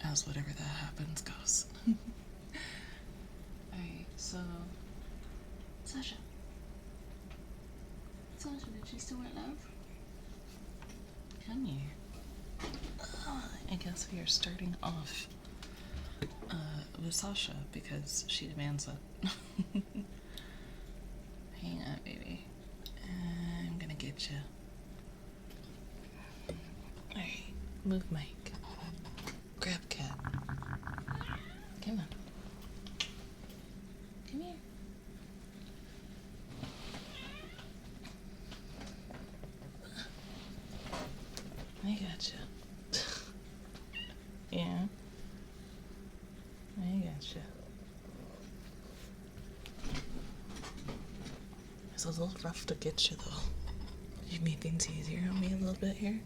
As whatever that happens goes. Alright, so Sasha. Sasha, did she still want love? Come here. I guess we are starting off with Sasha because she demands it. Hang on, baby. I'm gonna get you. Alright, move Mike. Grab cat. Come on. Come here. I gotcha. Yeah. I gotcha. It's a little rough to get you though. You made things easier on me a little bit here.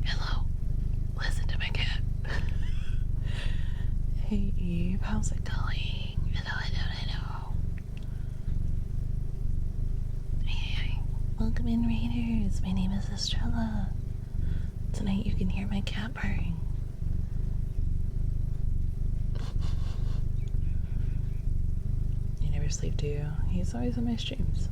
Hello. Listen to my cat. Hey Eve, how's it going? Hello. Hey. Welcome in, Raiders. My name is Estrella. Tonight you can hear my cat purring. You never sleep, do you? He's always in my streams.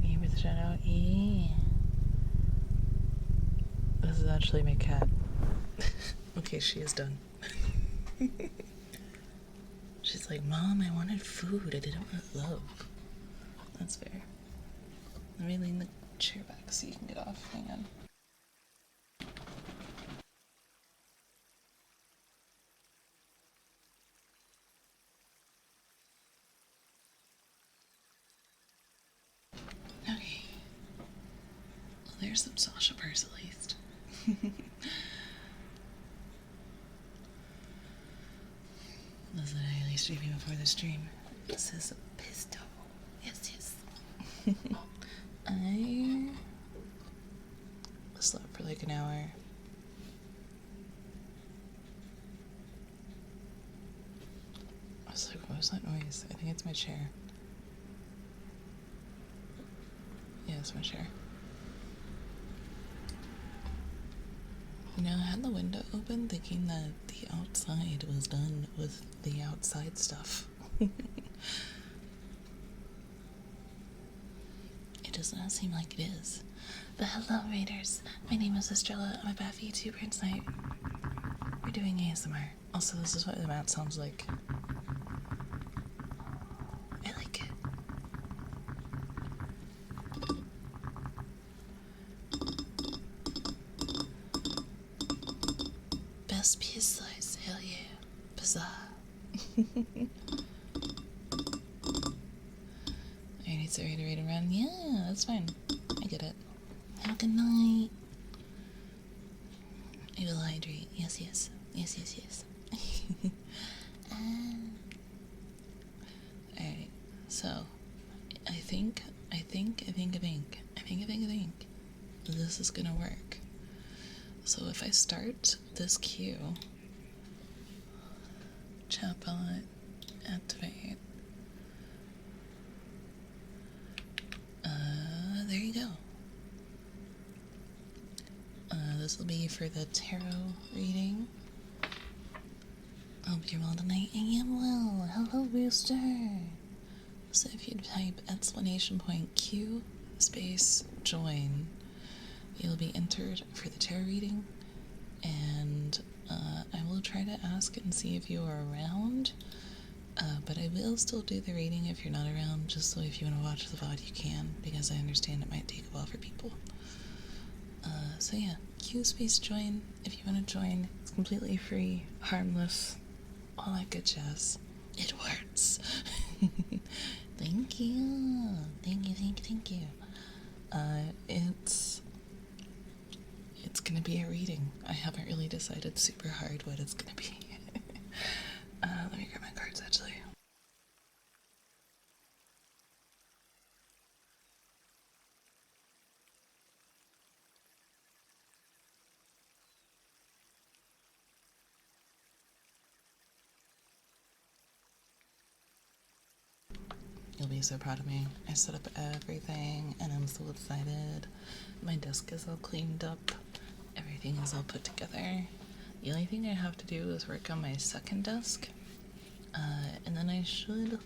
Game with Shadow. Yeah. This is actually my cat. Okay, she is done. She's like, Mom, I wanted food. I didn't want love. That's fair. Let me lean the chair back so you can get off. Hang on. Okay. Well, there's some Sasha purse at least. Listen, I at least streaming before the stream. This is a pistol. Yes. I slept for like an hour. I was like, what was that noise? I think it's my chair. Yeah, it's my chair. You know, I had the window open thinking that the outside was done with the outside stuff. It does not seem like it is. But hello, Raiders. My name is Estrella. I'm a buff Vtuber and tonight we're doing ASMR. Also, this is what the mat sounds like. I like it. Best piece size, hell yeah. Bizarre. I need to reiterate around. Yeah, that's fine. I get it. Have a good night. I will hydrate. Yes. Alright, so I think this is gonna work. So if I start this cue, chatbot, activate. There you go. This will be for the tarot reading. Hope you're well tonight. I am well. Hello, Booster. So if you type !Q space join, you'll be entered for the tarot reading, and I will try to ask and see if you are around, but I will still do the reading if you're not around, just so if you want to watch the VOD you can, because I understand it might take a while for people. So yeah, Q space join if you want to join. It's completely free, harmless, all that good jazz. It works. Thank you. Thank you, thank you, thank you. It's gonna be a reading. I haven't really decided super hard what it's gonna be. Let me grab my cards actually. You'll be so proud of me. I set up everything and I'm so excited. My desk is all cleaned up. Everything is all put together. The only thing I have to do is work on my second desk. And then I should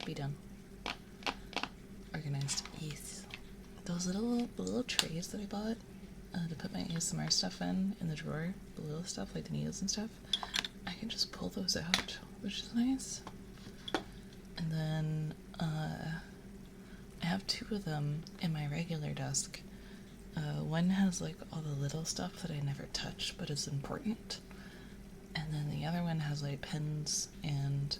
be done. Organized. Yes. Those little trays that I bought to put my ASMR stuff in the drawer, the little stuff like the needles and stuff, I can just pull those out, which is nice. And then I have two of them in my regular desk. One has like all the little stuff that I never touch but is important, and then the other one has like pens and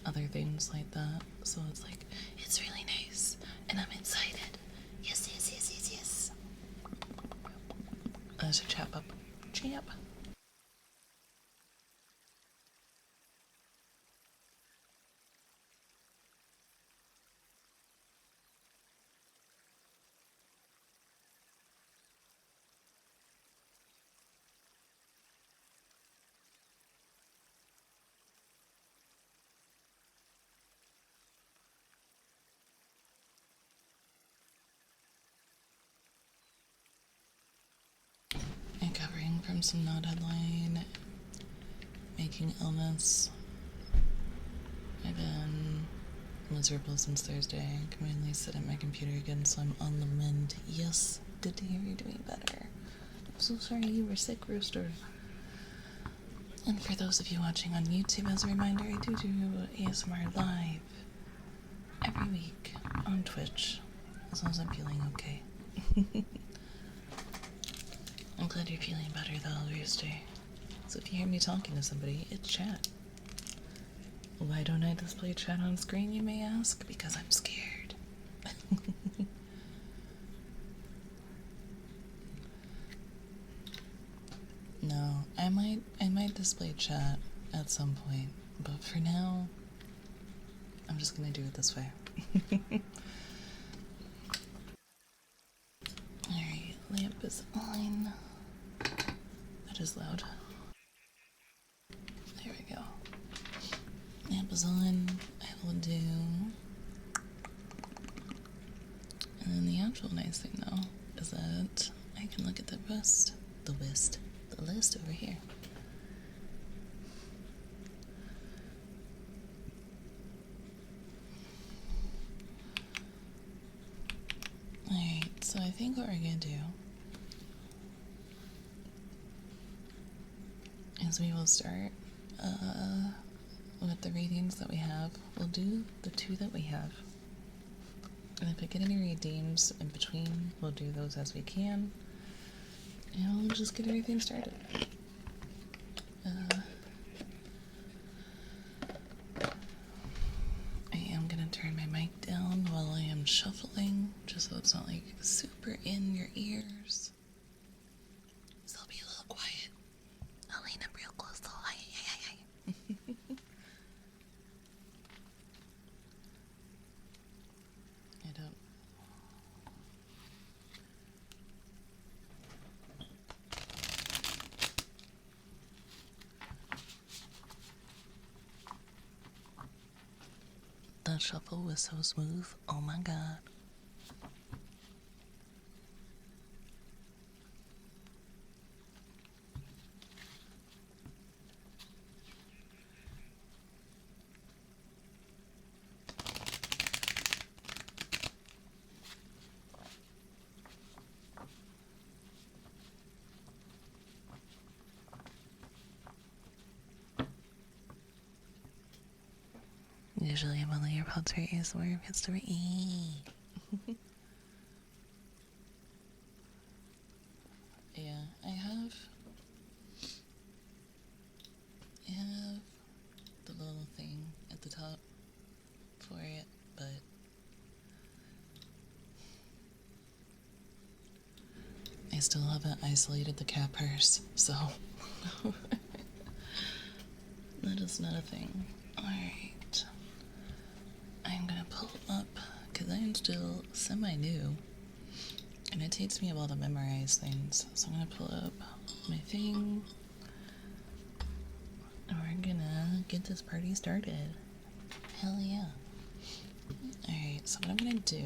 other things like that. So it's like, it's really nice and I'm excited. Yes, yes, yes, yes, yes. So chap up. Chap. And covering from some not headline, making illness. I've been miserable since Thursday. I can finally sit at my computer again, so I'm on the mend. Yes, good to hear you're doing better. I'm so sorry you were sick, Rooster. And for those of you watching on YouTube, as a reminder, I do ASMR live every week on Twitch, as long as I'm feeling okay. I'm glad you're feeling better though, Rooster. So if you hear me talking to somebody, it's chat. Why don't I display chat on screen, you may ask? Because I'm scared. No, I might display chat at some point, but for now, I'm just gonna do it this way. Alright, lamp is on. That is loud. There we go. Lamp is on. I will do. And then the actual nice thing though is that I can look at the list over here. Alright, so I think what we're gonna do is we will start with the readings that we have. We'll do the two that we have. And if I get any redeems in between, we'll do those as we can. And we'll just get everything started. I am gonna turn my mic down while I am shuffling, just so it's not like super in your ears. So I'll be a little quiet. I'll lean up real close though. Hi. I don't. That shuffle was so smooth. Oh my god. Usually I'm on the AirPods for ASMR if it's the E. Yeah, I I still haven't isolated the cat purse, so that is not a thing. Alright. I'm gonna pull up, because I am still semi-new, and it takes me a while to memorize things, so I'm gonna pull up my thing, and we're gonna get this party started. Hell yeah. Alright, so what I'm gonna do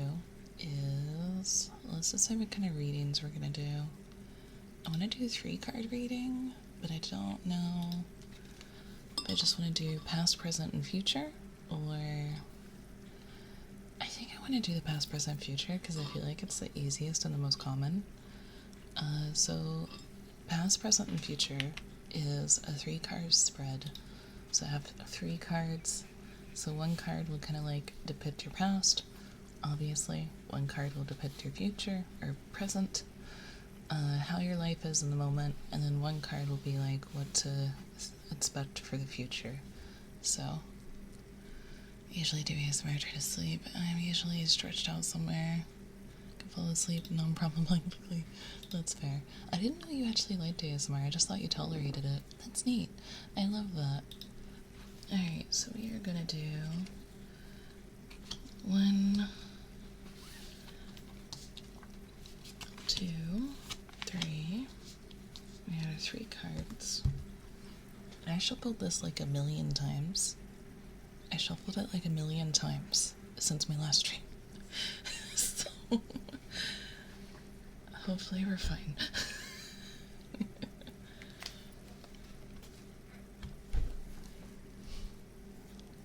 is, let's decide what kind of readings we're gonna do. I want to do 3-card reading, but I don't know if I just want to do past, present, and future, or I think I want to do the past, present, future because I feel like it's the easiest and the most common. So past, present, and future is a 3-card spread. So I have 3 cards. So one card will kind of like depict your past, obviously. One card will depict your future or present. How your life is in the moment, and then one card will be like what to expect for the future. So, I usually do ASMR, try to sleep. I'm usually stretched out somewhere. I can fall asleep non-problematically. That's fair. I didn't know you actually liked ASMR, I just thought you tolerated it. That's neat. I love that. Alright, so we are gonna do 1, 2, 3. We have 3 cards. I shuffled this like a million times. I shuffled it like a million times since my last stream. So hopefully we're fine.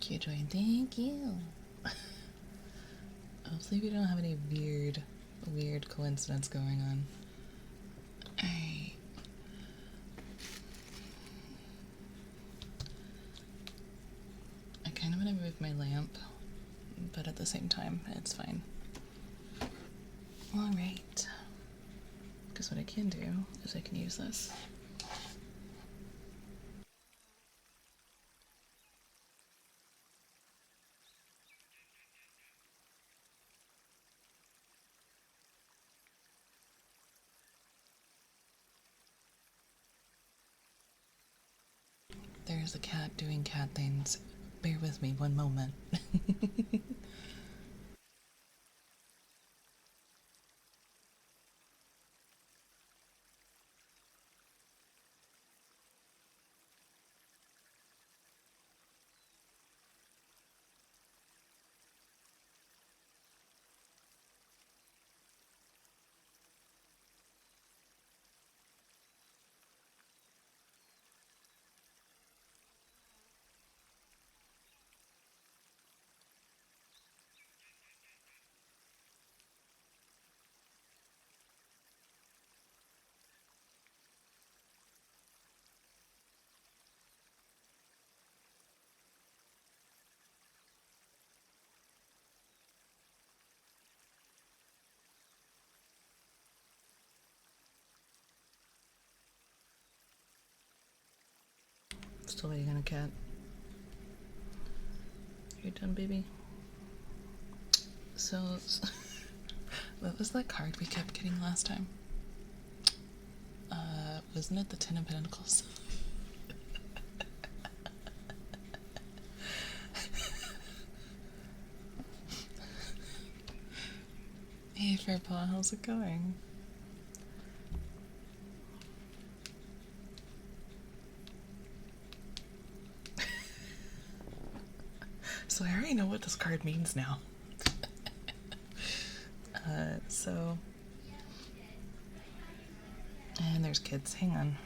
Cute join, thank you. Hopefully we don't have any weird coincidence going on. Alright. I kind of want to move my lamp, but at the same time, it's fine. Alright. Because what I can do is I can use this. There's a cat doing cat things. Bear with me one moment. Still waiting on a cat. You done, baby? So, what was that card we kept getting last time? Wasn't it the Ten of Pentacles? Hey, Fairpaw, how's it going? So I already know what this card means now. So... And there's kids. Hang on.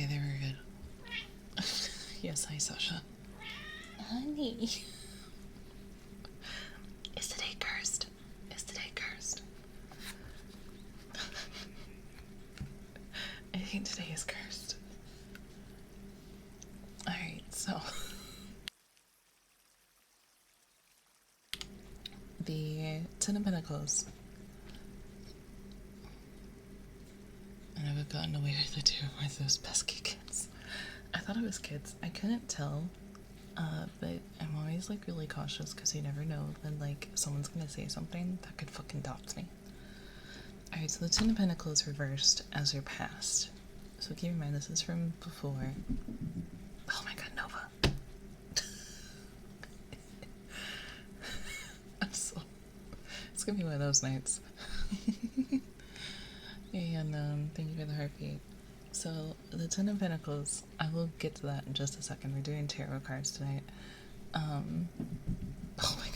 Okay, they were good. Yes, hi, Sasha. Honey. Is today cursed? Is today cursed? I think today is cursed. Alright, so. The Ten of Pentacles. And I've gotten away with it too with those pesky kids. I thought it was kids. I couldn't tell. But I'm always like really cautious because you never know when like someone's gonna say something that could fucking dox me. Alright, so the Ten of Pentacles reversed as your past. So keep in mind this is from before. Oh my god, Nova. It's gonna be one of those nights. And thank you for the heartbeat. So the Ten of Pentacles, I will get to that in just a second. We're doing tarot cards tonight. Oh my god.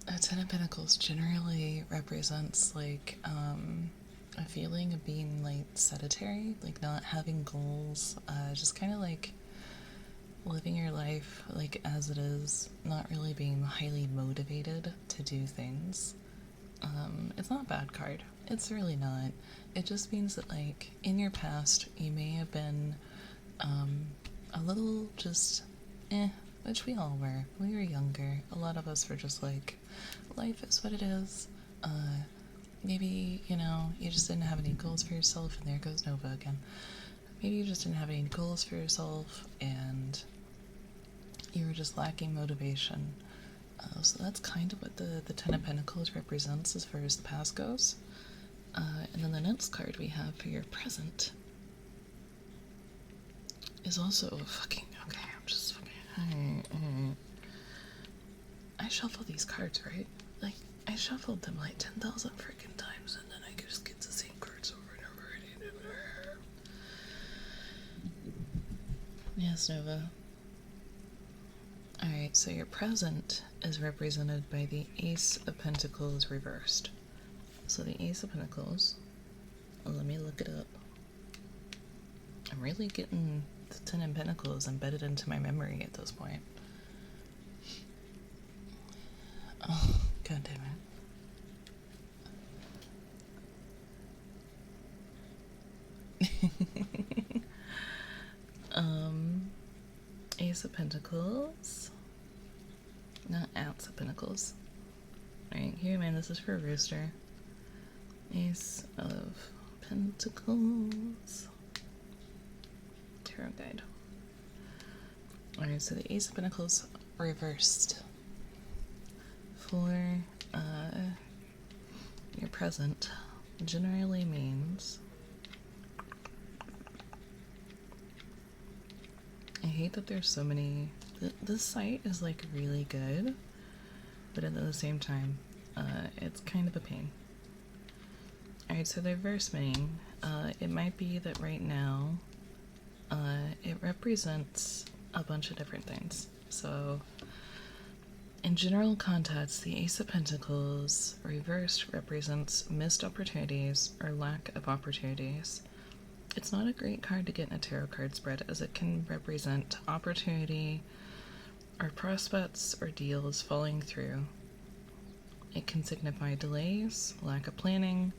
A Ten of Pentacles generally represents like a feeling of being like sedentary, like not having goals, just kind of like living your life like as it is, not really being highly motivated to do things. It's not a bad card. It's really not. It just means that like in your past you may have been a little just which we all were. We were younger. A lot of us were just like, life is what it is. Maybe, you know, you just didn't have any goals for yourself, and there goes Nova again. Maybe you just didn't have any goals for yourself, and you were just lacking motivation. So that's kind of what the Ten of Pentacles represents as far as the past goes. And then the next card we have for your present is also fucking, okay, I'm just fucking, I shuffle these cards, right? Like, I shuffled them like 10,000 freaking times, and then I just get the same cards over and over and over. Yes, Nova. Alright, so your present is represented by the Ace of Pentacles reversed. So the Ace of Pentacles, let me look it up. I'm really getting the Ten of Pentacles embedded into my memory at this point. Oh, god damn it. Ace of Pentacles. Not Ounce of Pentacles. Alright, here, man, this is for Rooster. Ace of Pentacles. Tarot guide. Alright, so the Ace of Pentacles reversed. For your present generally means, I hate that there's so many, this site is like really good, but at the same time it's kind of a pain. Alright, so the reverse meaning, it might be that right now it represents a bunch of different things. So in general context, the Ace of Pentacles reversed represents missed opportunities or lack of opportunities. It's not a great card to get in a tarot card spread, as it can represent opportunity or prospects or deals falling through. It can signify delays, lack of planning,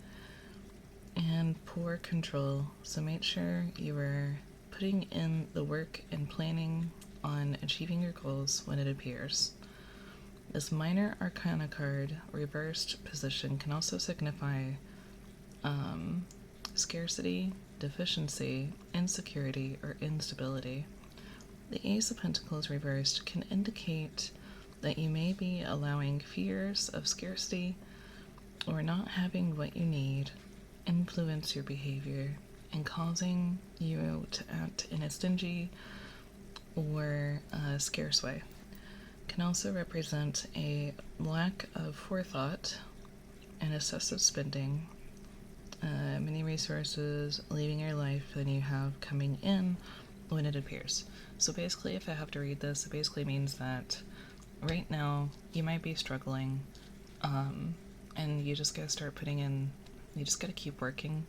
and poor control, so make sure you are putting in the work and planning on achieving your goals when it appears. This minor arcana card, reversed position, can also signify scarcity, deficiency, insecurity, or instability. The Ace of Pentacles reversed can indicate that you may be allowing fears of scarcity or not having what you need influence your behavior and causing you to act in a stingy or scarce way. Can also represent a lack of forethought and excessive spending, many resources leaving your life than you have coming in when it appears. So basically, if I have to read this, it basically means that right now you might be struggling And you just gotta start putting in, you just gotta keep working.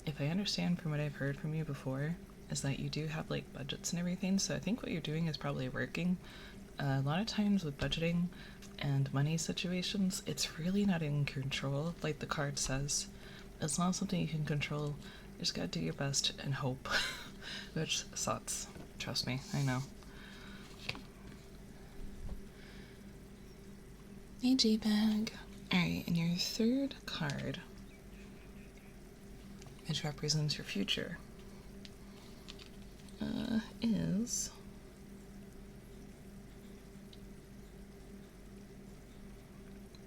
If I understand from what I've heard from you before, is that you do have like budgets and everything, so I think what you're doing is probably working. A lot of times with budgeting and money situations, it's really not in control, like the card says. It's not something you can control. You just gotta do your best and hope, which sucks. Trust me, I know. Hey, J-Bag. Alright, and your third card, which represents your future, is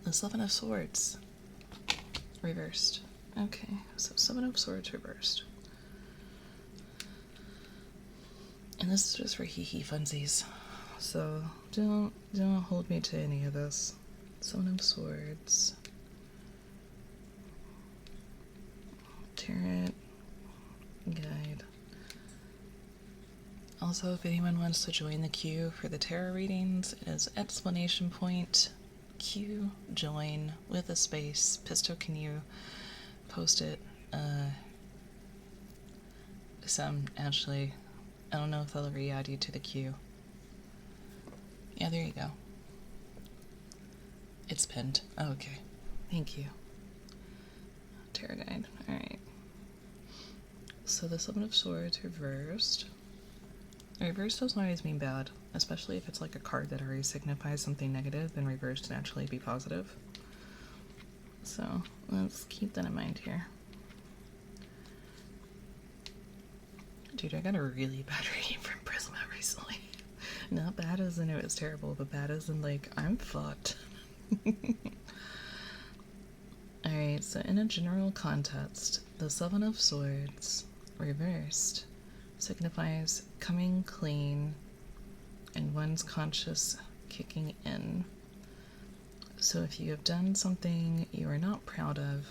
the Seven of Swords reversed. Okay, so Seven of Swords reversed. And this is just for hee-hee funsies, so don't hold me to any of this. Seven of Swords. Tarot guide. Also, if anyone wants to join the queue for the tarot readings, it is exclamation point Q join with a space. Pisto, can you post it? Actually, I don't know if they'll re-add you to the queue. Yeah, there you go. It's pinned. Oh, okay. Thank you. Tarot guide. Alright. So the Seven of Swords reversed. Reversed doesn't always mean bad, especially if it's like a card that already signifies something negative, then reversed can actually be positive. So let's keep that in mind here. Dude, I got a really bad reading from Prisma recently. Not bad as in it was terrible, but bad as in like, I'm fucked. Alright, so in a general context, the Seven of Swords reversed signifies coming clean and one's conscious kicking in. So if you have done something you are not proud of,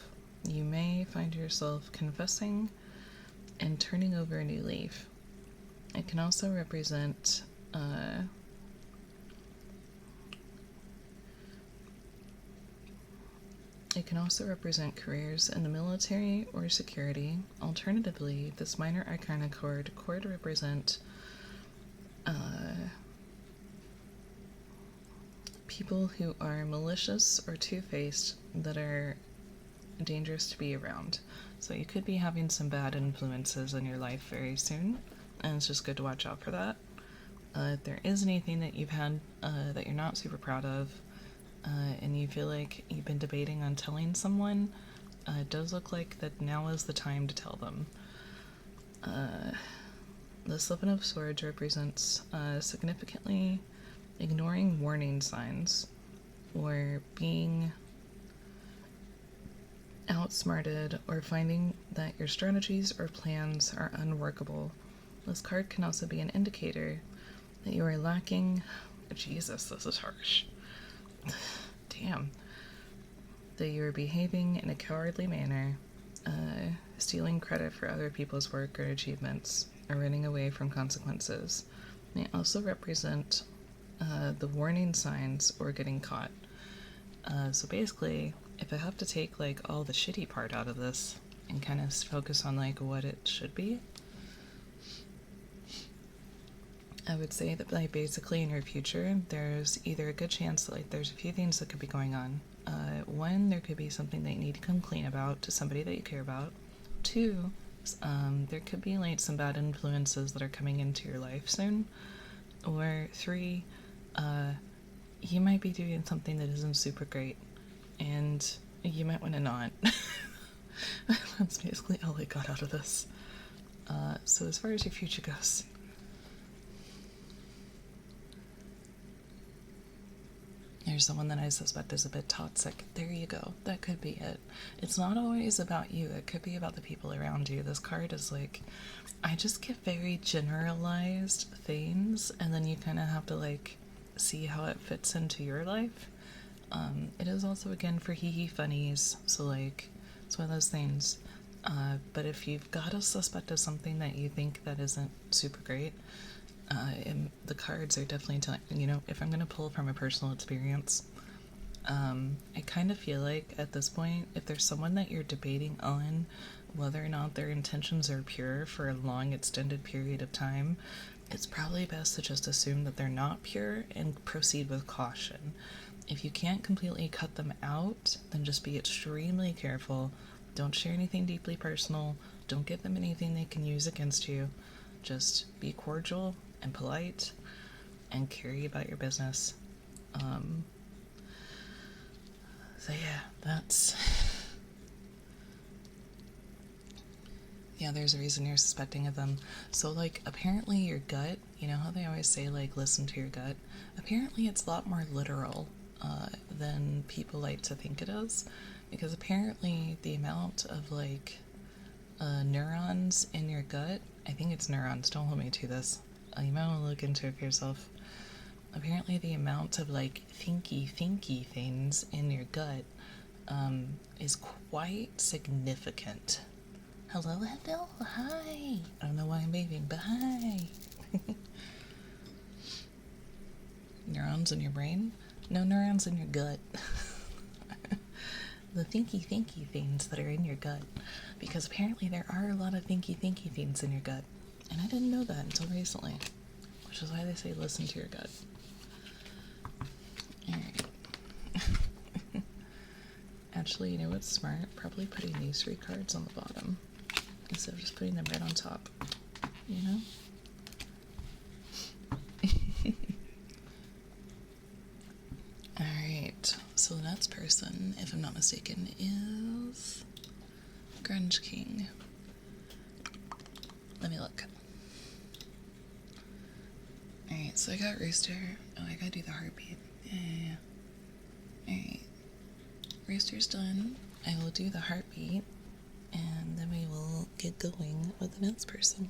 you may find yourself confessing and turning over a new leaf. It can also represent careers in the military or security. Alternatively, this minor arcana card could represent people who are malicious or two-faced that are dangerous to be around. So you could be having some bad influences in your life very soon, and it's just good to watch out for that. If there is anything that you've had that you're not super proud of, and you feel like you've been debating on telling someone, it does look like that now is the time to tell them. The Seven of Swords represents significantly ignoring warning signs or being outsmarted or finding that your strategies or plans are unworkable. This card can also be an indicator that you are lacking. Jesus, this is harsh. Damn. That you are behaving in a cowardly manner, stealing credit for other people's work or achievements, or running away from consequences. They also represent the warning signs or getting caught. So basically, if I have to take like all the shitty part out of this and kind of focus on like what it should be, I would say that like basically in your future, there's either a good chance that like there's a few things that could be going on. One, there could be something that you need to come clean about to somebody that you care about. Two, there could be like some bad influences that are coming into your life soon. Or three, you might be doing something that isn't super great, and you might want to not. That's basically all I got out of this. So as far as your future goes, there's someone that I suspect is a bit toxic. There you go. That could be it. It's not always about you. It could be about the people around you. This card is like, I just get very generalized things, and then you kind of have to like see how it fits into your life. It is also again for hee-hee funnies, so like it's one of those things. But if you've got a suspect of something that you think that isn't super great, and the cards are definitely telling, you know, if I'm going to pull from a personal experience, I kind of feel like at this point, if there's someone that you're debating on whether or not their intentions are pure for a long extended period of time, it's probably best to just assume that they're not pure and proceed with caution. If you can't completely cut them out, then just be extremely careful. Don't share anything deeply personal. Don't give them anything they can use against you. Just be cordial and polite and carry about your business. So yeah, yeah, there's a reason you're suspecting of them. So, like, apparently your gut, you know how they always say, like, listen to your gut? Apparently it's a lot more literal than people like to think it is. Because apparently the amount of, like, neurons in your gut, I think it's neurons, don't hold me to this. You might want to look into it for yourself. Apparently the amount of, like, thinky things in your gut is quite significant. Hello, hi. I don't know why I'm waving, but hi. Neurons in your brain? No, neurons in your gut. The thinky things that are in your gut. Because apparently there are a lot of thinky things in your gut. And I didn't know that until recently. Which is why they say listen to your gut. Alright. Actually, you know what's smart? Probably putting these 3 cards on the bottom instead of just putting them right on top. You know? Alright, so the next person, if I'm not mistaken, is Grunge King. Let me look. Alright, so I got Rooster. Oh, I gotta do the heartbeat. Yeah. Alright. Rooster's done. I will do the heartbeat, and then we will get going with the next person.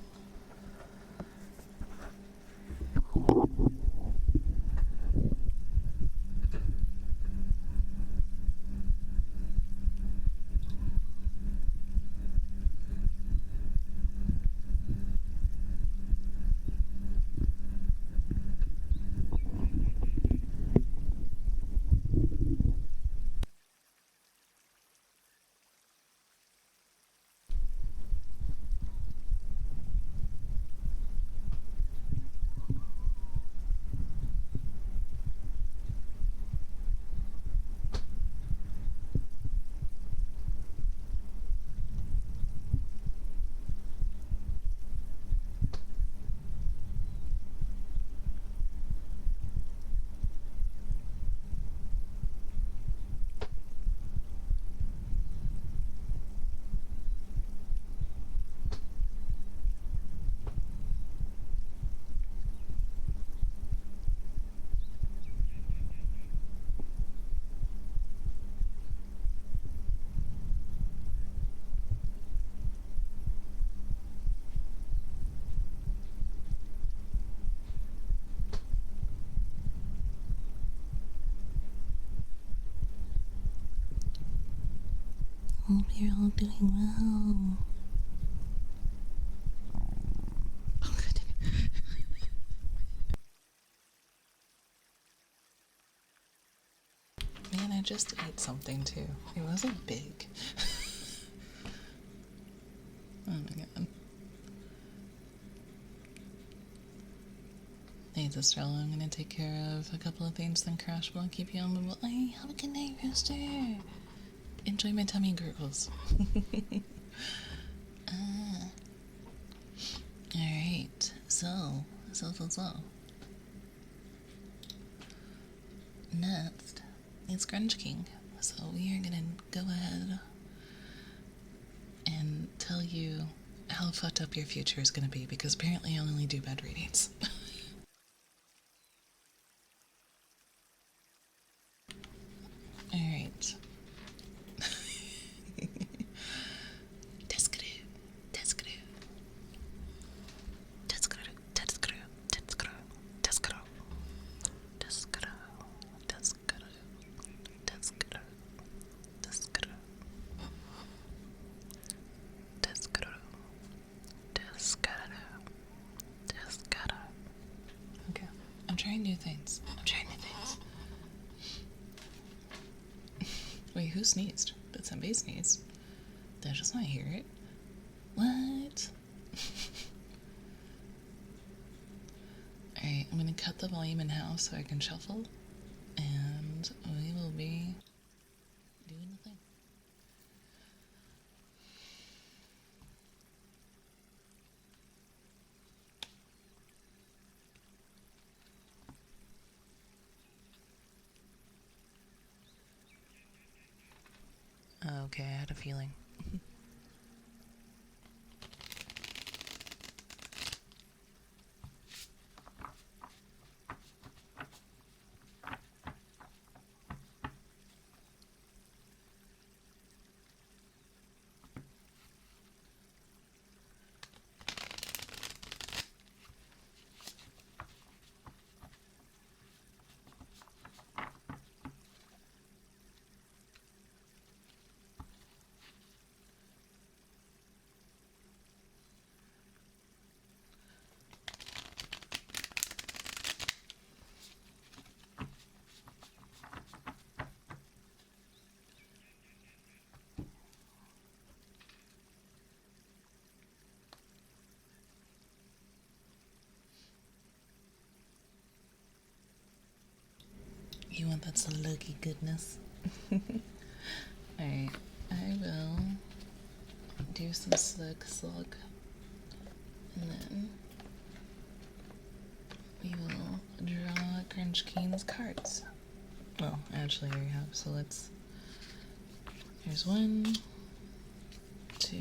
Hope you're all doing well. Oh, good. Man, I just ate something too. It wasn't big. Oh my god. Hey, Estrella, I'm gonna take care of a couple of things, then crash, but I'll keep you on the wall. Hey, have a good night, Rooster. Enjoy my tummy gurgles. Alright, so. Next, it's Grunge King. So we are gonna go ahead and tell you how fucked up your future is gonna be, because apparently I only do bad readings. Alright. Okay, I'm trying new things. Wait, who sneezed? Did somebody sneeze? Did I just not hear it? What? Alright, I'm gonna cut the volume in half so I can shuffle, and we will be doing the thing. Okay, I had a feeling. You want that sluggy goodness? Alright, I will do some slug, and then we will draw Grunge King's cards. Well, actually, we have, so let's. Here's 1, 2,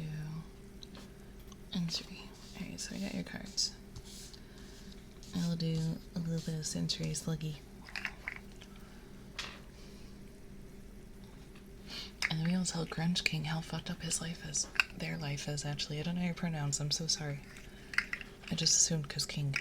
and 3. Alright, so I got your cards. I'll do a little bit of Century Sluggy. And then we will tell Grunge King how fucked up his life is. Their life is, actually. I don't know your pronouns, I'm so sorry. I just assumed because King.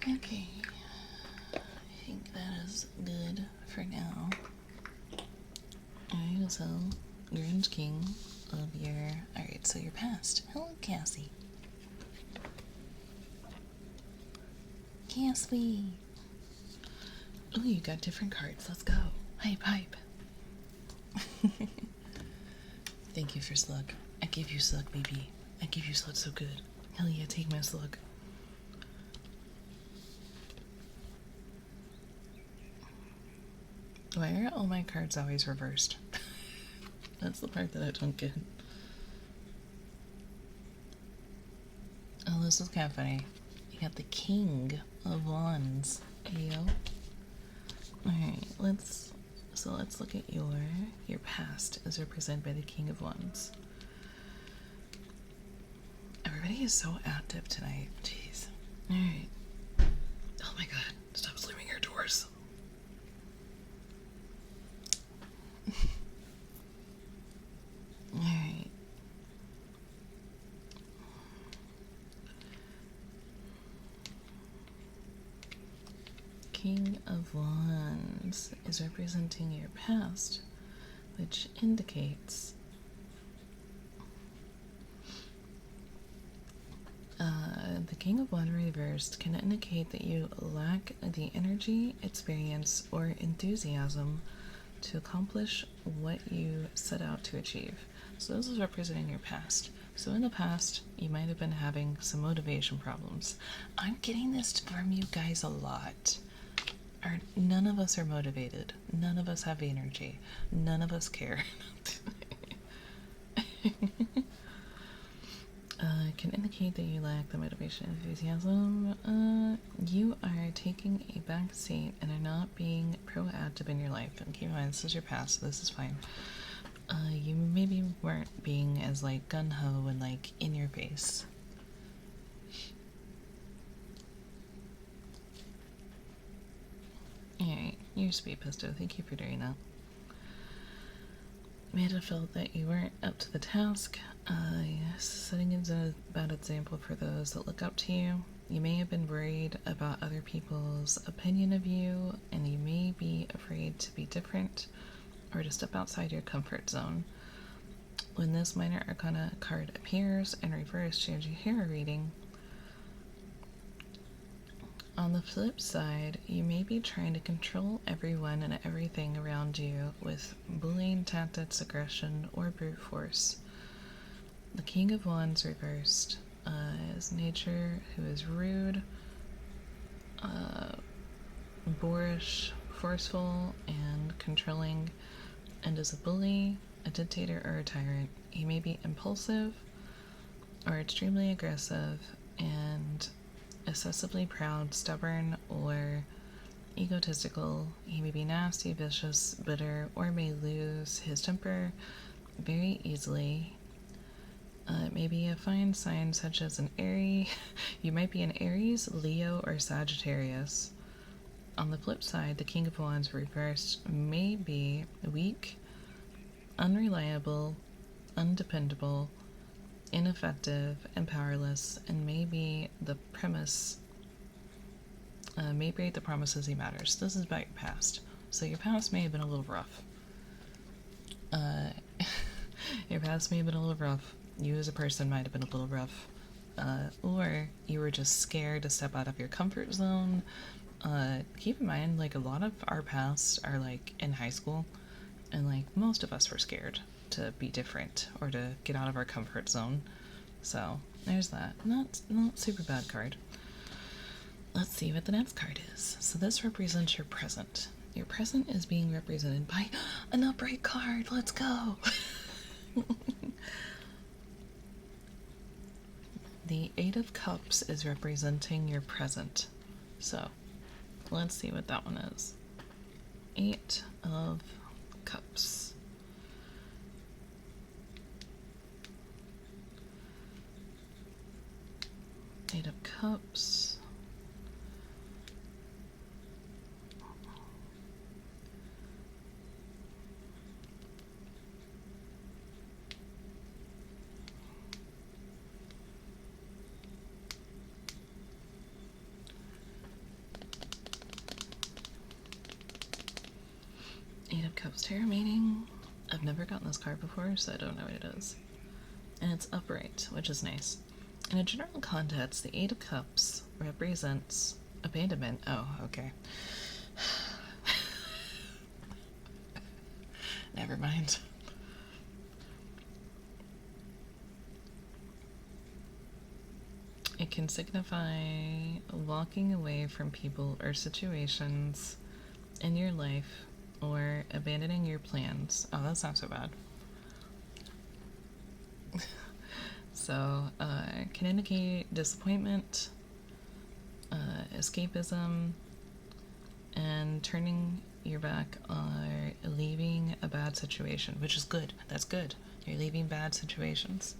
Okay, I think that is good for now. I will tell Grunge King of your. Alright, so your past. Hello, Cassie. Cassie! Oh, you got different cards. Let's go. Hype, hype. Thank you for Slug. I give you Slug, baby. I give you Slug so good. Hell yeah, take my Slug. Why are all my cards always reversed? That's the part that I don't get. Oh, this is kind of funny. You got the King of Wands. Yo. Alright, let's look at your past as represented by the King of Wands. Everybody is so active tonight. Jeez. Alright. Oh my god. Stop slamming your doors. Alright. King of Wands is representing your past, which indicates the King of Wands reversed can indicate that you lack the energy, experience, or enthusiasm to accomplish what you set out to achieve. So this is representing your past. So in the past, you might have been having some motivation problems. I'm getting this from you guys a lot. None of us are motivated. None of us have energy. None of us care. Can indicate that you lack the motivation and enthusiasm. You are taking a back seat and are not being proactive in your life. And keep in mind, this is your past, so this is fine. You maybe weren't being as like gung-ho and like in your face. Alright, you're sweet, Pesto. Thank you for doing that. May have felt that you weren't up to the task. Setting a bad example for those that look up to you. You may have been worried about other people's opinion of you, and you may be afraid to be different or to step outside your comfort zone. When this minor arcana card appears in reverse, change your hero reading. On the flip side, you may be trying to control everyone and everything around you with bullying tactics, aggression, or brute force. The King of Wands reversed is nature, who is rude, boorish, forceful, and controlling, and is a bully, a dictator, or a tyrant. He may be impulsive or extremely aggressive and excessively proud, stubborn, or egotistical. He may be nasty, vicious, bitter, or may lose his temper very easily. It may be a fine sign such as an Aries. You might be an Aries, Leo, or Sagittarius. On the flip side, the King of Wands reversed may be weak, unreliable, undependable, ineffective, and powerless, and may be the premise, may break the promises he matters. This is about your past. So your past may have been a little rough. Your past may have been a little rough. You as a person might have been a little rough. Or you were just scared to step out of your comfort zone. Keep in mind, like, a lot of our pasts are, like, in high school. And, like, most of us were scared to be different or to get out of our comfort zone. So, there's that. Not super bad card. Let's see what the next card is. So this represents your present. Your present is being represented by an upright card. Let's go! The Eight of Cups is representing your present. So, let's see what that one is. Eight of Cups. Eight of Cups. Eight of Cups tarot meaning. I've never gotten this card before, so I don't know what it is. And it's upright, which is nice. In a general context, the Eight of Cups represents abandonment. Oh, okay. Never mind. It can signify walking away from people or situations in your life or abandoning your plans. Oh, that's not so bad. So, it can indicate disappointment, escapism, and turning your back or leaving a bad situation, which is good. That's good. You're leaving bad situations.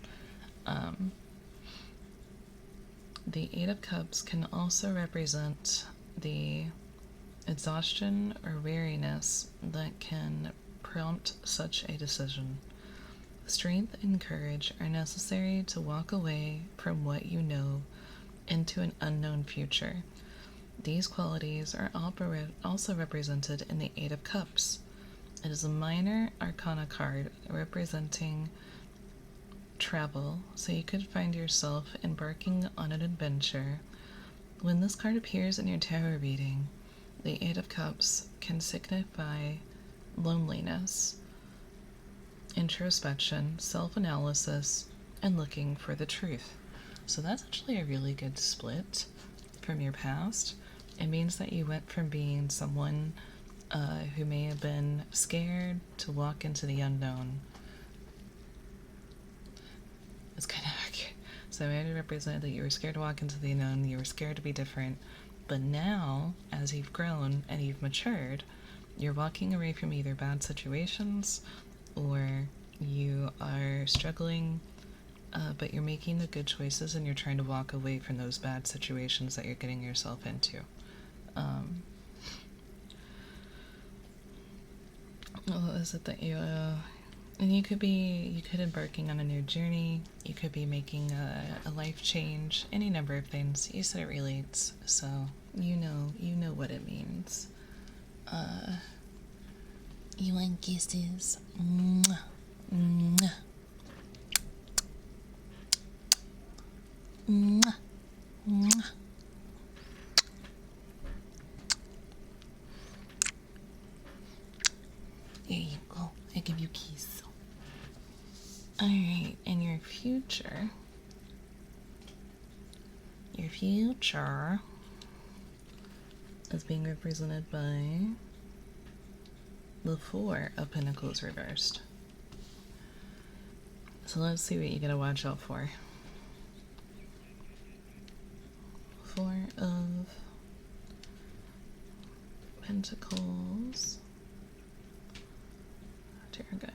The Eight of Cups can also represent the exhaustion or weariness that can prompt such a decision. Strength and courage are necessary to walk away from what you know into an unknown future. These qualities are also represented in the Eight of Cups. It is a minor arcana card representing travel, so you could find yourself embarking on an adventure. When this card appears in your tarot reading, the Eight of Cups can signify loneliness, introspection, self-analysis, and looking for the truth. So that's actually a really good split from your past. It means that you went from being someone who may have been scared to walk into the unknown. It's kind of accurate. So it represented that you were scared to walk into the unknown, you were scared to be different, but now, as you've grown and you've matured, you're walking away from either bad situations or you are struggling, but you're making the good choices and you're trying to walk away from those bad situations that you're getting yourself into. What is it that you and you could embarking on a new journey, you could be making a life change, any number of things. You said it relates, so you know what it means. You want kisses? Mwah. Mwah. Mwah. Mwah. There you go. I give you a kiss. Alright, and your future is being represented by the Four of Pentacles reversed. So let's see what you gotta watch out for. Four of Pentacles. Tarot guide.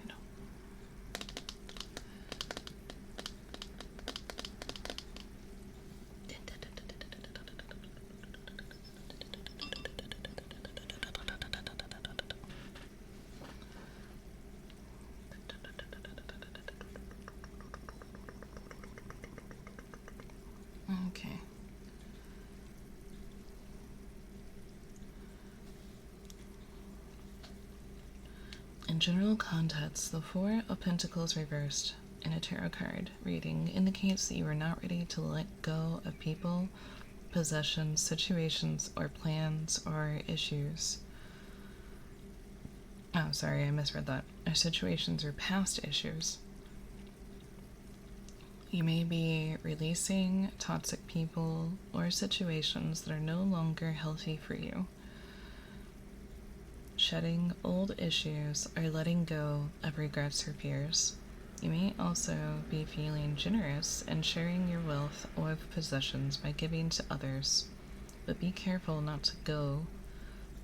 Okay. In general context, the Four of Pentacles reversed in a tarot card reading indicates that you are not ready to let go of people, possessions, situations, or plans or issues. Oh, sorry, I misread that. Or situations or past issues. You may be releasing toxic people or situations that are no longer healthy for you. Shedding old issues or letting go of regrets or fears. You may also be feeling generous and sharing your wealth or possessions by giving to others, but be careful not to go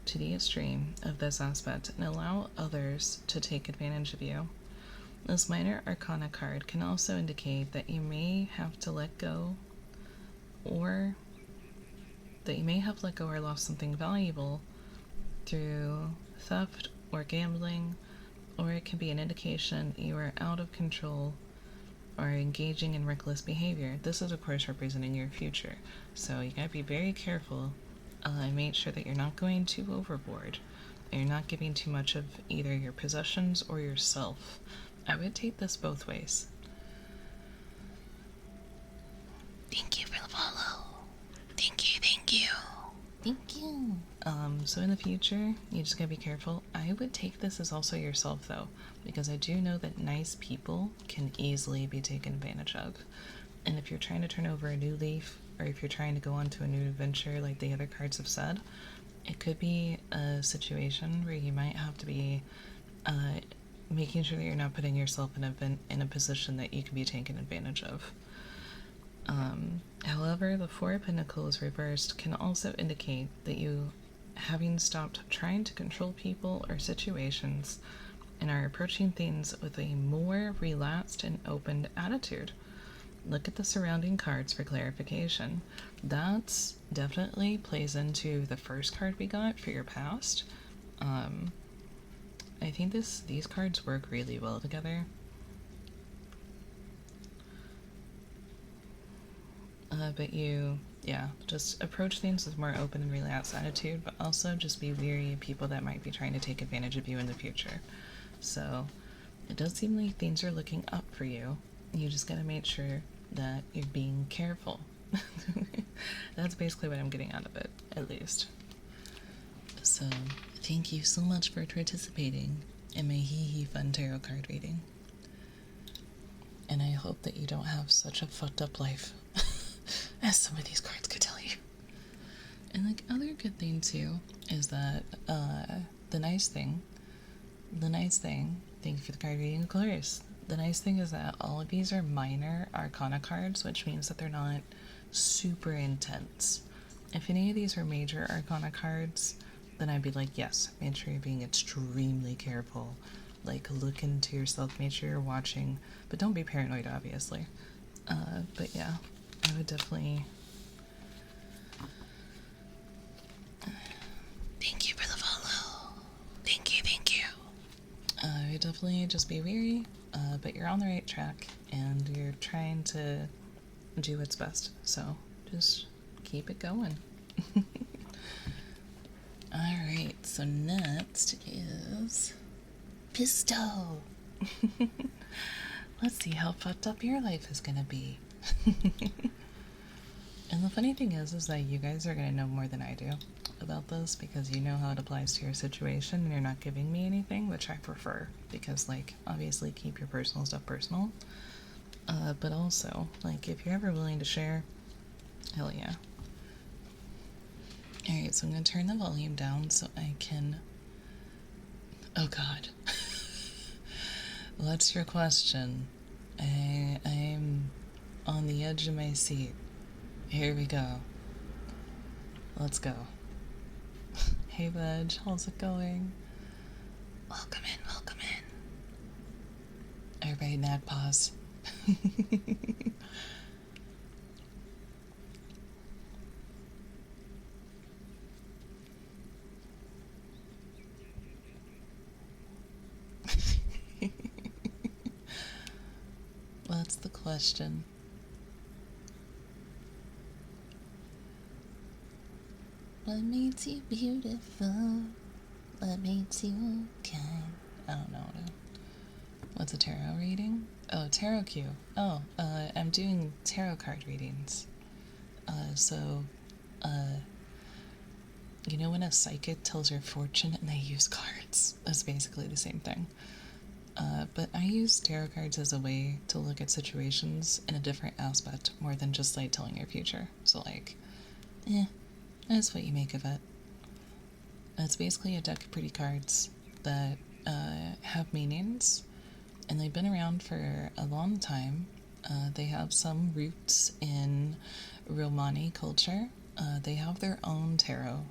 to the extreme of this aspect and allow others to take advantage of you. This minor arcana card can also indicate that you may have to let go or lost something valuable through theft or gambling, or it can be an indication you are out of control or engaging in reckless behavior. This is, of course, representing your future, so you gotta be very careful and make sure that you're not going too overboard, and you're not giving too much of either your possessions or yourself. I would take this both ways. Thank you for the follow. Thank you. Thank you. So in the future, you just gotta be careful. I would take this as also yourself, though, because I do know that nice people can easily be taken advantage of. And if you're trying to turn over a new leaf, or if you're trying to go on to a new adventure, like the other cards have said, it could be a situation where you might have to be making sure that you're not putting yourself in a position that you can be taken advantage of. However, the Four of Pentacles reversed can also indicate that you, having stopped trying to control people or situations, and are approaching things with a more relaxed and open attitude. Look at the surrounding cards for clarification. That definitely plays into the first card we got for your past. I think these cards work really well together. But you, yeah, just approach things with more open and relaxed attitude, but also just be wary of people that might be trying to take advantage of you in the future. So it does seem like things are looking up for you. You just gotta make sure that you're being careful. That's basically what I'm getting out of it, at least. So, thank you so much for participating in my hee hee fun tarot card reading. And I hope that you don't have such a fucked up life as some of these cards could tell you. And like other good thing too is that the nice thing, thank you for the card reading, of course. The nice thing is that all of these are minor arcana cards, which means that they're not super intense. If any of these are major arcana cards, then I'd be like, yes, make sure you're being extremely careful. Like, look into yourself, make sure you're watching, but don't be paranoid, obviously. But yeah, I would definitely... Thank you for the follow. Thank you, thank you. I would definitely just be wary, but you're on the right track, and you're trying to do what's best, so just keep it going. Alright, so next is Pisto. Let's see how fucked up your life is gonna be. And the funny thing is that you guys are gonna know more than I do about this because you know how it applies to your situation and you're not giving me anything, which I prefer because, like, obviously keep your personal stuff personal. But also, like, if you're ever willing to share, hell yeah. Alright, so I'm gonna turn the volume down so I can... Oh god. What's your question? I'm on the edge of my seat. Here we go. Let's go. Hey, Veg, how's it going? Welcome in, welcome in. Everybody, nag pause. What's the question? What makes you beautiful? What makes you kind? I don't know. What's a tarot reading? Oh, tarot cue. Oh, I'm doing tarot card readings. You know when a psychic tells your fortune and they use cards? That's basically the same thing. But I use tarot cards as a way to look at situations in a different aspect more than just like telling your future. So like, that's what you make of it. It's basically a deck of pretty cards that have meanings, and they've been around for a long time. They have some roots in Romani culture. They have their own tarot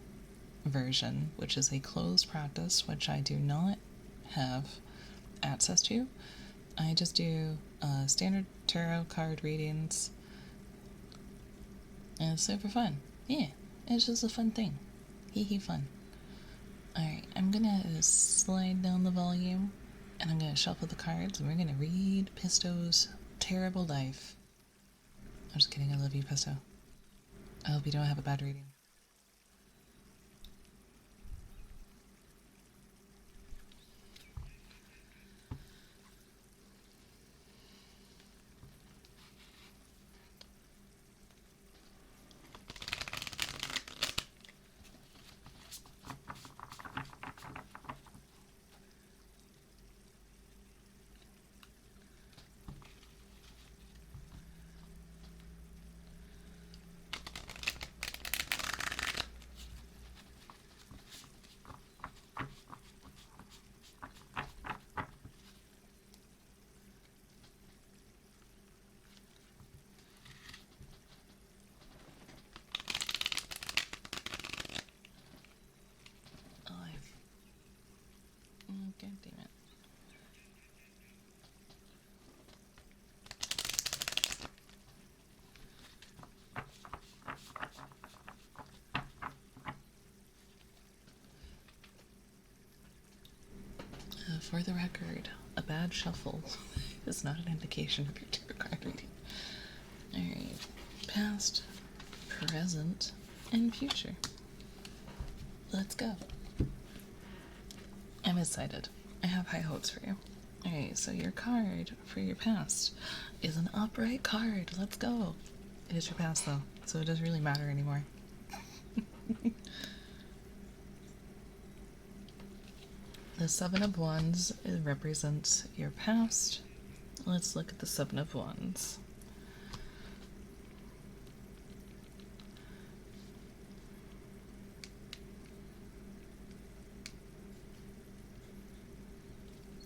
version, which is a closed practice, which I do not have access to. I just do standard tarot card readings, and it's super fun. Yeah, it's just a fun thing. Hee hee fun. Alright, I'm gonna slide down the volume, and I'm gonna shuffle the cards, and we're gonna read Pisto's terrible life. I'm just kidding, I love you, Pisto. I hope you don't have a bad reading. God damn it. For the record, a bad shuffle is not an indication of your tarot card reading. Alright, past, present, and future. Let's go. I'm excited. I have high hopes for you. Alright, so your card for your past is an upright card. Let's go. It is your past though, so it doesn't really matter anymore. The Seven of Wands represents your past. Let's look at the Seven of Wands.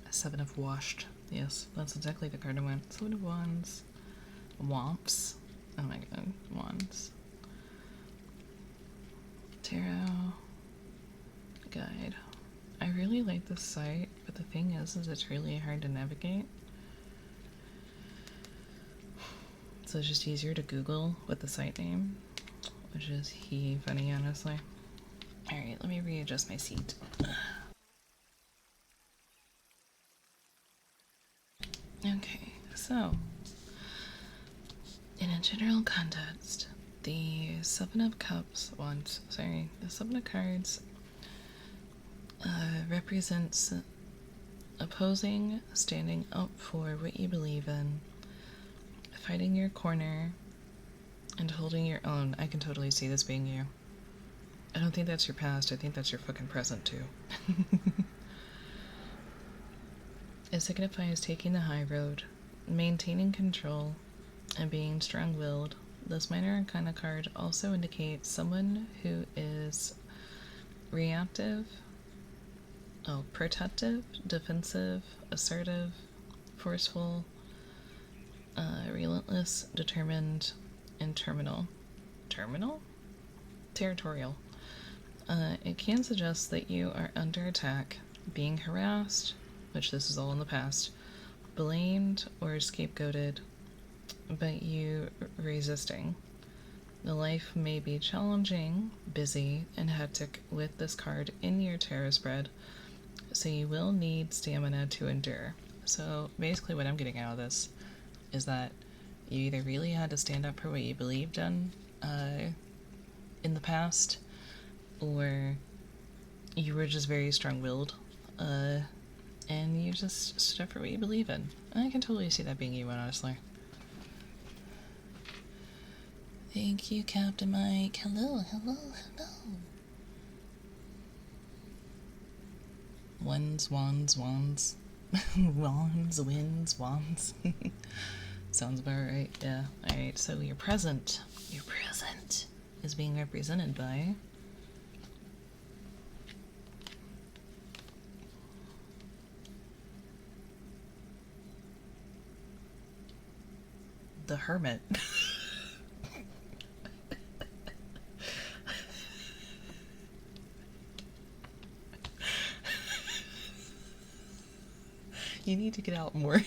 Seven of Washed. Yes, that's exactly the card I want. Seven of Wands. Womps. Oh my god. Wands. Tarot. Guide. I really like this site, but the thing is it's really hard to navigate. So it's just easier to Google with the site name, which is funny, honestly. Alright, let me readjust my seat. Okay, so in a general context, the Seven of Cups the Seven of Cards represents opposing, standing up for what you believe in, fighting your corner, and holding your own. I can totally see this being you. I don't think that's your past, I think that's your fucking present too. It signifies taking the high road, maintaining control, and being strong-willed. This minor arcana card also indicates someone who is reactive, protective, defensive, assertive, forceful, relentless, determined, and territorial. It can suggest that you are under attack, being harassed, which this is all in the past, blamed or scapegoated, but you resisting. The life may be challenging, busy, and hectic with this card in your tarot spread, so you will need stamina to endure. So basically what I'm getting out of this is that you either really had to stand up for what you believed in the past, or you were just very strong-willed, and you just stood up for what you believe in. And I can totally see that being you, honestly. Thank you, Captain Mike. Hello, hello, hello. Wands. Wands, winds, wands. Sounds about right, yeah. Alright, so your present is being represented by the Hermit. You need to get out more.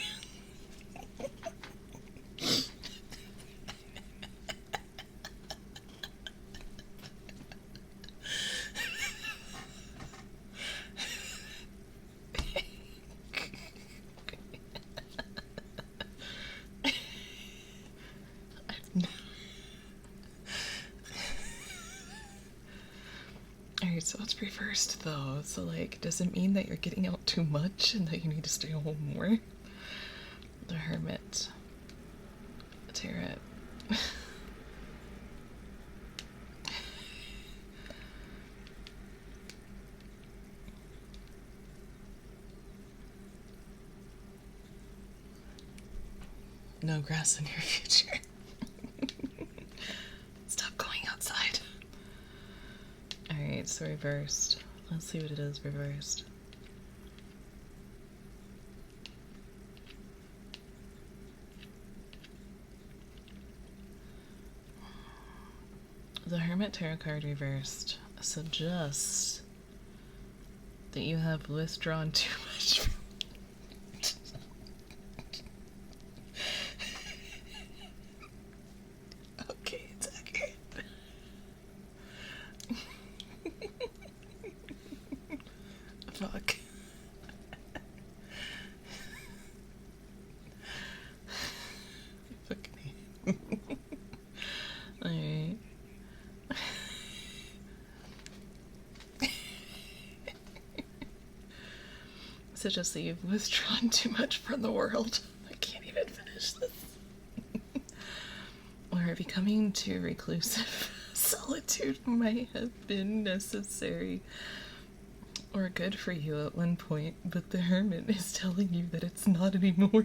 Alright, so it's reversed though. So like, does it mean that you're getting out too much and that you need to stay home more? The Hermit. Tarot. No grass in your future. Stop going outside. Alright, so reversed. Let's see what it is reversed. The Hermit Tarot card reversed suggests that you have withdrawn too much. Okay, it's accurate. Fuck. Fucking suggests that you've withdrawn too much from the world. I can't even finish this. Or becoming too reclusive. Solitude might have been necessary or good for you at one point, but the hermit is telling you that it's not anymore.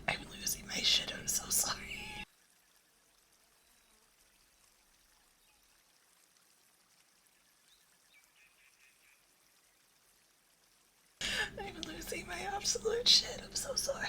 I'm losing my shit, I'm so sorry. I'm losing my absolute shit, I'm so sorry.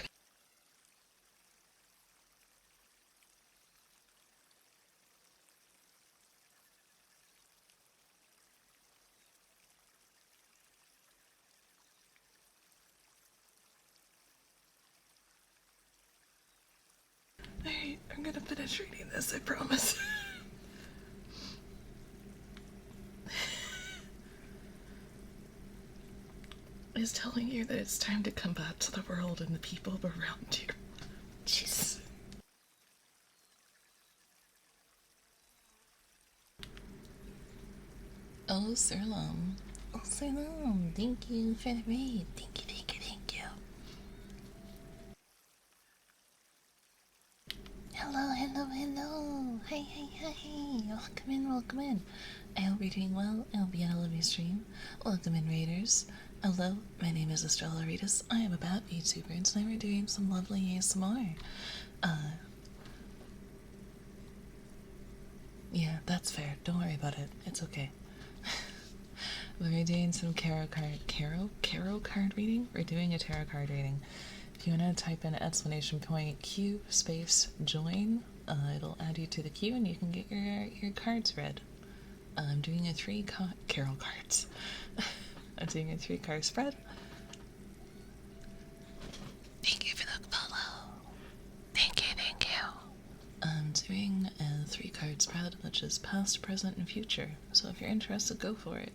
Alright, I'm gonna finish reading this, I promise. Is telling you that it's time to come back to the world and the people around you. Jesus. Oh, Sirlom. Oh, Sirlom, thank you for the raid. Thank you, thank you, thank you. Hello, hello, hello. Hi, hi, hi. Welcome in, welcome in. I hope you're doing well. I hope you had a lovely stream. Welcome in, Raiders. Hello, my name is Estrella Ritas. I am about Vtuber, and tonight we're doing some lovely ASMR. Yeah, that's fair. Don't worry about it. It's okay. We're doing some tarot card reading? We're doing a tarot card reading. If you want to type in exclamation point Q space join, it'll add you to the queue and you can get your cards read. I'm doing a tarot cards. I'm doing a 3-card spread. Thank you for the follow. Thank you, thank you. I'm doing a 3-card spread, which is past, present, and future. So if you're interested, go for it.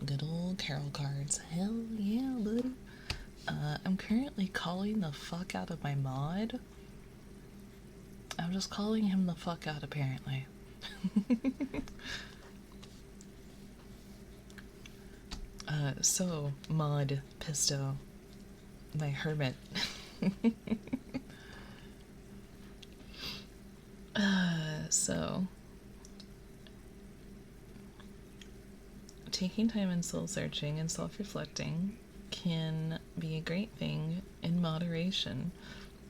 Good old tarot cards. Hell yeah, buddy. I'm currently calling the fuck out of my mod. I'm just calling him the fuck out, apparently. So, mod Pisto, my hermit. So, taking time and soul searching and self-reflecting can be a great thing in moderation,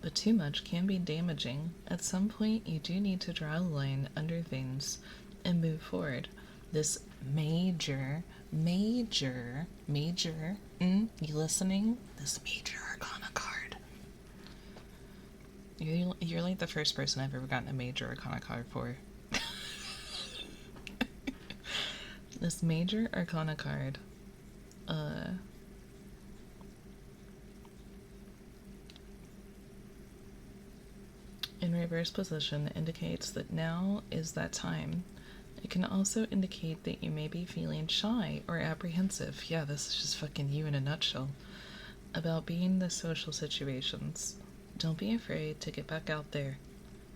but too much can be damaging. At some point, you do need to draw a line under things and move forward. This major, you listening? This major arcana card. You're like the first person I've ever gotten a major arcana card for. This major arcana card, in reverse position indicates that now is that time. It can also indicate that you may be feeling shy or apprehensive. Yeah, this is just fucking you in a nutshell. About being in the social situations. Don't be afraid to get back out there.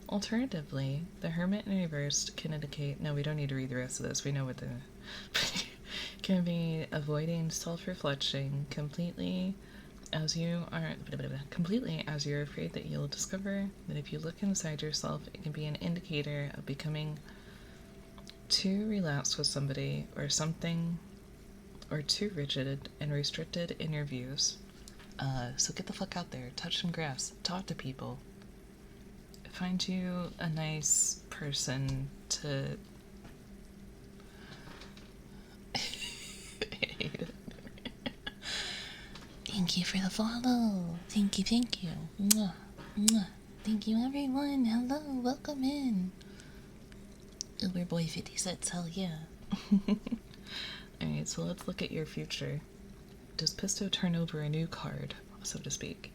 Alternatively, the Hermit in reverse can indicate, no, we don't need to read the rest of this, we know what the can be avoiding self-reflection completely as you're afraid that you'll discover that if you look inside yourself, it can be an indicator of becoming too relaxed with somebody or something, or too rigid and restricted in your views. So get the fuck out there, touch some grass, talk to people, find you a nice person to Thank you for the follow. Thank you, thank you. Mwah, mwah. Thank you, everyone. Hello, welcome in. Uberboy 56, hell yeah. Alright, so let's look at your future. Does Pisto turn over a new card, so to speak?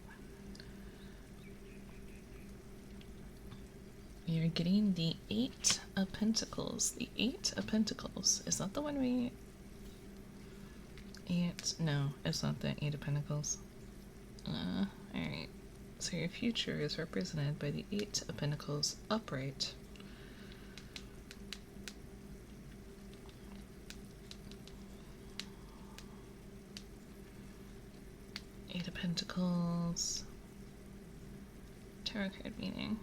You're getting the 8 of Pentacles. The 8 of Pentacles. Is that the one we... 8? No, it's not the 8 of Pentacles. Alright, so your future is represented by the Eight of Pentacles upright. Eight of Pentacles, tarot card meaning.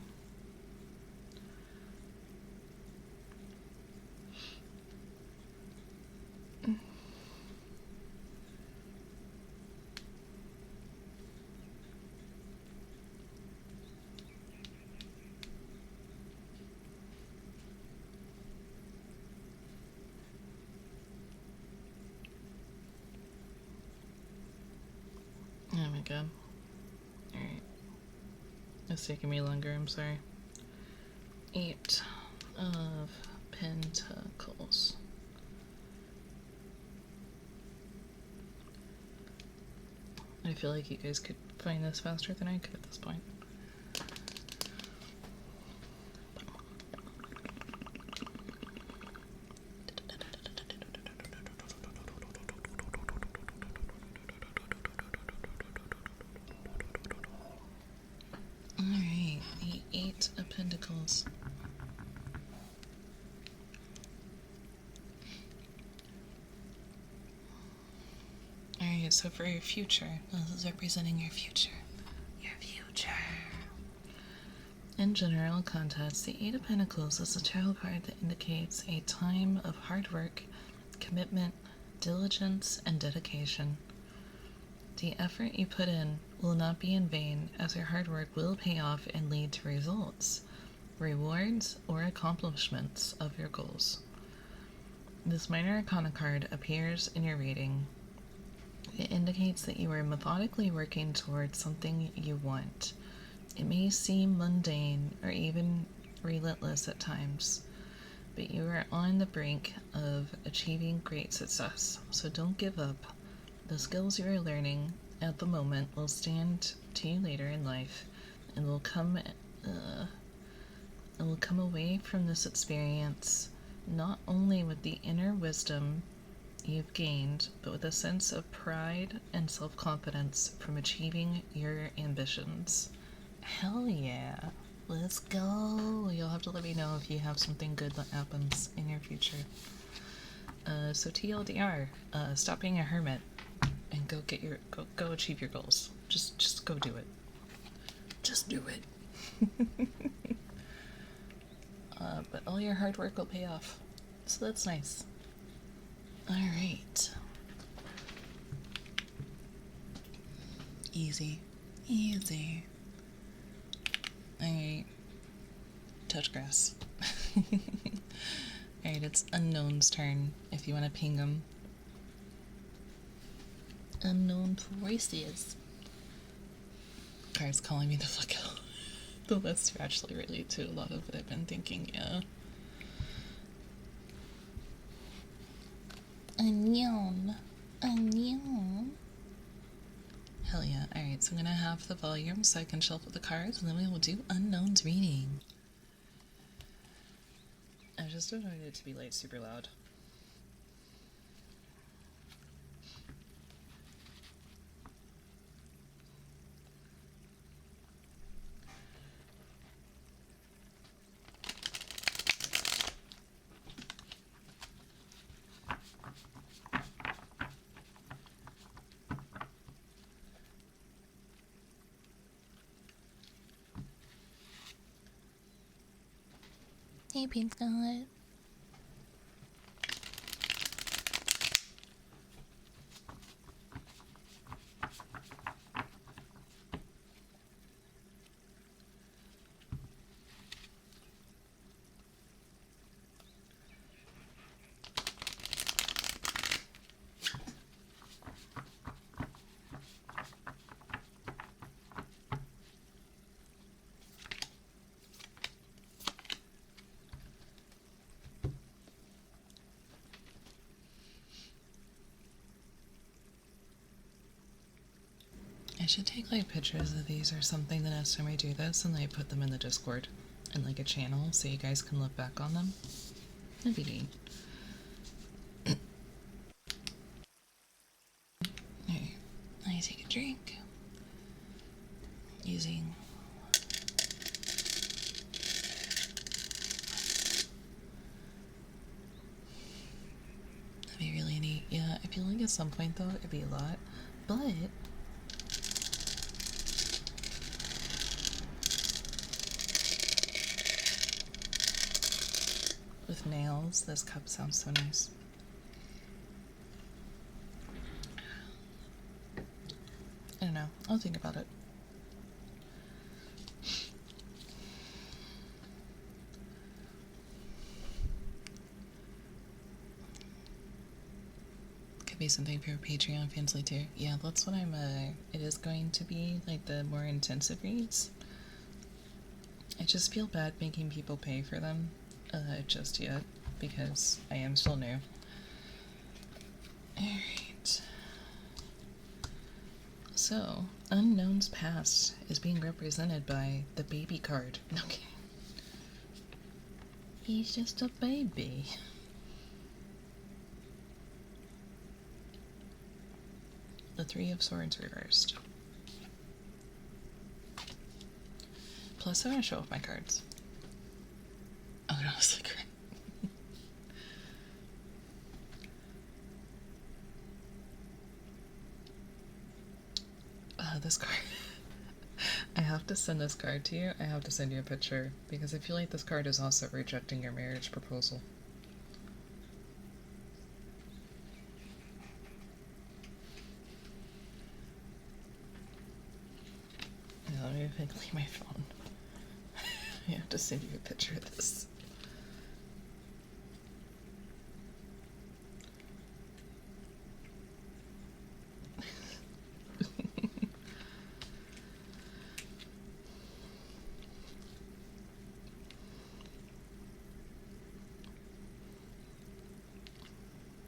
Oh my god. Alright. It's taking me longer, I'm sorry. Eight of Pentacles. I feel like you guys could find this faster than I could at this point. Alright, the Eight of Pentacles. Alright, so for your future, this is representing your future. Your future. In general context, the Eight of Pentacles is a tarot card that indicates a time of hard work, commitment, diligence, and dedication. The effort you put in will not be in vain, as your hard work will pay off and lead to results, rewards, or accomplishments of your goals. This minor arcana card appears in your reading. It indicates that you are methodically working towards something you want. It may seem mundane or even relentless at times, but you are on the brink of achieving great success, so don't give up. The skills you are learning at the moment will stand to you later in life, and will come away from this experience not only with the inner wisdom you've gained, but with a sense of pride and self-confidence from achieving your ambitions. Hell yeah. Let's go. You'll have to let me know if you have something good that happens in your future. So TLDR, stop being a hermit and go achieve your goals. Just go do it. Just do it. But all your hard work will pay off. So that's nice. Alright. Easy. Easy. Alright. Touch grass. Alright, it's Unknown's turn if you want to ping them. Unknown voices. Card's calling me the fuck out. The list actually relate to a lot of what I've been thinking, yeah. Unknown. Unknown. Hell yeah. Alright, so I'm gonna have the volume so I can shuffle the cards, and then we will do Unknown's reading. I just don't want it to be like super loud. Hey, Pink Scarlet. I should take like pictures of these or something the next time I do this and like put them in the Discord in like a channel so you guys can look back on them. That'd be neat. Alright, let me take a drink. using that'd be really neat. Yeah, I feel like at some point though it'd be a lot, but with nails, this cup sounds so nice. I don't know. I'll think about it. Could be something for Patreon fans later. Yeah, that's what I'm, it is going to be, like, the more intensive reads. I just feel bad making people pay for them, just yet, because I am still new. Alright. So, Unknown's Past is being represented by the baby card. Okay. He's just a baby. The Three of Swords reversed. Plus, I want to show off my cards. Oh, no, it's like this card. I have to send this card to you. I have to send you a picture because I feel like this card is also rejecting your marriage proposal. Yeah, let me quickly my phone. I have to send you a picture of this.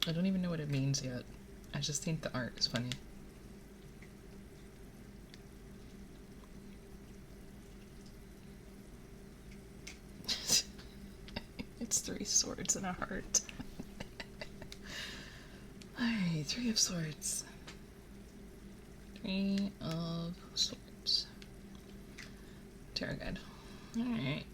I don't even know what it means yet. I just think the art is funny. It's 3 swords and a heart. Alright, 3 of Swords. 3 of Swords. Tarot guide. Alright.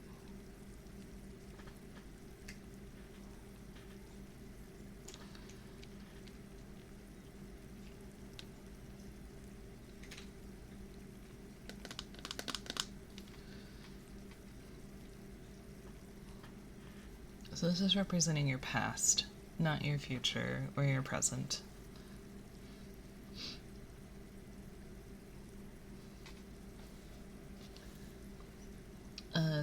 So this is representing your past, not your future or your present.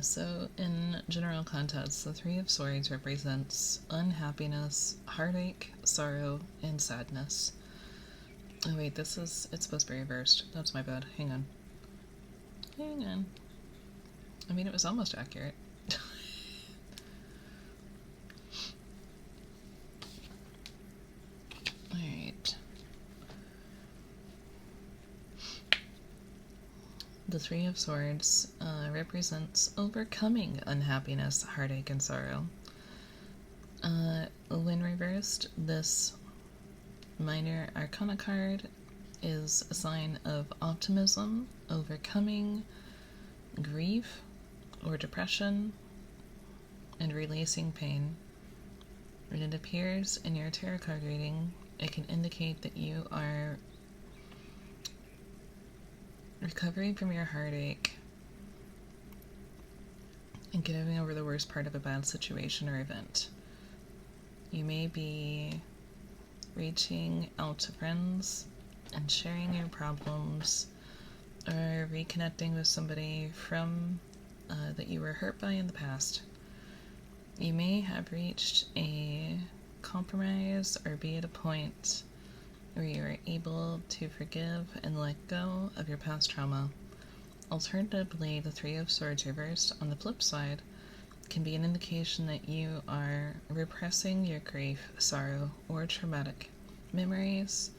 So in general context, the Three of Swords represents unhappiness, heartache, sorrow, and sadness. Oh wait, it's supposed to be reversed. That's my bad. Hang on. Hang on. I mean, it was almost accurate. Alright. The Three of Swords represents overcoming unhappiness, heartache, and sorrow. When reversed, this minor arcana card is a sign of optimism, overcoming grief or depression, and releasing pain. When it appears in your tarot card reading, it can indicate that you are recovering from your heartache and getting over the worst part of a bad situation or event. You may be reaching out to friends and sharing your problems, or reconnecting with somebody from that you were hurt by in the past. You may have reached a compromise or be at a point where you are able to forgive and let go of your past trauma. Alternatively, the Three of Swords reversed on the flip side can be an indication that you are repressing your grief, sorrow, or traumatic memories,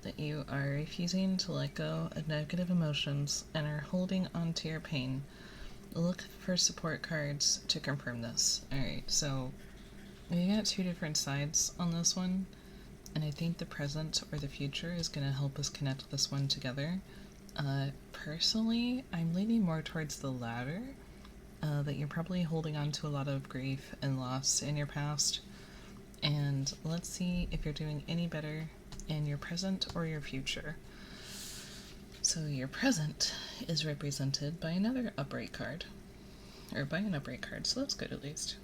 that you are refusing to let go of negative emotions and are holding on to your pain. Look for support cards to confirm this. Alright, so we got 2 different sides on this one, and I think the present or the future is going to help us connect this one together. Personally, I'm leaning more towards the latter, that you're probably holding on to a lot of grief and loss in your past. And let's see if you're doing any better in your present or your future. So your present is represented by another upright card, or by an upright card, so that's good at least.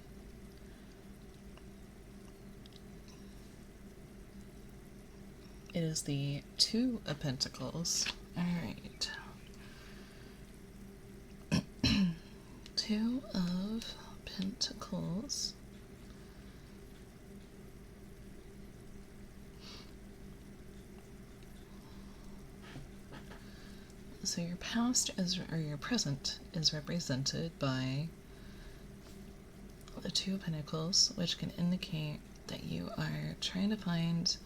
It is the Two of Pentacles. Alright. Two of Pentacles. So your past is, or your present is represented by the Two of Pentacles, which can indicate that you are trying to find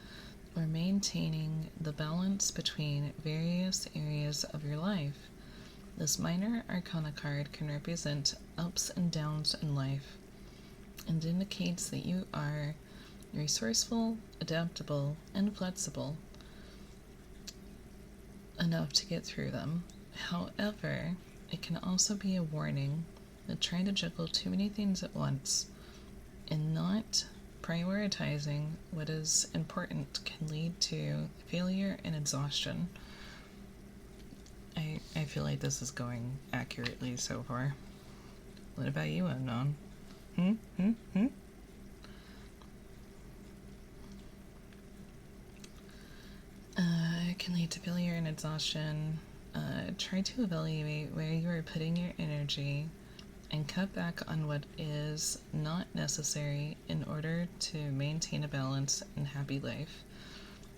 or maintaining the balance between various areas of your life. This minor arcana card can represent ups and downs in life and indicates that you are resourceful, adaptable, and flexible enough to get through them. However, it can also be a warning that trying to juggle too many things at once and not prioritizing what is important can lead to failure and exhaustion. I feel like this is going accurately so far. What about you, Unknown? It can lead to failure and exhaustion. Try to evaluate where you are putting your energy and cut back on what is not necessary in order to maintain a balanced and happy life.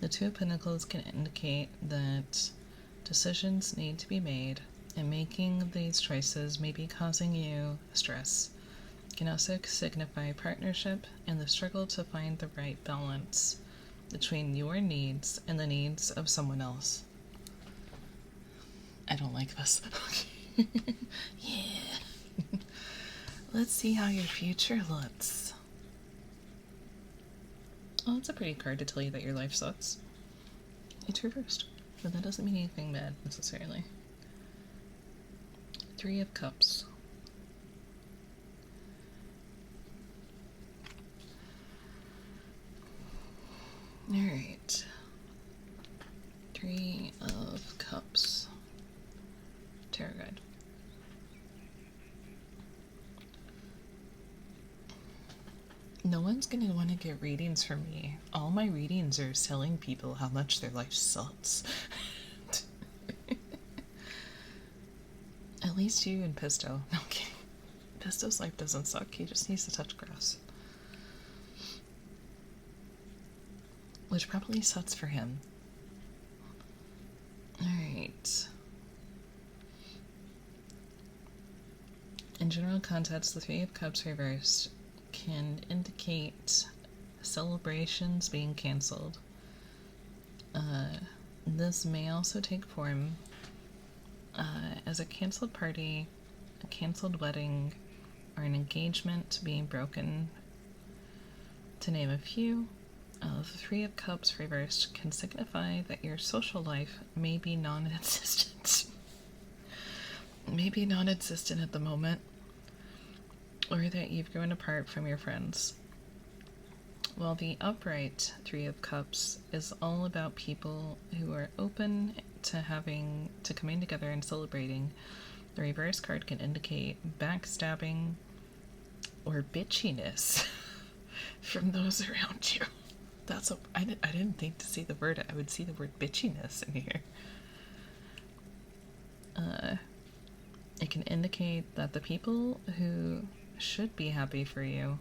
The Two of Pentacles can indicate that decisions need to be made, and making these choices may be causing you stress. It can also signify partnership and the struggle to find the right balance between your needs and the needs of someone else. I don't like this. Yeah. Let's see how your future looks. Oh, it's a pretty card to tell you that your life sucks. It's reversed, but that doesn't mean anything bad necessarily. Three of Cups. Alright. Three of Cups. Tarot guide. No one's gonna want to get readings from me. All my readings are telling people how much their life sucks. At least you and Pisto. No, I'm kidding. Pisto's life doesn't suck. He just needs to touch grass. Which probably sucks for him. Alright. In general context, the Three of Cups reversed can indicate celebrations being canceled. This may also take form as a canceled party, a canceled wedding, or an engagement being broken, to name a few. The Three of Cups reversed can signify that your social life may be non-existent. Maybe non-existent at the moment, or that you've grown apart from your friends. While the upright Three of Cups is all about people who are open to coming together and celebrating, the reverse card can indicate backstabbing or bitchiness from those around you. I didn't think to see the word. I would see the word bitchiness in here. It can indicate that the people who should be happy for you,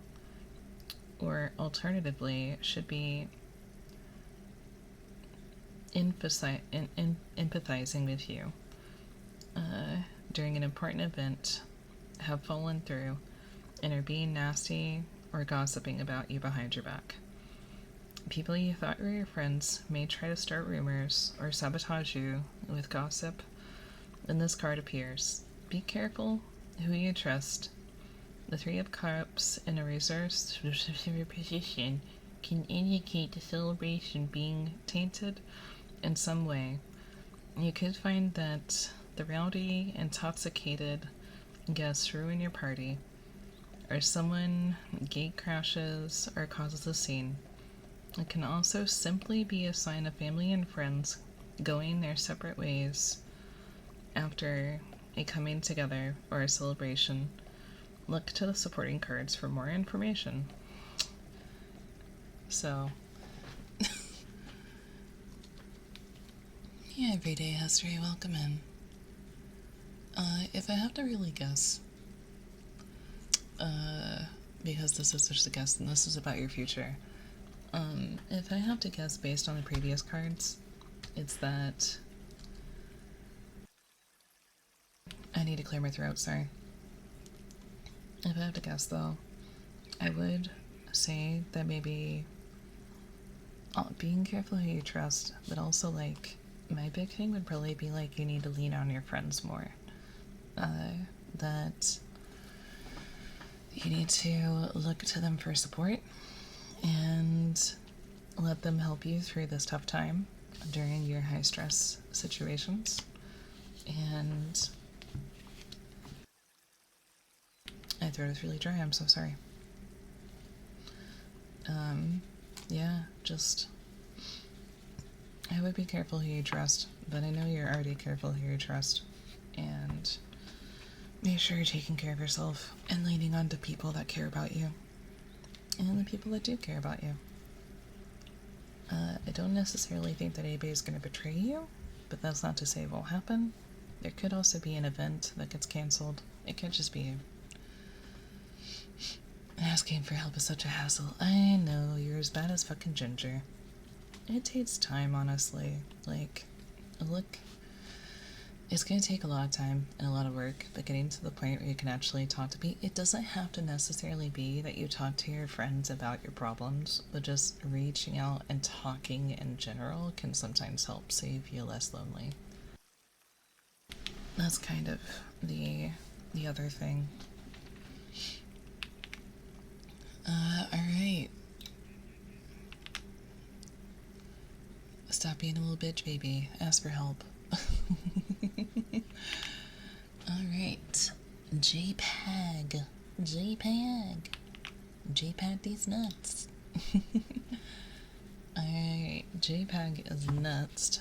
or alternatively should be empathizing with you during an important event, have fallen through and are being nasty or gossiping about you behind your back. People you thought were your friends may try to start rumors or sabotage you with gossip when this card appears. Be careful who you trust. The Three of Cups in a reversed position can indicate the celebration being tainted in some way. You could find that the rowdy, intoxicated guests ruin your party, or someone gate crashes or causes a scene. It can also simply be a sign of family and friends going their separate ways after a coming together or a celebration. Look to the supporting cards for more information. So, yeah, everyday history, welcome in. If I have to really guess, because this is just a guess and this is about your future, if I have to guess based on the previous cards, it's that I need to clear my throat, sorry. If I have to guess though, I would say that maybe being careful who you trust, but also like my big thing would probably be like you need to lean on your friends more. That you need to look to them for support and let them help you through this tough time during your high stress situations. And my throat is really dry, I'm so sorry. Yeah, just I would be careful who you trust, but I know you're already careful who you trust. And make sure you're taking care of yourself and leaning on to people that care about you. And the people that do care about you. I don't necessarily think that anybody's going to betray you, but that's not to say it won't happen. There could also be an event that gets canceled. It could just be you. Asking for help is such a hassle. I know, you're as bad as fucking Ginger. It takes time, honestly. Like, look, it's going to take a lot of time and a lot of work, but getting to the point where you can actually talk to people, it doesn't have to necessarily be that you talk to your friends about your problems, but just reaching out and talking in general can sometimes help so you feel less lonely. That's kind of the other thing. Alright. Stop being a little bitch, baby. Ask for help. Alright. JPEG. JPEG these nuts. Alright. JPEG is nuts.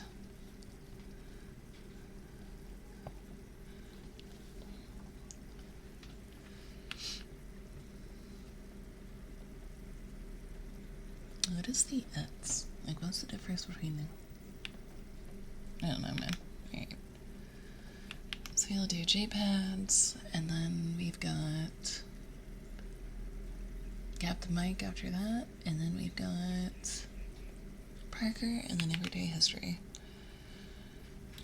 What is the ets? Like, what's the difference between them? I don't know, man. Alright. So we'll do JPads, and then we've got Gap the Mic after that, and then we've got Parker, and then Everyday History.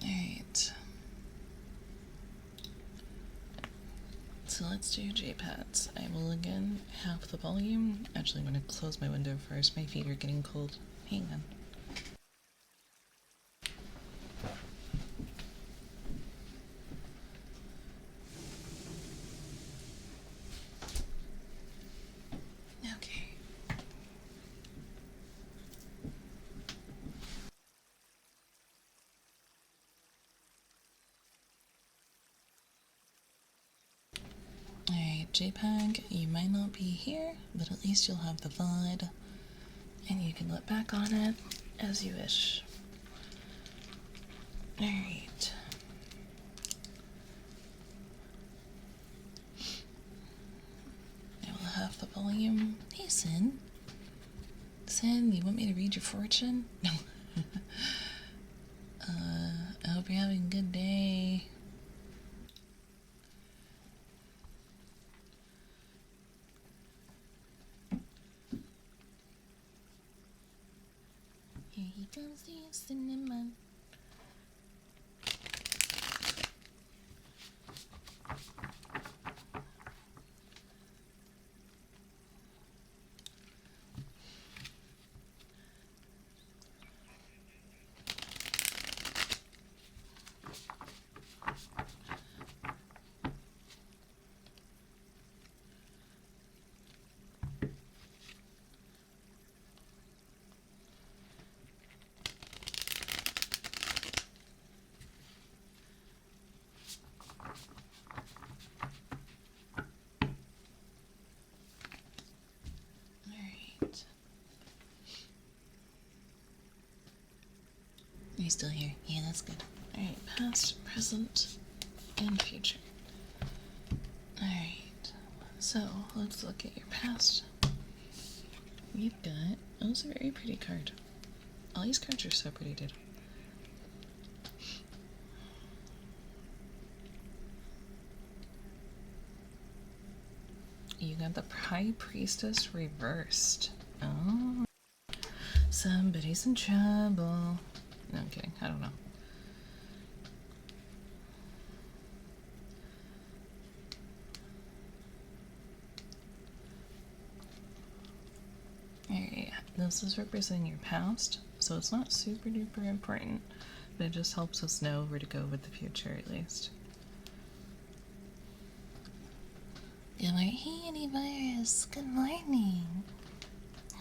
Alright. So let's do JPads. I will again half the volume. Actually, I'm going to close my window first. My feet are getting cold. Hang on. Okay. Alright, JPEG, you might not be here, but at least you'll have the VOD, and you can look back on it as you wish. Alright. I will have the volume. Hey, Sin. Sin, you want me to read your fortune? No. I hope you're having a good day. Here he comes, the cinnamon. you still here? Yeah, that's good. Alright, past, present, and future. Alright, so let's look at your past. You've got, oh, it's a very pretty card. All these cards are so pretty, dude. You got the High Priestess reversed. Oh. Somebody's in trouble. No, I'm kidding. I don't know. Alright, this is representing your past, so it's not super duper important, but it just helps us know where to go with the future at least. Good morning. Hey, Antivirus. Good morning.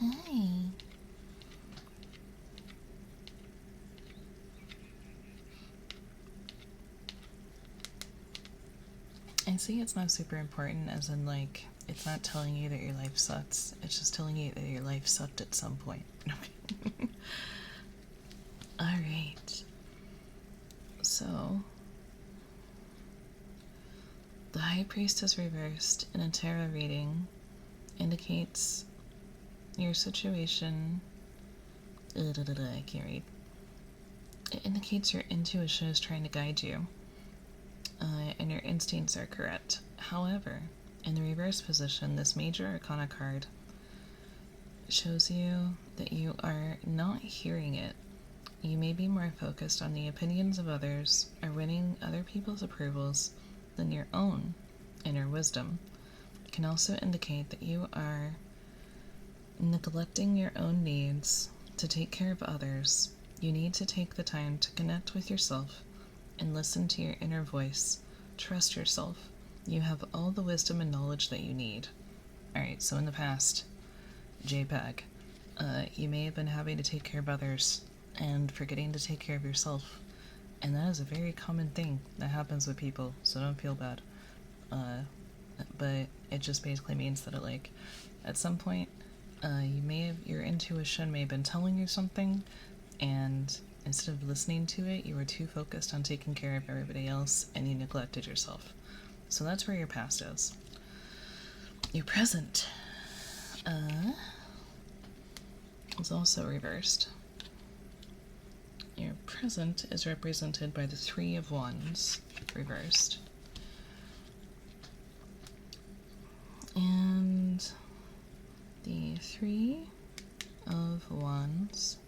Hi. I see it's not super important, as in, like, it's not telling you that your life sucks. It's just telling you that your life sucked at some point. Alright. So, the High Priestess reversed in a tarot reading indicates your situation. I can't read. It indicates your intuition is trying to guide you, and your instincts are correct. However, in the reverse position, this major arcana card shows you that you are not hearing it. You may be more focused on the opinions of others or winning other people's approvals than your own inner wisdom. It can also indicate that you are neglecting your own needs to take care of others. You need to take the time to connect with yourself and listen to your inner voice. Trust yourself. You have all the wisdom and knowledge that you need. Alright, so in the past, JPEG, you may have been having to take care of others and forgetting to take care of yourself. And that is a very common thing that happens with people, so don't feel bad. But it just basically means that, at some point, your intuition may have been telling you something, and instead of listening to it, you were too focused on taking care of everybody else, and you neglected yourself. So that's where your past is. Your present is also reversed. Your present is represented by the Three of Wands, reversed. And the Three of Wands,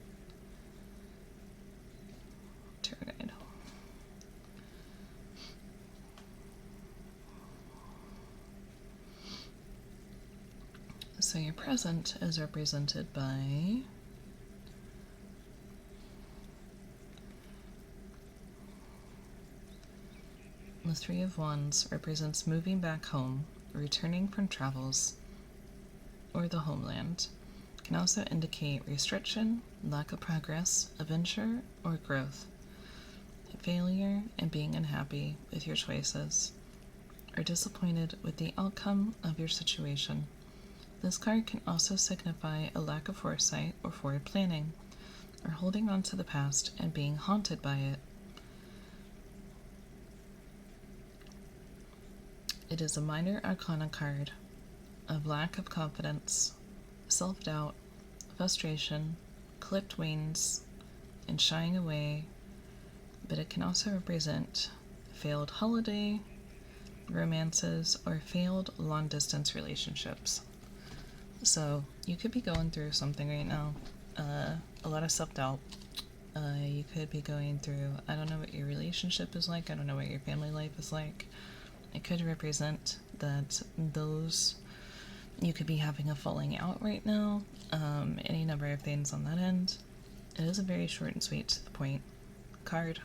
tarot guide. So your present is represented by the Three of Wands represents moving back home, returning from travels, or the homeland. It can also indicate restriction, lack of progress, adventure, or growth, failure, and being unhappy with your choices, or disappointed with the outcome of your situation. This card can also signify a lack of foresight or forward planning, or holding on to the past and being haunted by it. It is a minor arcana card of lack of confidence, self-doubt, frustration, clipped wings, and shying away, but it can also represent failed holiday, romances, or failed long-distance relationships. So you could be going through something right now, a lot of self-doubt. You could be going through, I don't know what your relationship is like, I don't know what your family life is like. It could represent that you could be having a falling out right now, any number of things on that end. It is a very short and sweet to the point card.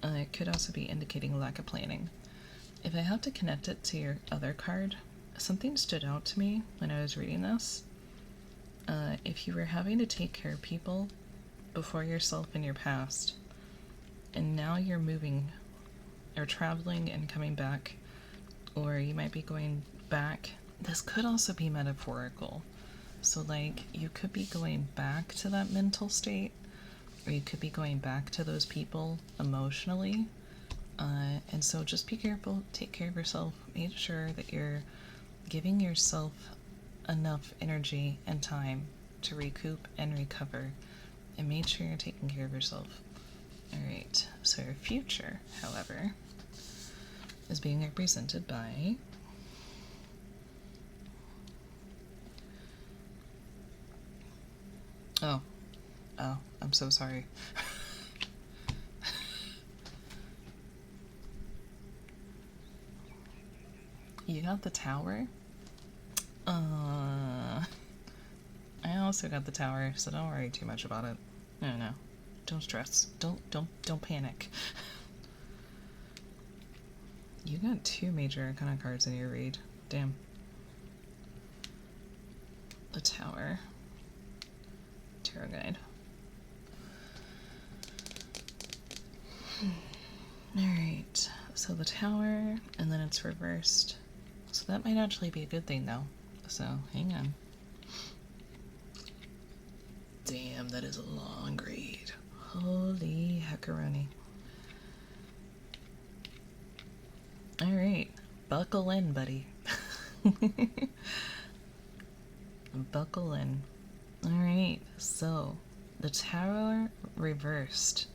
It could also be indicating lack of planning. If I have to connect it to your other card, something stood out to me when I was reading this. If you were having to take care of people before yourself in your past, and now you're moving or traveling and coming back, or you might be going back, this could also be metaphorical. So you could be going back to that mental state, or you could be going back to those people emotionally. And so just be careful, take care of yourself, make sure that you're giving yourself enough energy and time to recoup and recover, and make sure you're taking care of yourself. Alright, so your future, however, is being represented by oh, I'm so sorry. You got the Tower? I also got the Tower, so don't worry too much about it. No. Don't stress. Don't panic. You got 2 major Arcana cards in your read. Damn. The Tower. Tarot Guide. Alright, so the Tower, and then it's reversed. So that might actually be a good thing, though. So, hang on. Damn, that is a long read. Holy heckaroni. Alright, buckle in, buddy. Buckle in. Alright, so the Tower reversed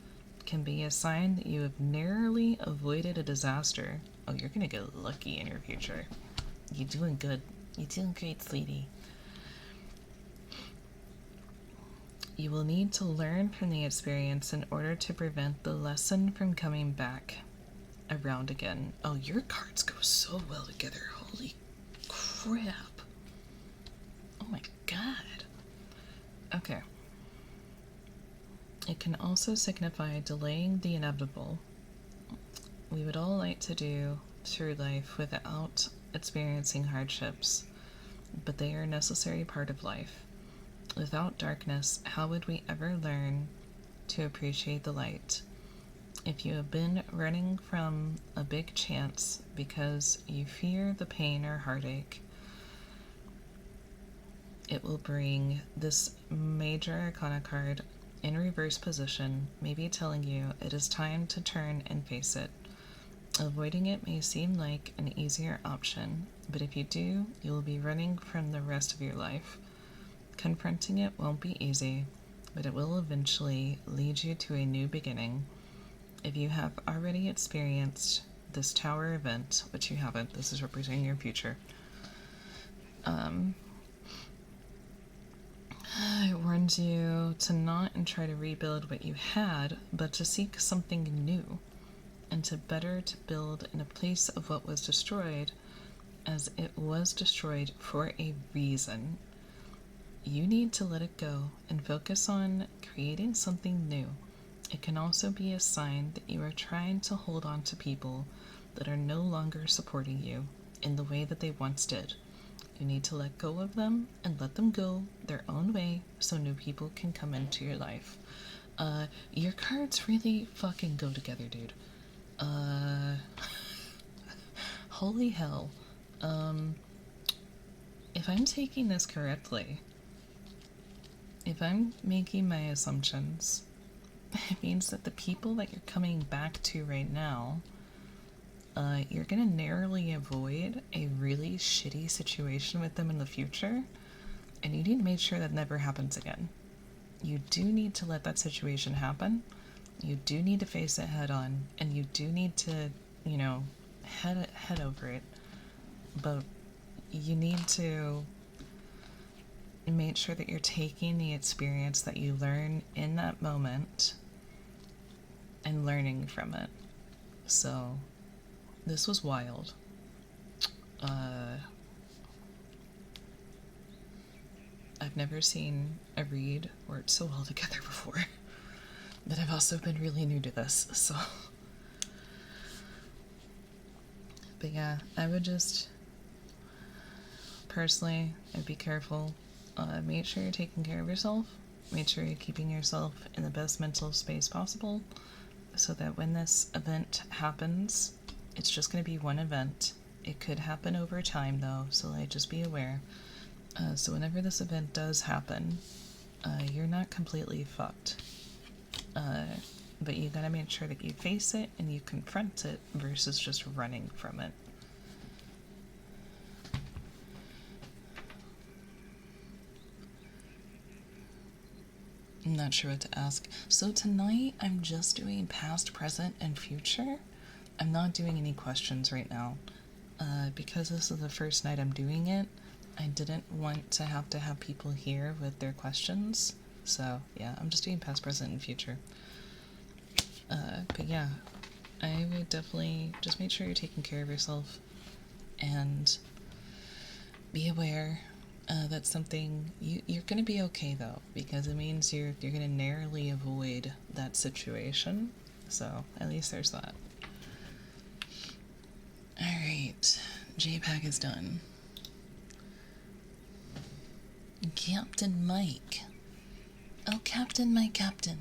can be a sign that you have narrowly avoided a disaster. Oh, you're gonna get lucky in your future. You're doing good. You're doing great, sweetie. You will need to learn from the experience in order to prevent the lesson from coming back around again. Oh, your cards go so well together. Holy crap. Oh my god. Okay. It can also signify delaying the inevitable. We would all like to do through life without experiencing hardships, but they are a necessary part of life. Without darkness, how would we ever learn to appreciate the light? If you have been running from a big chance because you fear the pain or heartache, it will bring this major Arcana card in reverse position, maybe telling you it is time to turn and face it. Avoiding it may seem like an easier option, but if you do, you will be running from the rest of your life. Confronting it won't be easy, but it will eventually lead you to a new beginning. If you have already experienced this Tower event, which you haven't, this is representing your future, it warns you to not and try to rebuild what you had, but to seek something new, and to build in a place of what was destroyed, as it was destroyed for a reason. You need to let it go and focus on creating something new. It can also be a sign that you are trying to hold on to people that are no longer supporting you in the way that they once did. You need to let go of them and let them go their own way so new people can come into your life. Your cards really fucking go together, dude. Holy hell. If I'm taking this correctly, if I'm making my assumptions, it means that the people that you're coming back to right now, you're gonna narrowly avoid a really shitty situation with them in the future, and you need to make sure that never happens again. You do need to let that situation happen. You do need to face it head on, and you do need to, head over it. But you need to make sure that you're taking the experience that you learn in that moment and learning from it. So, this was wild. I've never seen a read work so well together before. But I've also been really new to this, so. But yeah, I would just, personally, I'd be careful. Make sure you're taking care of yourself. Make sure you're keeping yourself in the best mental space possible, so that when this event happens, it's just going to be one event. It could happen over time, though, so just be aware. So whenever this event does happen, you're not completely fucked. But you gotta make sure that you face it and you confront it versus just running from it. I'm not sure what to ask. So tonight I'm just doing past, present, and future. I'm not doing any questions right now. Because this is the first night I'm doing it, I didn't want to have people here with their questions. So yeah, I'm just doing past, present, and future. But yeah, I would definitely just make sure you're taking care of yourself and be aware that something you're gonna be okay though, because it means you're gonna narrowly avoid that situation. So at least there's that. All right, JPEG is done. Captain Mike. Oh, Captain, my captain.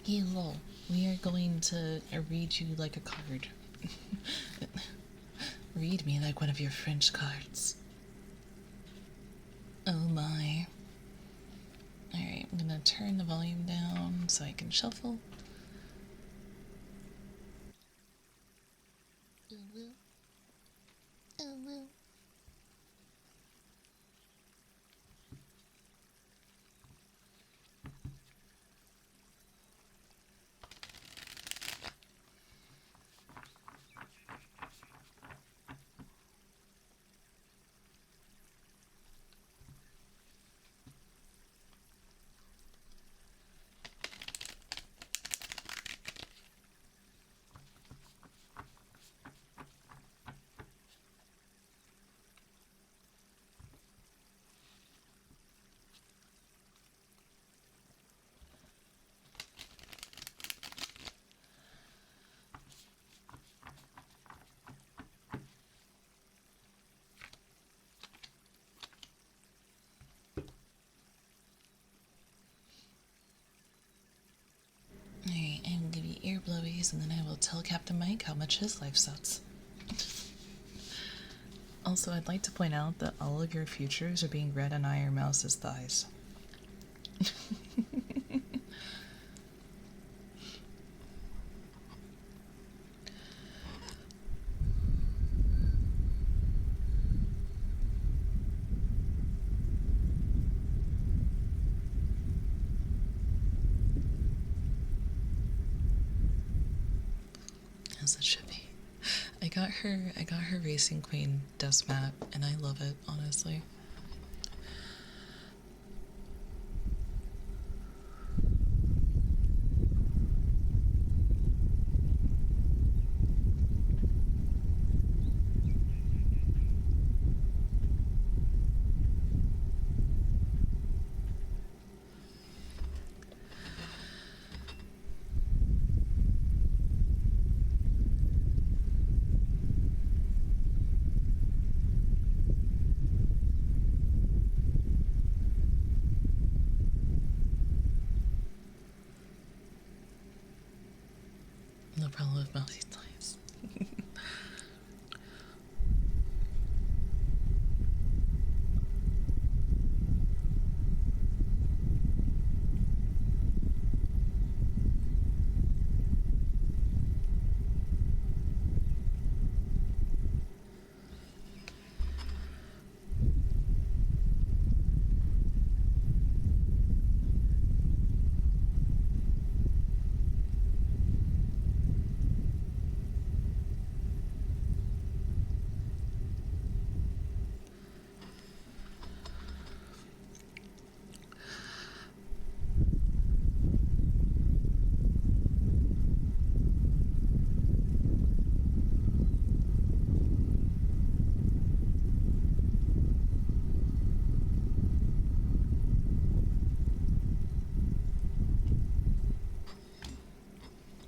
Hello, we are going to read you like a card. Read me like one of your French cards. Oh my. Alright, I'm gonna turn the volume down so I can shuffle. Alright, I will give you ear blowies and then I will tell Captain Mike how much his life sucks. Also, I'd like to point out that all of your futures are being read on Iron Mouse's thighs. As it should be. I got her Racing Queen dust mat and I love it, honestly. No problem with mousy thighs.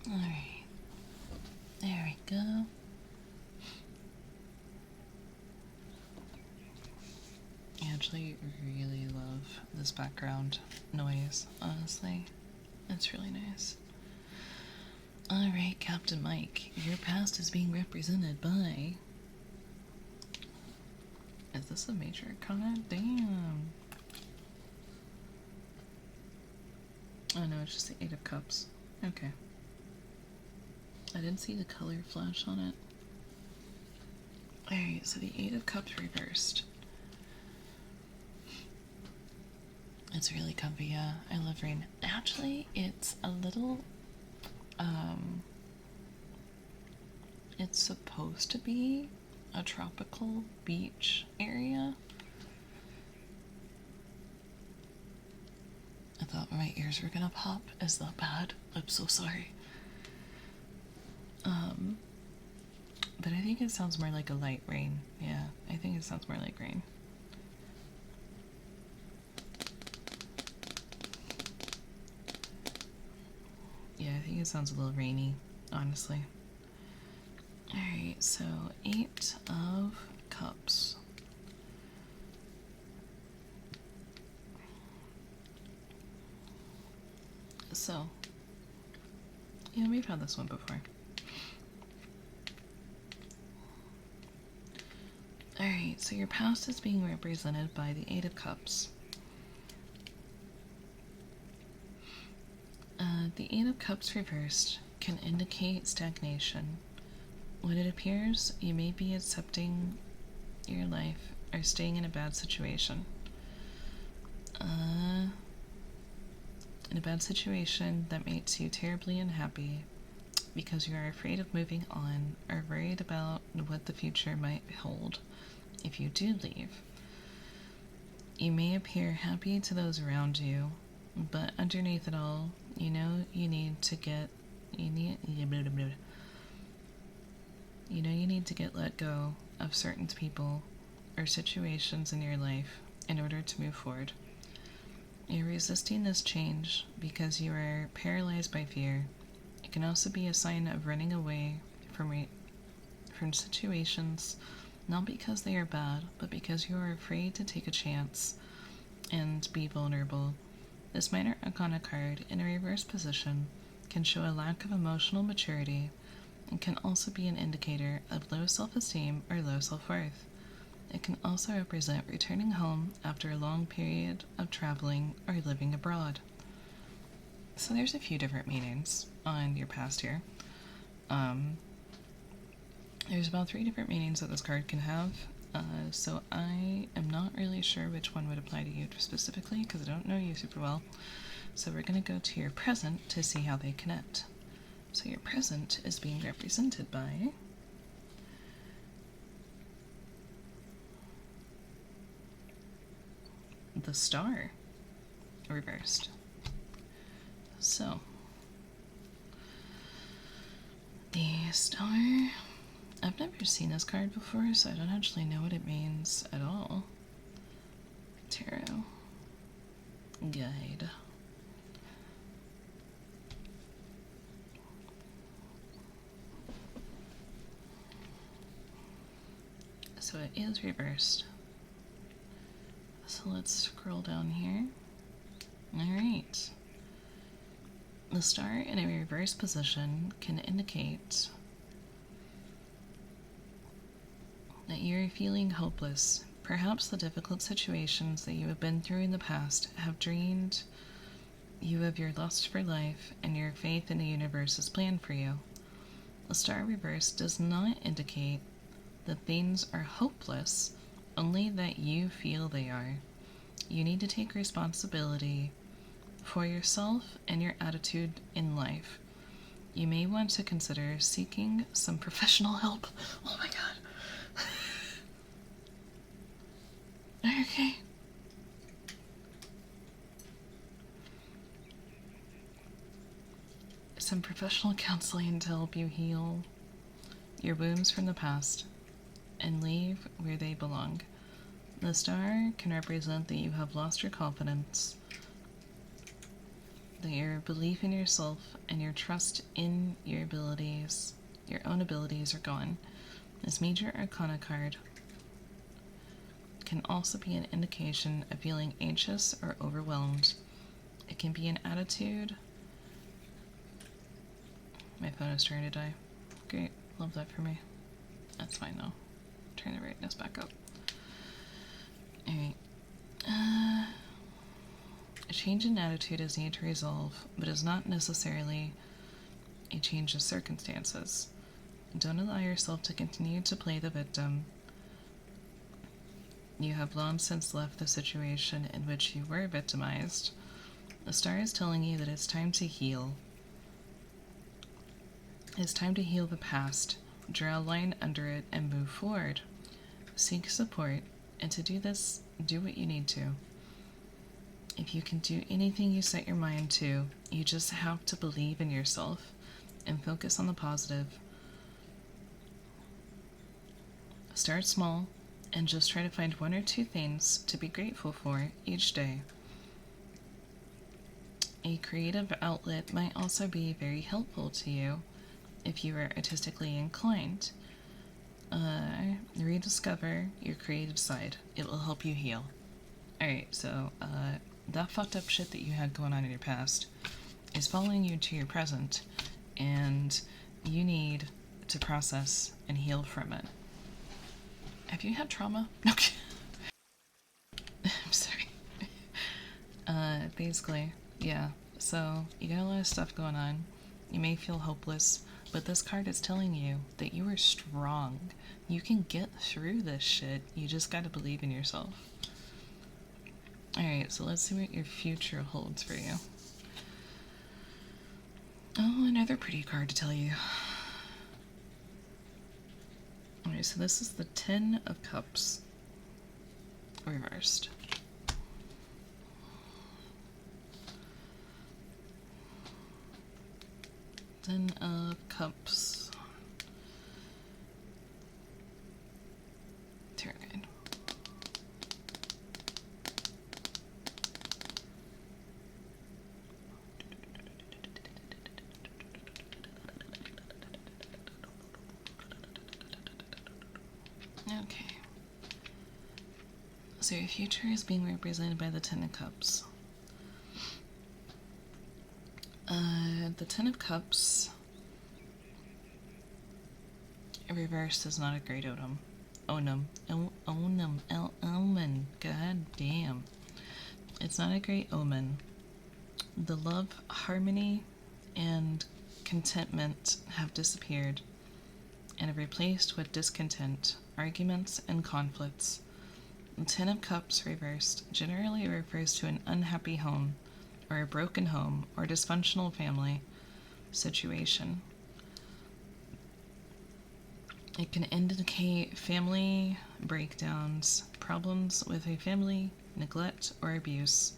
Alright. There we go. I actually really love this background noise, honestly. It's really nice. Alright, Captain Mike, your past is being represented by Is this a major arcana? Damn. Oh no, it's just the Eight of Cups. Okay. I didn't see the color flash on it. Alright, so the Eight of Cups reversed. It's really comfy, yeah. I love rain. Actually, it's a little, it's supposed to be a tropical beach area. I thought my ears were gonna pop. Is that bad? I'm so sorry. But I think it sounds more like a light rain. Yeah, I think it sounds more like rain. Yeah, I think it sounds a little rainy, honestly. Alright, so Eight of Cups. So, yeah, we've had this one before. Alright, so your past is being represented by the Eight of Cups. The Eight of Cups reversed can indicate stagnation. When it appears, you may be accepting your life or staying in a bad situation. In a bad situation that makes you terribly unhappy because you are afraid of moving on or worried about what the future might hold if you do leave. You may appear happy to those around you, but underneath it all, you know you need to get let go of certain people or situations in your life in order to move forward. You're resisting this change because you are paralyzed by fear. It can also be a sign of running away from situations, not because they are bad, but because you are afraid to take a chance and be vulnerable. This minor arcana card in a reverse position can show a lack of emotional maturity and can also be an indicator of low self-esteem or low self-worth. It can also represent returning home after a long period of traveling or living abroad. So there's a few different meanings on your past here. There's about 3 different meanings that this card can have. So I am not really sure which one would apply to you specifically because I don't know you super well. So we're going to go to your present to see how they connect. So your present is being represented by the Star reversed. So the Star, I've never seen this card before, so I don't actually know what it means at all. Tarot Guide. So it is reversed. So let's scroll down here. Alright. The Star in a reverse position can indicate that you're feeling hopeless. Perhaps the difficult situations that you have been through in the past have drained you of your lust for life and your faith in the universe's plan for you. The Star reverse does not indicate that things are hopeless, only that you feel they are. You need to take responsibility for yourself and your attitude in life. You may want to consider seeking some professional help. Oh my god. Okay. Some professional counseling to help you heal your wounds from the past and leave where they belong. The Star can represent that you have lost your confidence, that your belief in yourself and your trust in your abilities, your own abilities, are gone. This major arcana card can also be an indication of feeling anxious or overwhelmed. It can be an attitude. My phone is starting to die. Great, love that for me. That's fine though. Turn the brightness back up. Alright. A change in attitude is needed to resolve, but is not necessarily a change of circumstances. Don't allow yourself to continue to play the victim. You have long since left the situation in which you were victimized. The star is telling you that it's time to heal. It's time to heal the past, draw a line under it, and move forward. Seek support, and to do this, do what you need to. If you can do anything you set your mind to, you just have to believe in yourself and focus on the positive. Start small and just try to find one or two things to be grateful for each day. A creative outlet might also be very helpful to you if you are artistically inclined. Rediscover your creative side. It will help you heal. Alright, so that fucked up shit that you had going on in your past is following you to your present, and you need to process and heal from it. Have you had trauma? No. I'm sorry. Basically, yeah. So, you got a lot of stuff going on. You may feel hopeless, but this card is telling you that you are strong. You can get through this shit. You just gotta believe in yourself. Alright, so let's see what your future holds for you. Oh, another pretty card to tell you. Alright, so this is the Ten of Cups reversed. Ten of Cups. Tarot guide. Okay. So your future is being represented by the Ten of Cups. The Ten of Cups reversed is not a great omen. Omen. God damn. It's not a great omen. The love, harmony, and contentment have disappeared and are replaced with discontent, arguments, and conflicts. The Ten of Cups reversed generally refers to an unhappy home, or a broken home, or dysfunctional family situation. It can indicate family breakdowns, problems with a family, neglect, or abuse.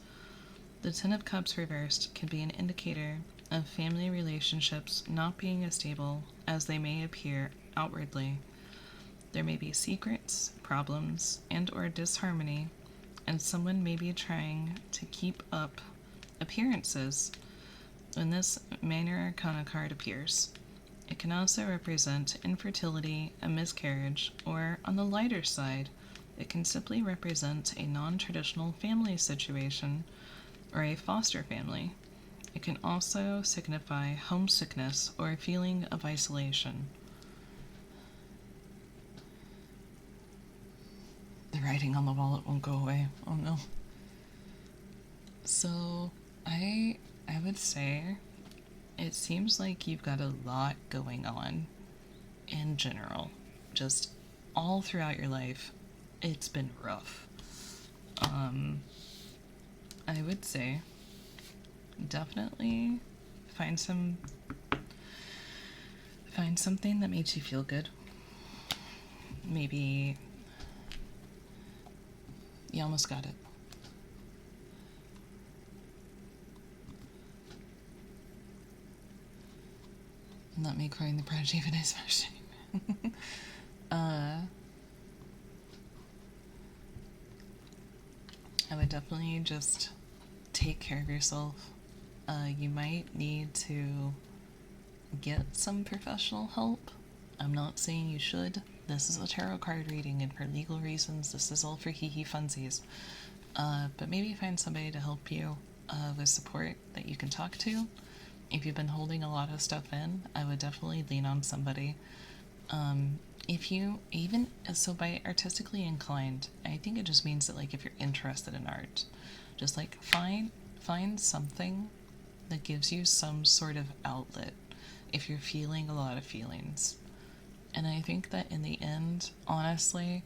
The Ten of Cups reversed can be an indicator of family relationships not being as stable as they may appear outwardly. There may be secrets, problems, and or disharmony, and someone may be trying to keep up appearances when this Minor Arcana card appears. It can also represent infertility, a miscarriage, or, on the lighter side, it can simply represent a non-traditional family situation or a foster family. It can also signify homesickness or a feeling of isolation. The writing on the wall, it won't go away. Oh no. So, I would say it seems like you've got a lot going on in general. Just all throughout your life, it's been rough. I would say definitely find something that makes you feel good. Maybe you almost got it. Not me crying the prodigy, but I smashed it. I would definitely just take care of yourself. You might need to get some professional help. I'm not saying you should. This is a tarot card reading, and for legal reasons, this is all for hee-hee funsies. But maybe find somebody to help you with support that you can talk to. If you've been holding a lot of stuff in, I would definitely lean on somebody. if you even so by artistically inclined, I think it just means that like if you're interested in art, just like find something that gives you some sort of outlet if you're feeling a lot of feelings. And I think that in the end, honestly,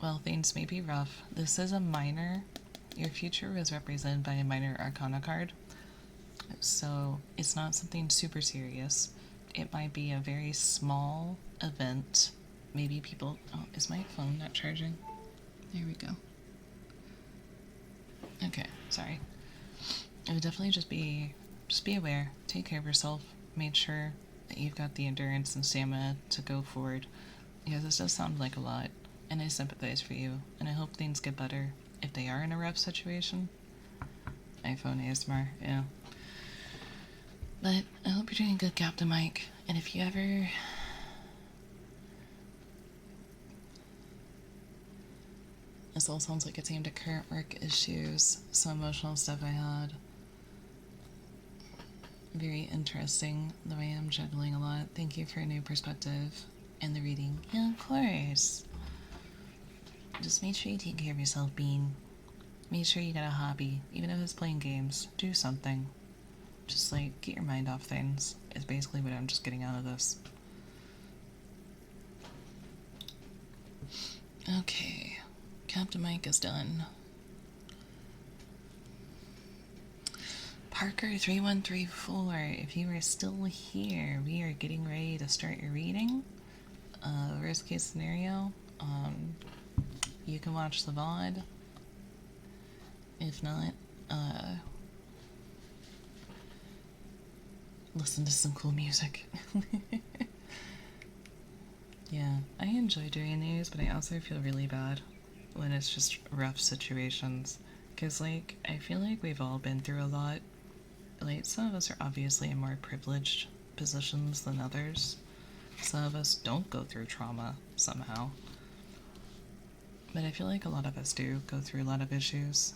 well, things may be rough. This is a minor. Your future is represented by a minor arcana card. So it's not something super serious. It might be a very small event. Maybe people. Oh, is my phone not charging? There we go. Okay, sorry. It would definitely just be aware. Take care of yourself. Make sure that you've got the endurance and stamina to go forward. Because this does sound like a lot, and I sympathize for you, and I hope things get better if they are in a rough situation. iPhone ASMR, yeah. But I hope you're doing good, Captain Mike. And if you ever... This all sounds like it's aimed at current work issues, some emotional stuff I had. Very interesting the way I'm juggling a lot. Thank you for a new perspective and the reading. Yeah, of course. Just make sure you take care of yourself, Bean. Make sure you got a hobby, even if it's playing games. Do something. Just like get your mind off things is basically what I'm just getting out of this. Okay, Captain Mike is done. Parker 3134, if you are still here, we are getting ready to start your reading. Worst case scenario, you can watch the VOD. If not, listen to some cool music. Yeah, I enjoy doing these, but I also feel really bad when it's just rough situations. Because, like, I feel like we've all been through a lot. Like, some of us are obviously in more privileged positions than others. Some of us don't go through trauma somehow. But I feel like a lot of us do go through a lot of issues.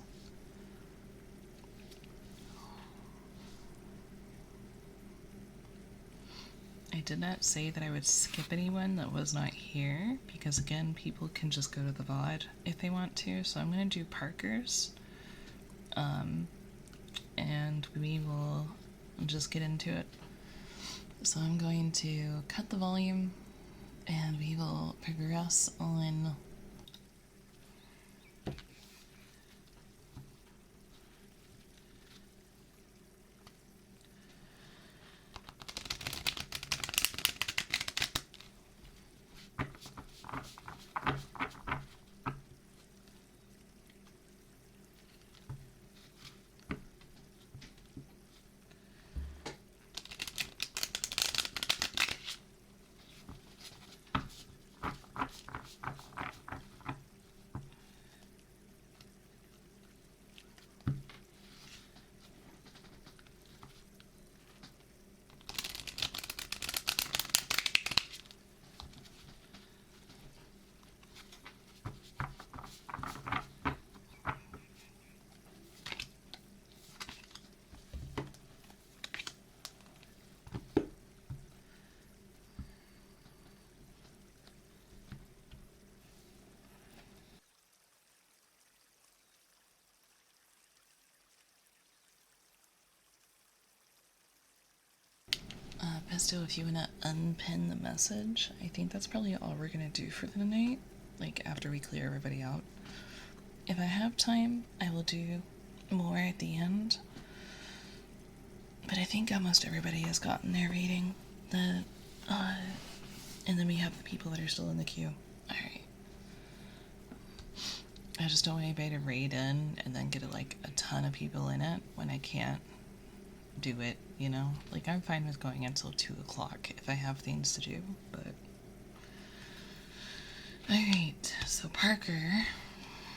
I did not say that I would skip anyone that was not here, because again, people can just go to the VOD if they want to, so I'm going to do Parker's. And we will just get into it. So I'm going to cut the volume, and we will progress on. Pesto, if you want to unpin the message, I think that's probably all we're going to do for the night, like after we clear everybody out. If I have time, I will do more at the end. But I think almost everybody has gotten their reading. And then we have the people that are still in the queue. Alright. I just don't want anybody to raid in and then get like a ton of people in it when I can't do it, you know? Like, I'm fine with going until 2 o'clock if I have things to do, but... Alright, so Parker,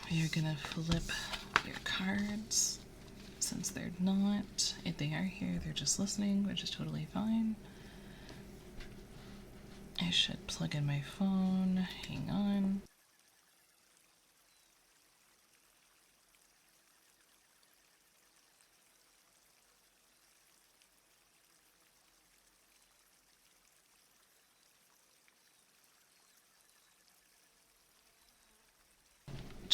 you're gonna flip your cards, since they're not. If they are here, they're just listening, which is totally fine. I should plug in my phone. Hang on.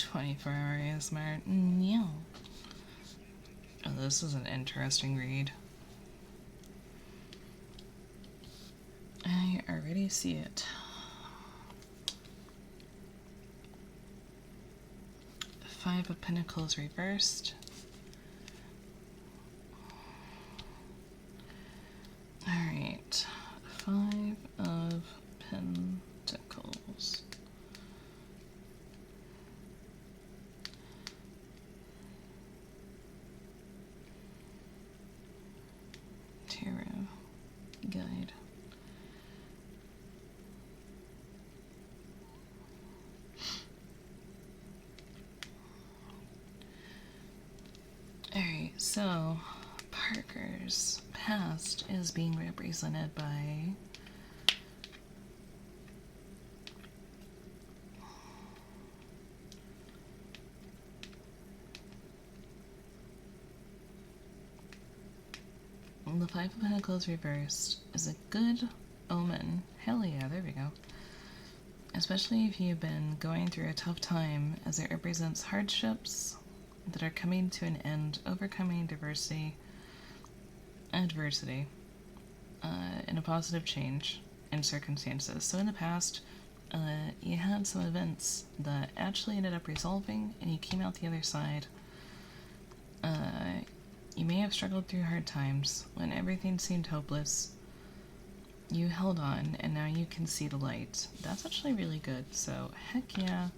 24-hour ASMR. Yeah. Oh, this is an interesting read. I already see it. 5 of Pentacles reversed. Alright. 5 of Pentacles. Tarot guide. Alright, so Parker's past is being represented by the 5 of Pentacles reversed is a good omen. Hell yeah, there we go. Especially if you've been going through a tough time, as it represents hardships that are coming to an end, overcoming adversity, and a positive change in circumstances. So in the past, you had some events that actually ended up resolving, and you came out the other side. You may have struggled through hard times when everything seemed hopeless. You held on, and now you can see the light. That's actually really good, so heck yeah.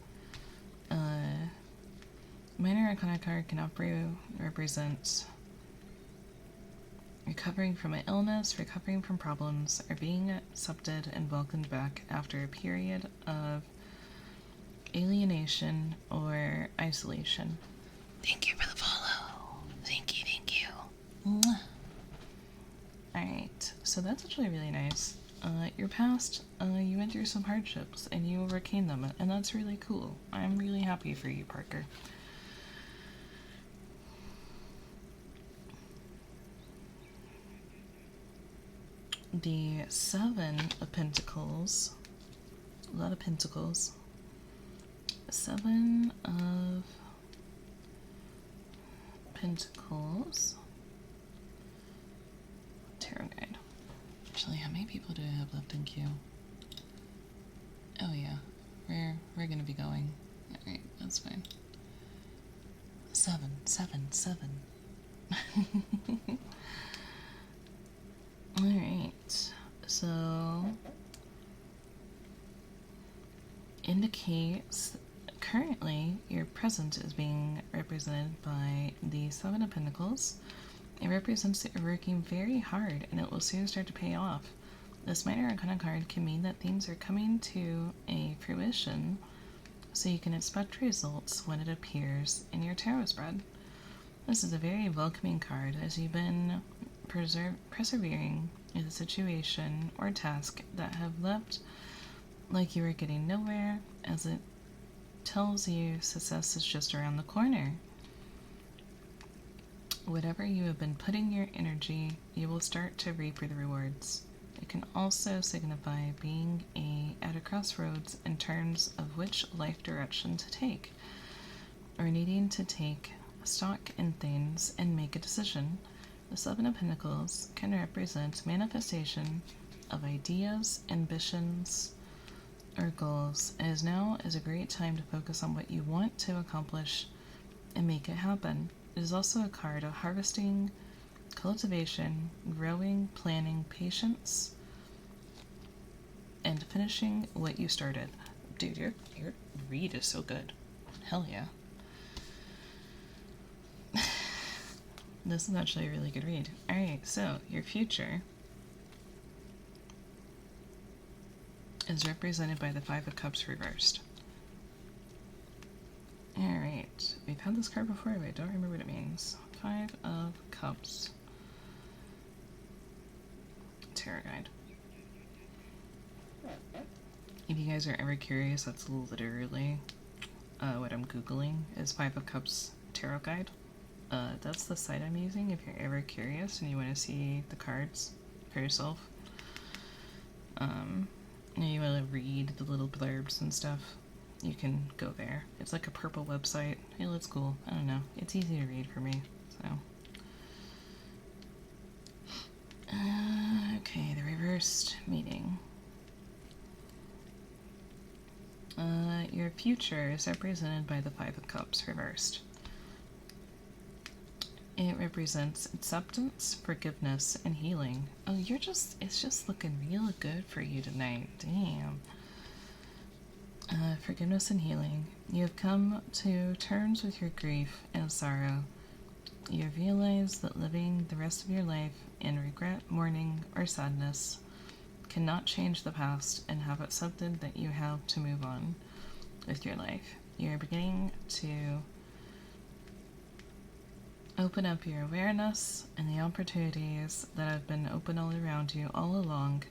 Minor Arcana card can represent recovering from an illness, recovering from problems, or being accepted and welcomed back after a period of alienation or isolation. Thank you for the follow. Thank you, thank you. Alright, so that's actually really nice. Your past, you went through some hardships and you overcame them, and that's really cool. I'm really happy for you, Parker. The 7 of Pentacles, a lot of pentacles. 7 of Pentacles. Tarot guide. Actually, how many people do I have left in queue? Oh yeah, we're gonna be going. Alright, that's fine. 7, 7, 7. Alright, so indicates currently your present is being represented by the 7 of Pentacles. It represents that you're working very hard and it will soon start to pay off. This Minor Arcana card can mean that things are coming to a fruition, so you can expect results when it appears in your tarot spread. This is a very welcoming card, as you've been persevering in a situation or task that have left like you were getting nowhere, as it tells you success is just around the corner. Whatever you have been putting your energy, you will start to reap the rewards. It can also signify being at a crossroads in terms of which life direction to take, or needing to take stock in things and make a decision. The 7 of Pentacles can represent manifestation of ideas, ambitions, or goals. It now is a great time to focus on what you want to accomplish and make it happen. It is also a card of harvesting, cultivation, growing, planning, patience, and finishing what you started. Dude, your read is so good. Hell yeah. This is actually a really good read. Alright, so your future is represented by the 5 of Cups reversed. Alright, we've had this card before, but I don't remember what it means. 5 of Cups. Tarot guide. If you guys are ever curious, that's literally what I'm Googling, is 5 of Cups Tarot Guide. That's the site I'm using if you're ever curious and you want to see the cards for yourself. And you want to read the little blurbs and stuff. you can go there. It's like a purple website. It looks cool. I don't know. It's easy to read for me, so. Okay, the reversed meaning. Your future is represented by the Five of Cups reversed. It represents acceptance, forgiveness, and healing. Oh, it's just looking real good for you tonight. Damn. Forgiveness and healing. You have come to terms with your grief and sorrow. You have realized that living the rest of your life in regret, mourning, or sadness cannot change the past, and have accepted that you have to move on with your life. You are beginning to open up your awareness and the opportunities that have been open all around you all along.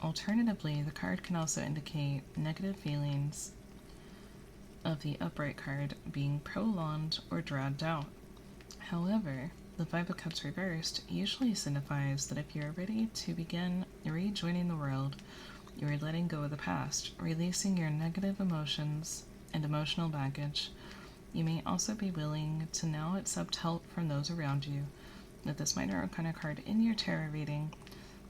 Alternatively, the card can also indicate negative feelings of the upright card being prolonged or dragged out. However, the Five of Cups reversed usually signifies that if you are ready to begin rejoining the world, you are letting go of the past, releasing your negative emotions and emotional baggage. You may also be willing to now accept help from those around you. With this Minor Arcana card in your tarot reading,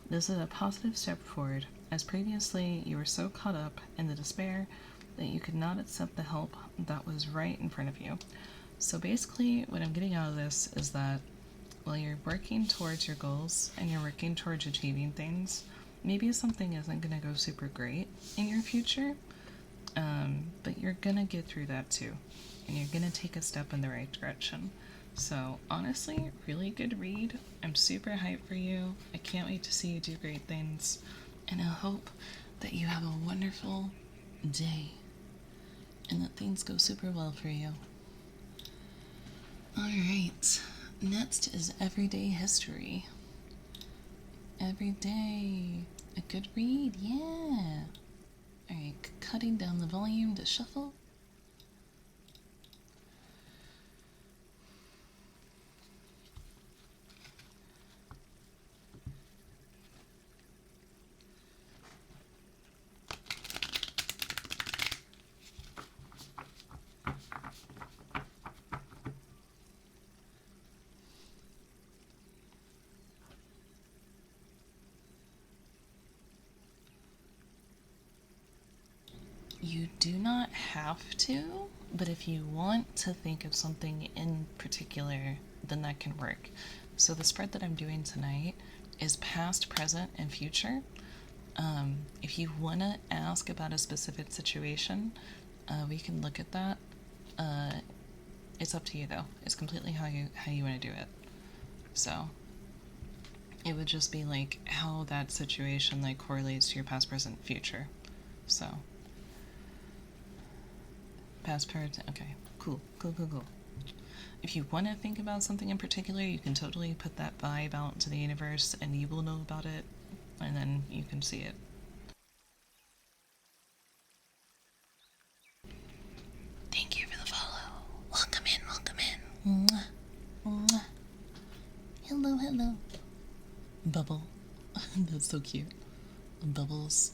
this is a positive step forward, as previously you were so caught up in the despair that you could not accept the help that was right in front of you. So basically, what I'm getting out of this is that while you're working towards your goals and you're working towards achieving things, maybe something isn't going to go super great in your future, but you're going to get through that too, and you're going to take a step in the right direction. So honestly, really good read. I'm super hyped for you. I can't wait to see you do great things, and I hope that you have a wonderful day and that things go super well for you. Alright, next is Everyday History. Every day. A good read, yeah. Alright, cutting down the volume to shuffle. You do not have to, but if you want to think of something in particular, then that can work. So the spread that I'm doing tonight is past, present, and future. If you want to ask about a specific situation, we can look at that. It's up to you though. It's completely how you want to do it. So it would just be like how that situation like correlates to your past, present, future. So past, present, okay, cool. If you want to think about something in particular, you can totally put that vibe out into the universe and you will know about it, and then you can see it. Thank you for the follow. Welcome in. Mwah. Mwah. Hello. Bubble. That's so cute. Bubbles.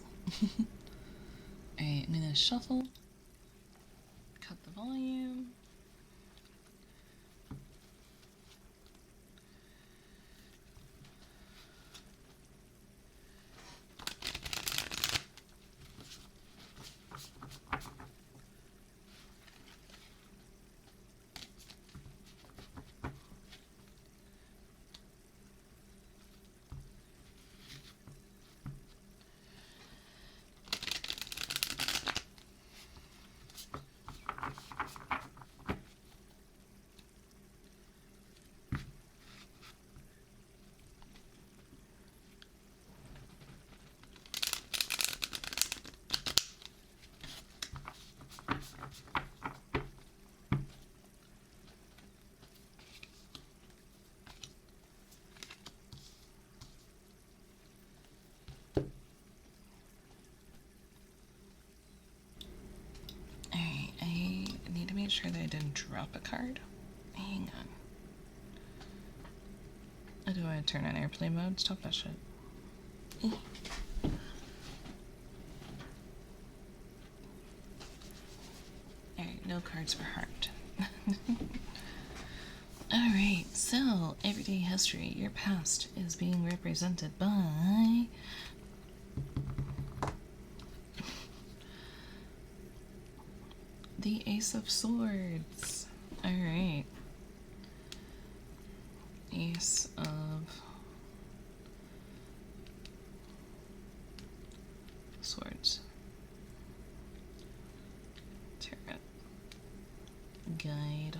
Alright, I'm gonna shuffle. Cut the volume. Make sure that I didn't drop a card. Hang on. I do want to turn on airplane mode. Stop that shit. no cards for heart. Alright, so everyday history. Your past is being represented by the Ace of Swords. Alright. Ace of Swords. Tarot. Guide.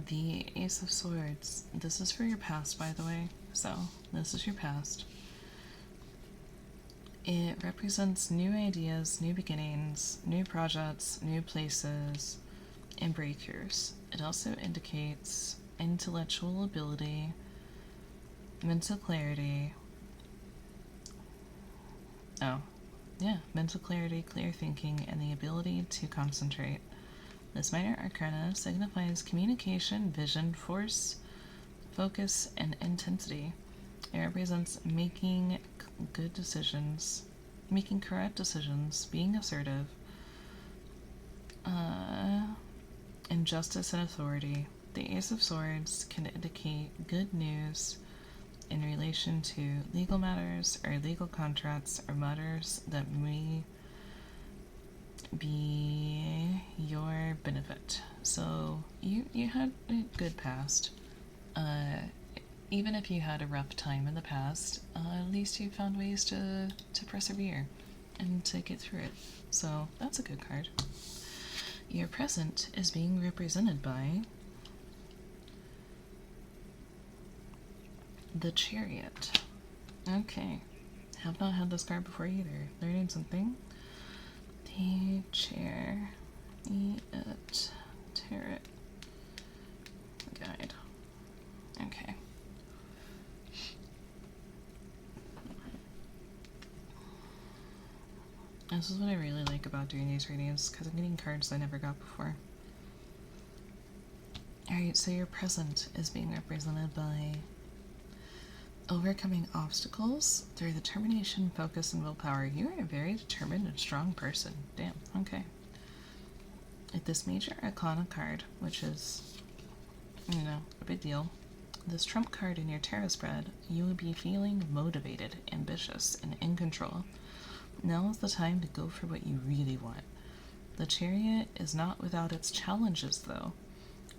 The Ace of Swords. This is for your past, by the way. So, this is your past. It represents new ideas, new beginnings, new projects, new places, and breakthroughs. It also indicates intellectual ability, mental clarity. Mental clarity, clear thinking, and the ability to concentrate. This minor arcana signifies communication, vision, force, focus, and intensity. It represents making good decisions, making correct decisions, being assertive, and justice and authority. The Ace of Swords can indicate good news in relation to legal matters or legal contracts or matters that may be your benefit. So you had a good past. Even if you had a rough time in the past, at least you found ways to persevere and to get through it. So that's a good card. Your present is being represented by the Chariot. Okay. Have not had this card before either. Learning something. The Chariot Tarot Guide. Okay. This is what I really like about doing these readings, because I'm getting cards I never got before. Alright, so your present is being represented by overcoming obstacles through determination, focus, and willpower. You are a very determined and strong person. Damn, okay. At this major arcana card, which is, a big deal, this trump card in your tarot spread, you will be feeling motivated, ambitious, and in control. Now is the time to go for what you really want. The Chariot is not without its challenges, though.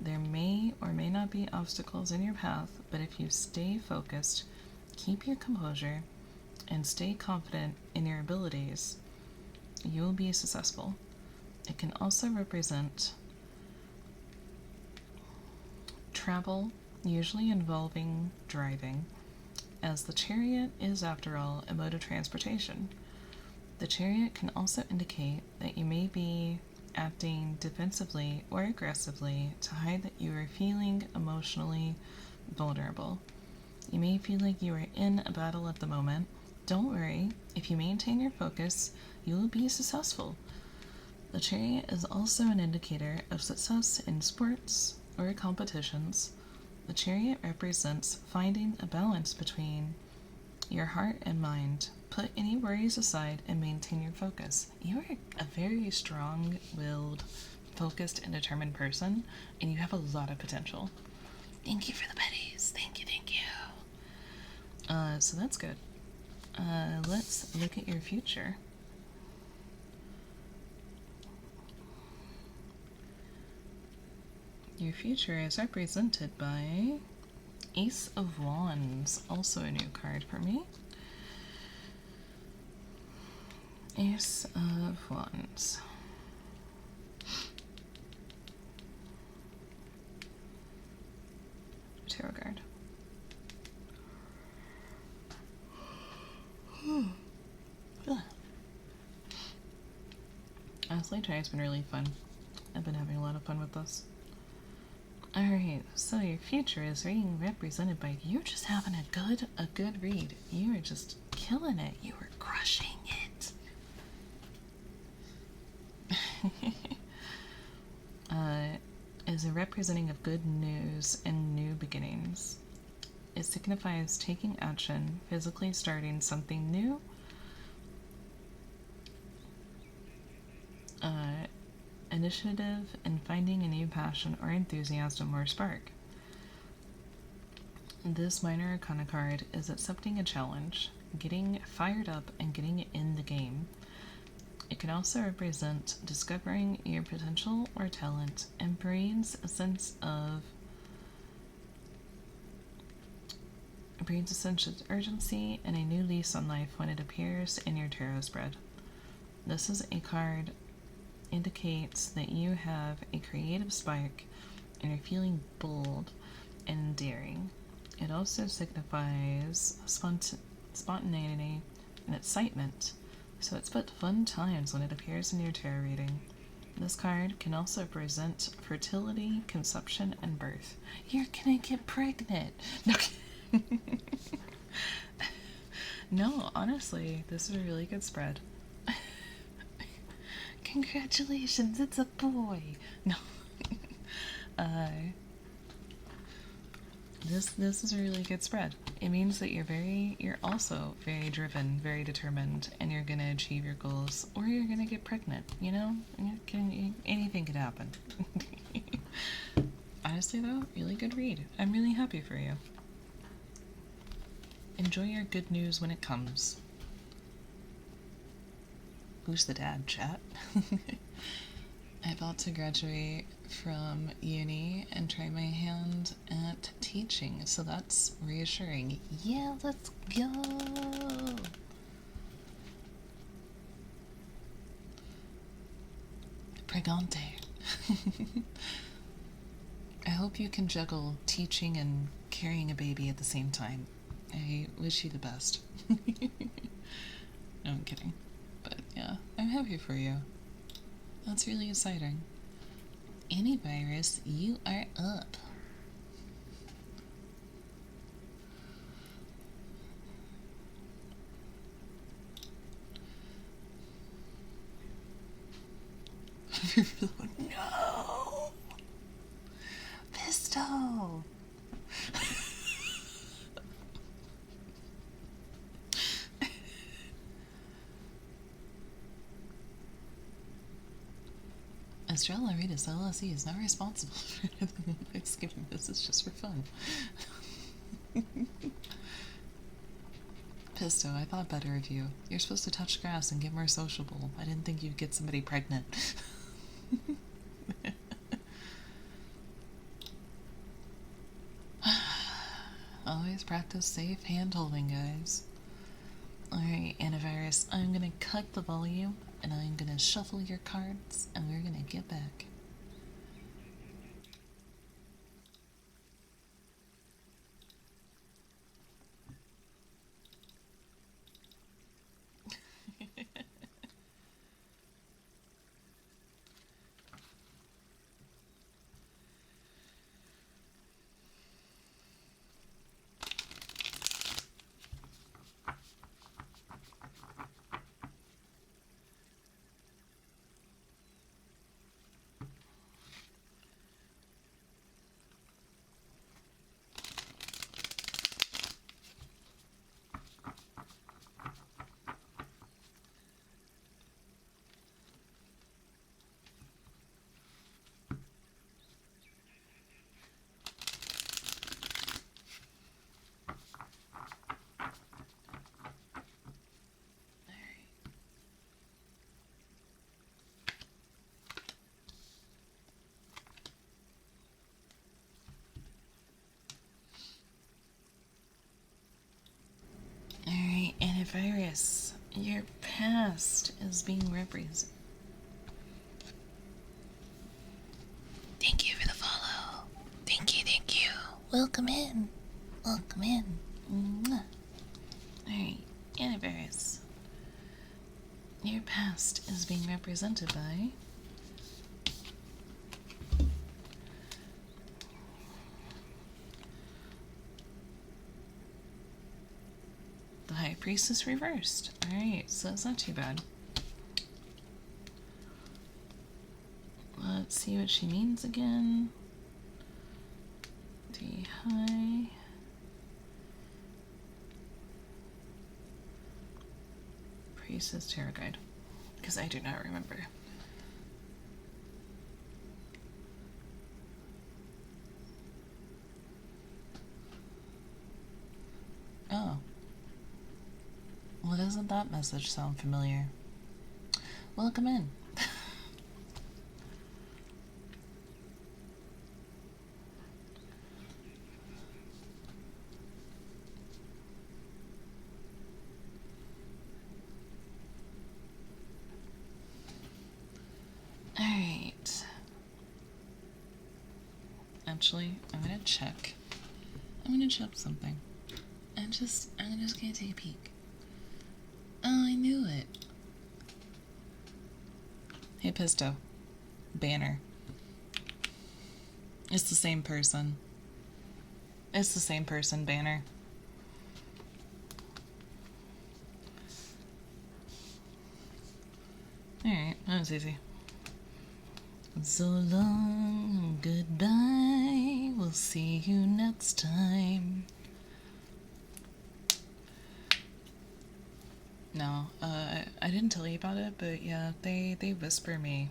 There may or may not be obstacles in your path, but if you stay focused, keep your composure, and stay confident in your abilities, you will be successful. It can also represent travel, usually involving driving, as the Chariot is, after all, a mode of transportation. The Chariot can also indicate that you may be acting defensively or aggressively to hide that you are feeling emotionally vulnerable. You may feel like you are in a battle at the moment. Don't worry, if you maintain your focus, you will be successful. The Chariot is also an indicator of success in sports or competitions. The Chariot represents finding a balance between your heart and mind. Put any worries aside and maintain your focus. You are a very strong-willed, focused, and determined person, and you have a lot of potential. Thank you for the buddies. Thank you, thank you. So that's good. Let's look at your future. Your future is represented by Ace of Wands, also a new card for me. Ace of Wands. Tarot card. Honestly, tonight's been really fun. I've been having a lot of fun with this. Alright, so your future is being represented by you just having a good read. You are just killing it. You are crushing it. Is a representing of good news and new beginnings. It signifies taking action, physically starting something new, initiative, and finding a new passion or enthusiasm or spark. This minor arcana card is accepting a challenge, getting fired up, and getting in the game. It can also represent discovering your potential or talent and brings a sense of urgency and a new lease on life when it appears in your tarot spread. This is a card indicates that you have a creative spark and are feeling bold and daring. It also signifies spontaneity and excitement, so it's but fun times when it appears in your tarot reading. This card can also represent fertility, conception, and birth. You're gonna get pregnant. No, no, honestly, this is a really good spread. Congratulations, it's a boy. No. This is a really good spread. It means that you're also very driven, very determined, and you're gonna achieve your goals, or you're gonna get pregnant. You know, anything could happen. Honestly, though, really good read. I'm really happy for you. Enjoy your good news when it comes. Who's the dad, chat? I'm about to graduate from uni and try my hand at teaching, so that's reassuring. Yeah, let's go! Pregante. I hope you can juggle teaching and carrying a baby at the same time. I wish you the best. No, I'm kidding. But yeah, I'm happy for you. That's really exciting. Antivirus, you are up. No! Pistol! Estrella Aritas LLC is not responsible for anything in Thanksgiving. This is just for fun. Pisto, I thought better of you. You're supposed to touch grass and get more sociable. I didn't think you'd get somebody pregnant. Always practice safe hand-holding, guys. Alright, Antivirus, I'm gonna cut the volume, and I'm gonna shuffle your cards, and we're gonna get back. Alright, Antivirus, your past is being represented. Thank you for the follow. Thank you. Welcome in. Welcome in. Alright, Antivirus. Your past is being represented by High Priestess reversed. Alright, so that's not too bad. Let's see what she means again. The High Priestess Tarot Guide. Because I do not remember. Oh. Well, doesn't that message sound familiar? Welcome in. Alright. Actually, I'm gonna check. I'm gonna check something. I'm just gonna take a peek. Oh, I knew it. Hey, Pisto. Banner. It's the same person. It's the same person, Banner. Alright, that was easy. So long, goodbye. We'll see you next time. No, I didn't tell you about it, but yeah, they whisper me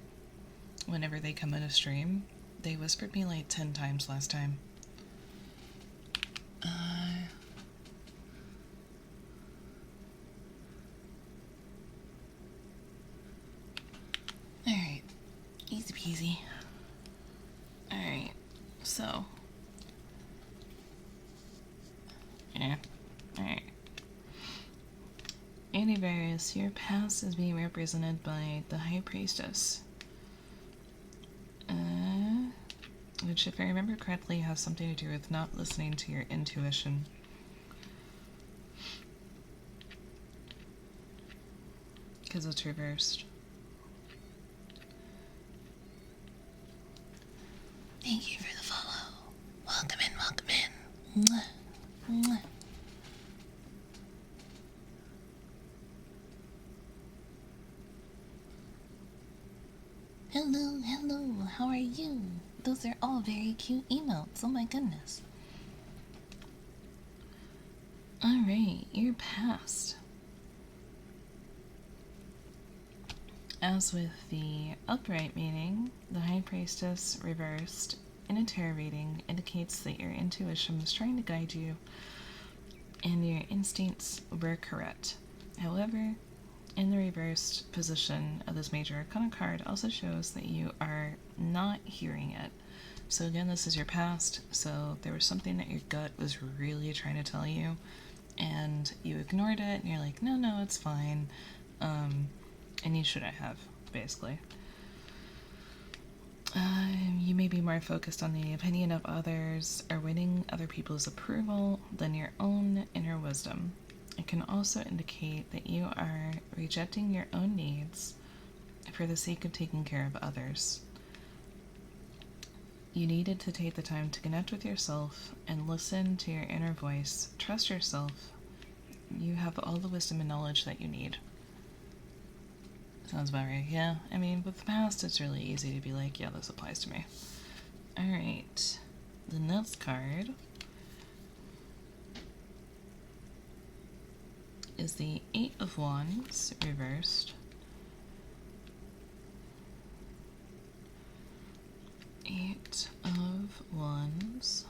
whenever they come in a stream. They whispered me like 10 times last time. Alright, easy peasy. Alright, so. Yeah, alright. Antivirus, your past is being represented by the High Priestess. Which, if I remember correctly, has something to do with not listening to your intuition. Because it's reversed. Thank you for the follow. Welcome in, welcome in. Mwah, mwah. Hello, hello, how are you? Those are all very cute emotes, oh my goodness. Alright, your past. As with the upright meaning, the High Priestess reversed in a tarot reading indicates that your intuition was trying to guide you and your instincts were correct. However, in the reversed position of this major arcana card also shows that you are not hearing it. So again, this is your past, so there was something that your gut was really trying to tell you, and you ignored it, and you're like, no, it's fine, and you shouldn't have, basically. You may be more focused on the opinion of others or winning other people's approval than your own inner wisdom. It can also indicate that you are rejecting your own needs for the sake of taking care of others. You needed to take the time to connect with yourself and listen to your inner voice. Trust yourself. You have all the wisdom and knowledge that you need. Sounds about right, yeah. I mean, with the past, it's really easy to be like, yeah, this applies to me. Alright. The next card is the Eight of Wands reversed. Eight of Wands.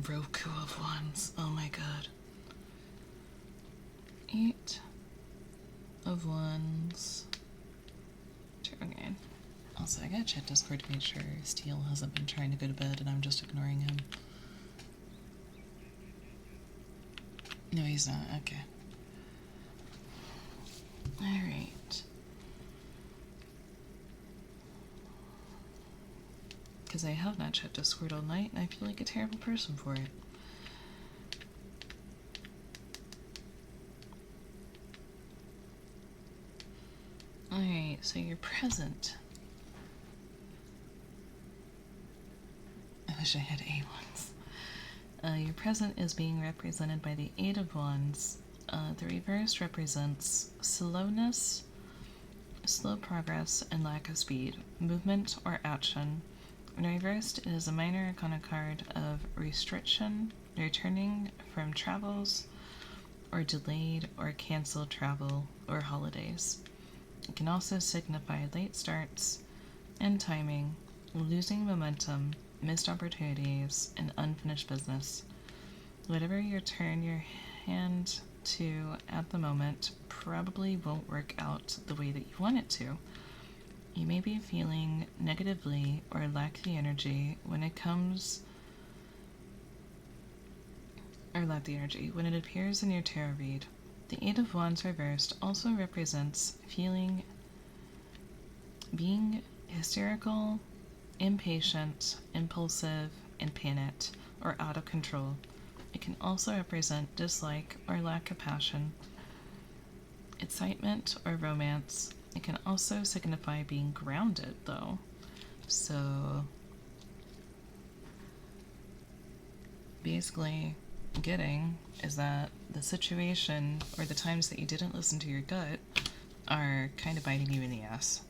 Roku of Wands. Oh my god. Eight of Wands. Okay. Also, I gotta check Discord to make sure Steel hasn't been trying to go to bed and I'm just ignoring him. No, he's not. Okay. Alright. Because I have not checked Discord all night and I feel like a terrible person for it. Alright, so you're present. I wish I had A ones. Your present is being represented by the Eight of Wands. The reverse represents slowness, slow progress, and lack of speed, movement, or action. In reversed, it is a minor arcana card of restriction, returning from travels, or delayed or canceled travel or holidays. It can also signify late starts and timing, losing momentum, missed opportunities, and unfinished business. Whatever you turn your hand to at the moment probably won't work out the way that you want it to. You may be feeling negatively or lack the energy when it appears in your tarot read. The Eight of Wands reversed also represents being hysterical, impatient, impulsive, and panicked, or out of control. It can also represent dislike or lack of passion, excitement, or romance. It can also signify being grounded, though. So, basically, getting is that the situation or the times that you didn't listen to your gut are kind of biting you in the ass.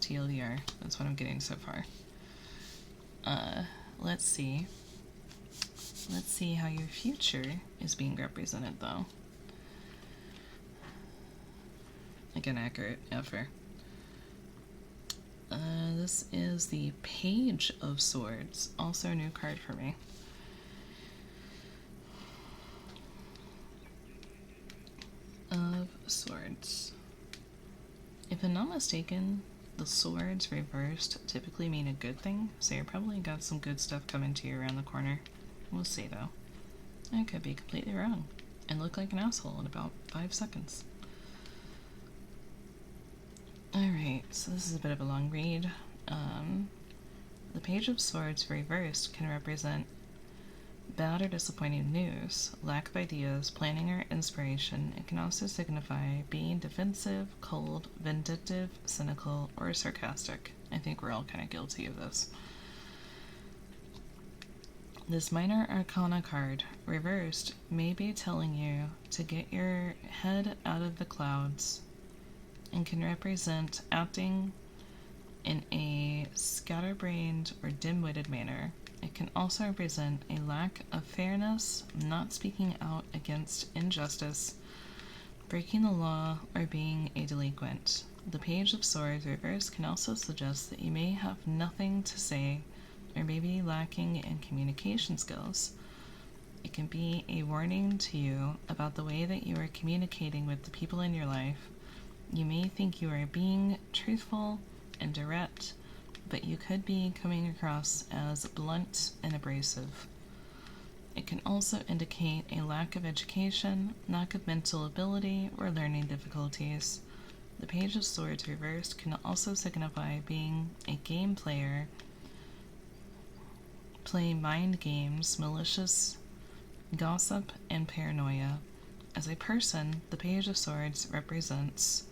TLDR, that's what I'm getting so far. Let's see how your future is being represented, though. Again, accurate, yeah, fair. This is the Page of Swords, also a new card for me. Of Swords. If I'm not mistaken, the swords reversed typically mean a good thing, so you probably got some good stuff coming to you around the corner. We'll see, though. I could be completely wrong and look like an asshole in about 5 seconds. Alright, so this is a bit of a long read. The Page of Swords reversed can represent bad or disappointing news, lack of ideas, planning, or inspiration. It can also signify being defensive, cold, vindictive, cynical, or sarcastic. I think we're all kind of guilty of this. This minor arcana card, reversed, may be telling you to get your head out of the clouds and can represent acting in a scatterbrained or dim-witted manner. It can also represent a lack of fairness, not speaking out against injustice, breaking the law, or being a delinquent. The Page of Swords reversed can also suggest that you may have nothing to say or may be lacking in communication skills. It can be a warning to you about the way that you are communicating with the people in your life. You may think you are being truthful and direct, but you could be coming across as blunt and abrasive. It can also indicate a lack of education, lack of mental ability, or learning difficulties. The Page of Swords reversed can also signify being a game player, playing mind games, malicious gossip, and paranoia. As a person, the Page of Swords represents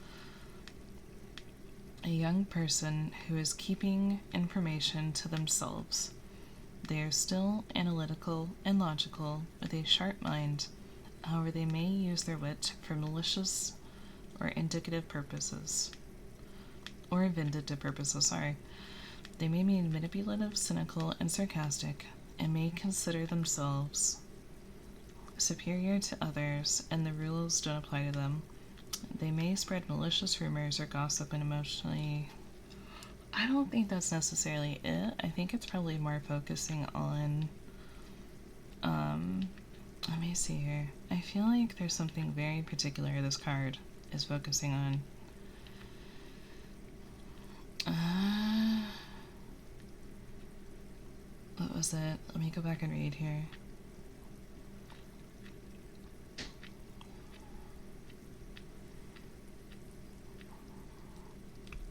a young person who is keeping information to themselves. They are still analytical and logical with a sharp mind, however they may use their wit for malicious or indicative purposes. Or vindictive purposes, sorry. They may be manipulative, cynical, and sarcastic, and may consider themselves superior to others, and the rules don't apply to them. They may spread malicious rumors or gossip and emotionally... I don't think that's necessarily it. I think it's probably more focusing on... let me see here. I feel like there's something very particular this card is focusing on. What was it? Let me go back and read here.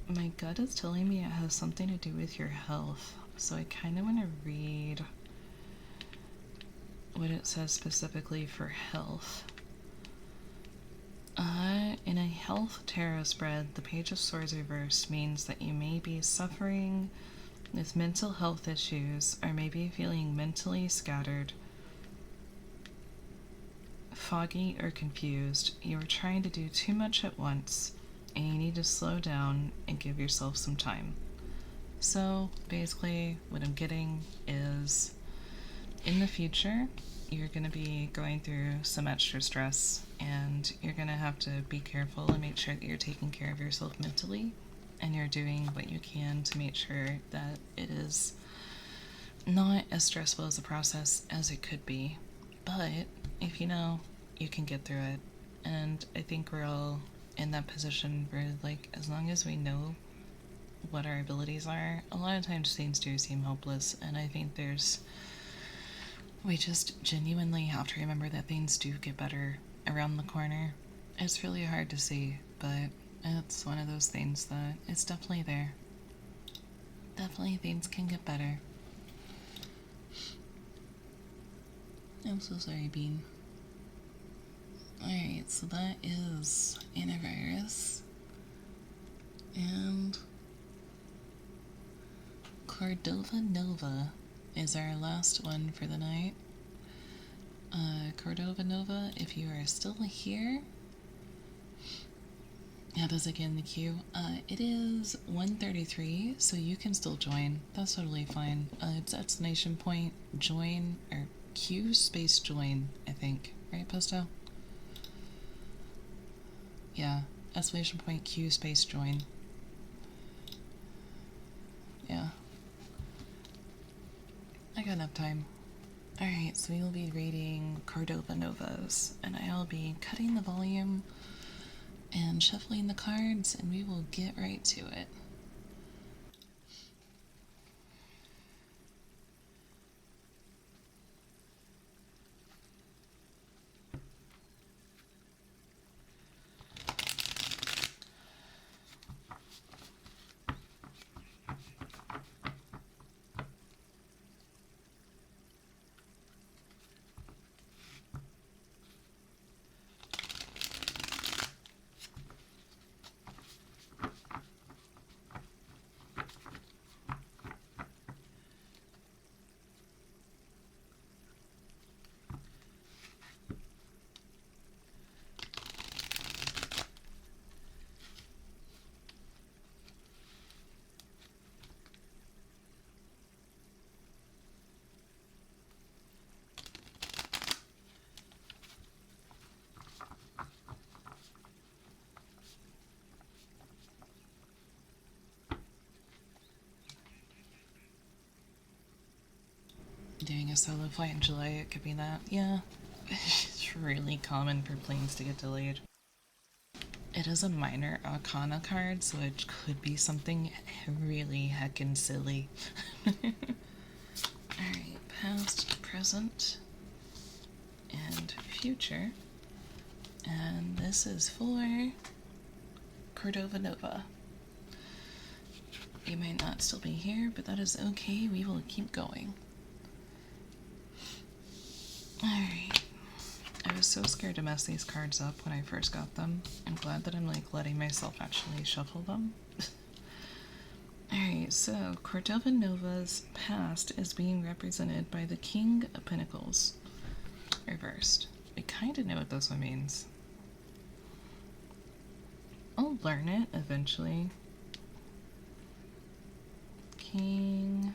My gut is telling me it has something to do with your health, so I kind of want to read what it says specifically for health. In a health tarot spread, the Page of Swords reversed means that you may be suffering with mental health issues or may be feeling mentally scattered. foggy or confused. You are trying to do too much at once, and you need to slow down and give yourself some time. So basically, what I'm getting is in the future, you're going to be going through some extra stress, and you're going to have to be careful and make sure that you're taking care of yourself mentally, and you're doing what you can to make sure that it is not as stressful as a process as it could be. But if you know, you can get through it. And I think we're all in that position where, like, as long as we know what our abilities are, a lot of times things do seem hopeless. And I think we just genuinely have to remember that things do get better around the corner. It's really hard to see, but it's one of those things that it's definitely there. Definitely things can get better. I'm so sorry, Bean. Alright, so that is antivirus. And Cordova Nova is our last one for the night. Cordova Nova, if you are still here, how does it get in the queue? It is 1:33, so you can still join. That's totally fine. It's exclamation point join, or Q space join, I think. Right, Posto? Yeah, exclamation point Q space join. Yeah. I got enough time. Alright, so we will be reading Cordova Novas, and I'll be cutting the volume and shuffling the cards, and we will get right to it. Doing a solo flight in July, it could be that. Yeah, it's really common for planes to get delayed. It is a minor arcana card, so it could be something really heckin' silly. Alright, past, present, and future. And this is for Cordova Nova. You may not still be here, but that is okay. We will keep going. Alright. I was so scared to mess these cards up when I first got them. I'm glad that I'm like letting myself actually shuffle them. Alright, so Cordova Nova's past is being represented by the King of Pentacles. Reversed. I kind of know what this one means. I'll learn it eventually. King.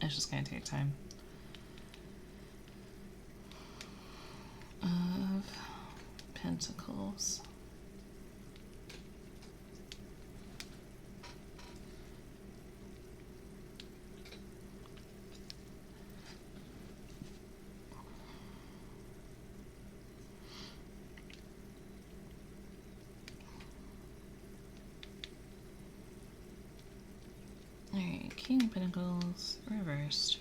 It's just gonna take time. Of Pentacles. Alright, King of Pentacles reversed.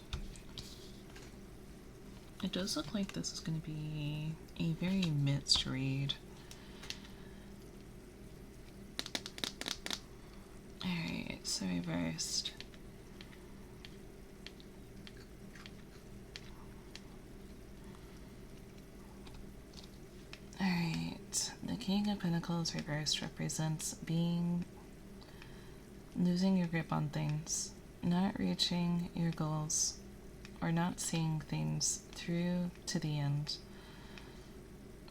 It does look like this is going to be a very mixed read. Alright, so reversed. Alright, the King of Pentacles reversed represents losing your grip on things, not reaching your goals, or not seeing things through to the end.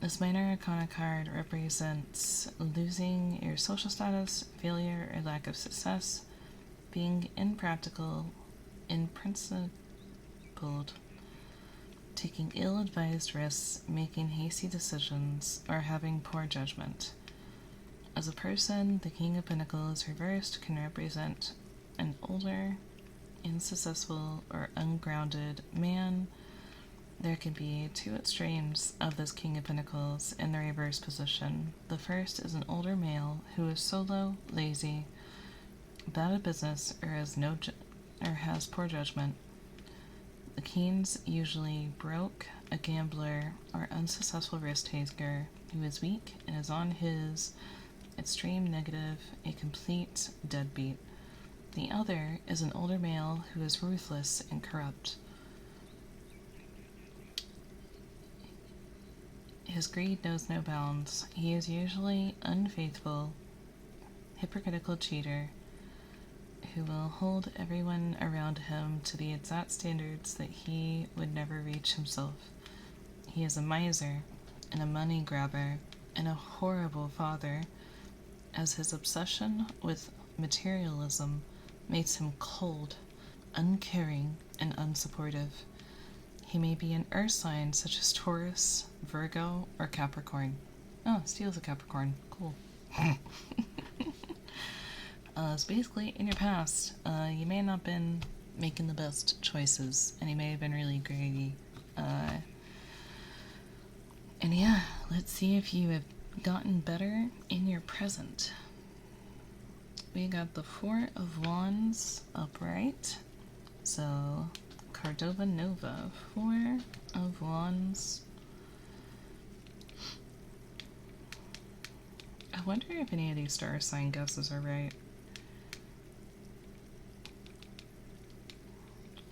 This minor arcana card represents losing your social status, failure, or lack of success, being impractical, unprincipled, taking ill-advised risks, making hasty decisions, or having poor judgment. As a person, the King of Pentacles reversed can represent an older, unsuccessful, or ungrounded man. There can be two extremes of this King of Pentacles in the reverse position. The first is an older male who is solo, lazy, bad at business, or has poor judgment. The King's usually broke, a gambler, or unsuccessful risk taker who is weak and is on his extreme negative, a complete deadbeat. The other is an older male who is ruthless and corrupt. His greed knows no bounds. He is usually unfaithful, hypocritical cheater who will hold everyone around him to the exact standards that he would never reach himself. He is a miser and a money grabber and a horrible father, as his obsession with materialism makes him cold, uncaring, and unsupportive. He may be an earth sign such as Taurus, Virgo, or Capricorn. Oh, Steel's a Capricorn. Cool. So basically, in your past, you may not have been making the best choices, and you may have been really greedy. And yeah, let's see if you have gotten better in your present. We got the Four of Wands upright. So, Cordova Nova, Four of Wands. I wonder if any of these star sign guesses are right.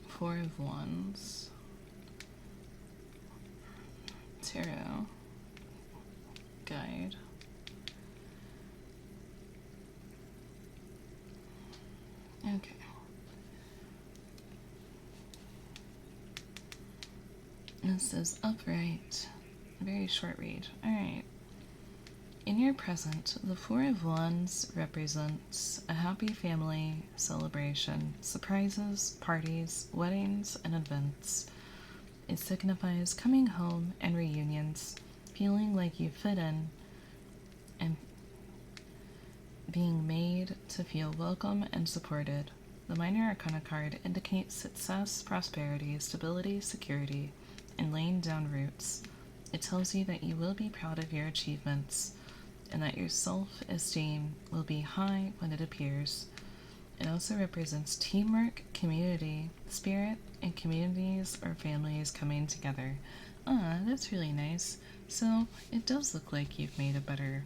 Four of Wands. Tarot. Guide. Okay. This is upright. Very short read. Alright. In your present, the Four of Wands represents a happy family celebration, surprises, parties, weddings, and events. It signifies coming home and reunions, feeling like you fit in, and being made to feel welcome and supported. The Minor Arcana card indicates success, prosperity, stability, security, and laying down roots. It tells you that you will be proud of your achievements, and that your self-esteem will be high when it appears. It also represents teamwork, community, spirit, and communities or families coming together. Ah, that's really nice. So, it does look like you've made a better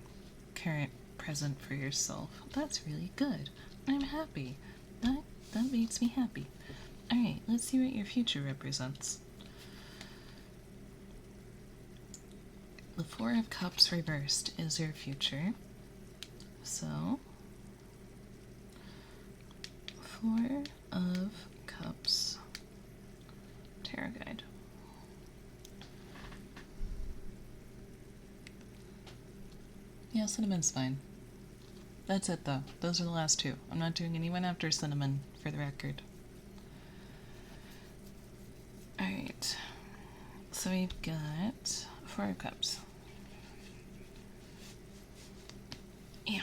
current present for yourself. That's really good. I'm happy. That makes me happy. Alright, let's see what your future represents. The Four of Cups reversed is your future. So, Four of Cups Tarot Guide. Yeah, cinnamon's fine. That's it though. Those are the last two. I'm not doing anyone after cinnamon, for the record. Alright. So we've got Four of Cups. Ew.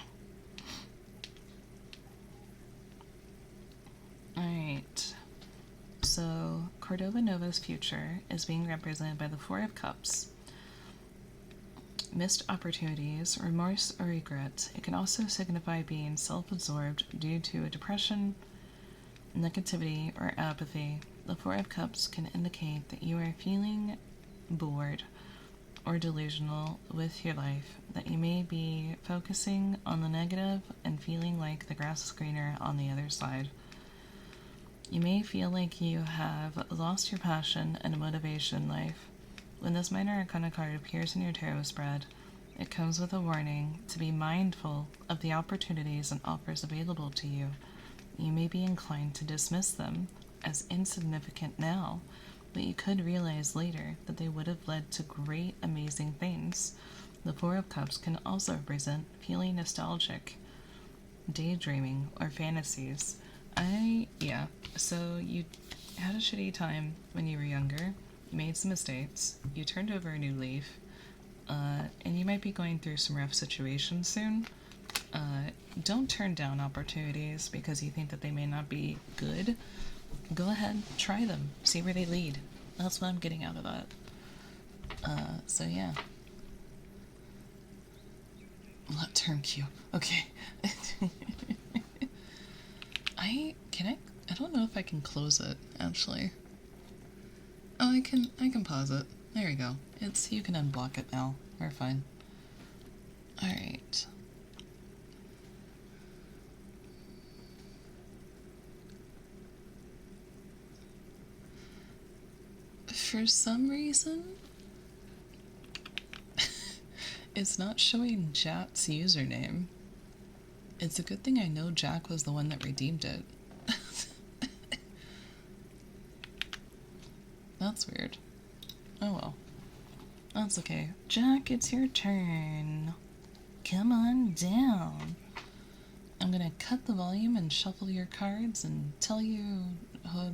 Alright. So Cordova Nova's future is being represented by the Four of Cups. Missed opportunities, remorse, or regret. It can also signify being self-absorbed due to a depression, negativity, or apathy. The Four of Cups can indicate that you are feeling bored or delusional with your life, that you may be focusing on the negative and feeling like the grass is greener on the other side. You may feel like you have lost your passion and motivation in life. When this Minor Arcana card appears in your tarot spread, it comes with a warning to be mindful of the opportunities and offers available to you. You may be inclined to dismiss them as insignificant now, but you could realize later that they would have led to great, amazing things. The Four of Cups can also represent feeling nostalgic, daydreaming, or fantasies. Yeah, so you had a shitty time when you were younger, you made some mistakes, you turned over a new leaf, and you might be going through some rough situations soon. Don't turn down opportunities because you think that they may not be good. Go ahead, try them, see where they lead. That's what I'm getting out of that. So yeah. Let turn Q. Okay. I don't know if I can close it, actually. Oh, I can pause it. There we go. You can unblock it now. We're fine. Alright. For some reason, it's not showing Jack's username. It's a good thing I know Jack was the one that redeemed it. That's weird. Oh well. That's okay. Jack, it's your turn. Come on down. I'm gonna cut the volume and shuffle your cards and tell you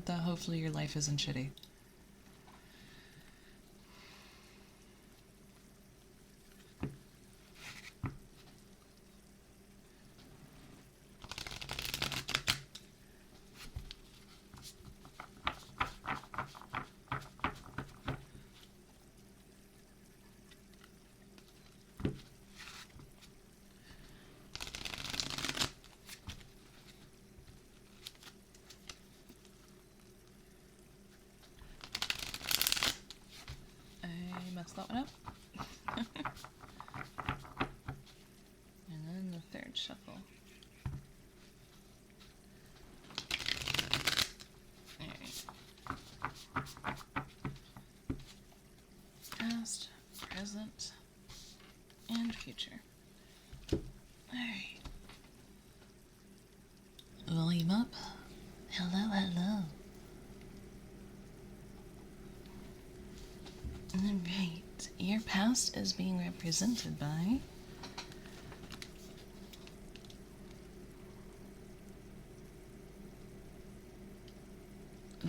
that hopefully your life isn't shitty. That one up. And then the third shuffle. Alright. Past, present, and future. Alright. Volume up. Hello, hello. Alright, your past is being represented by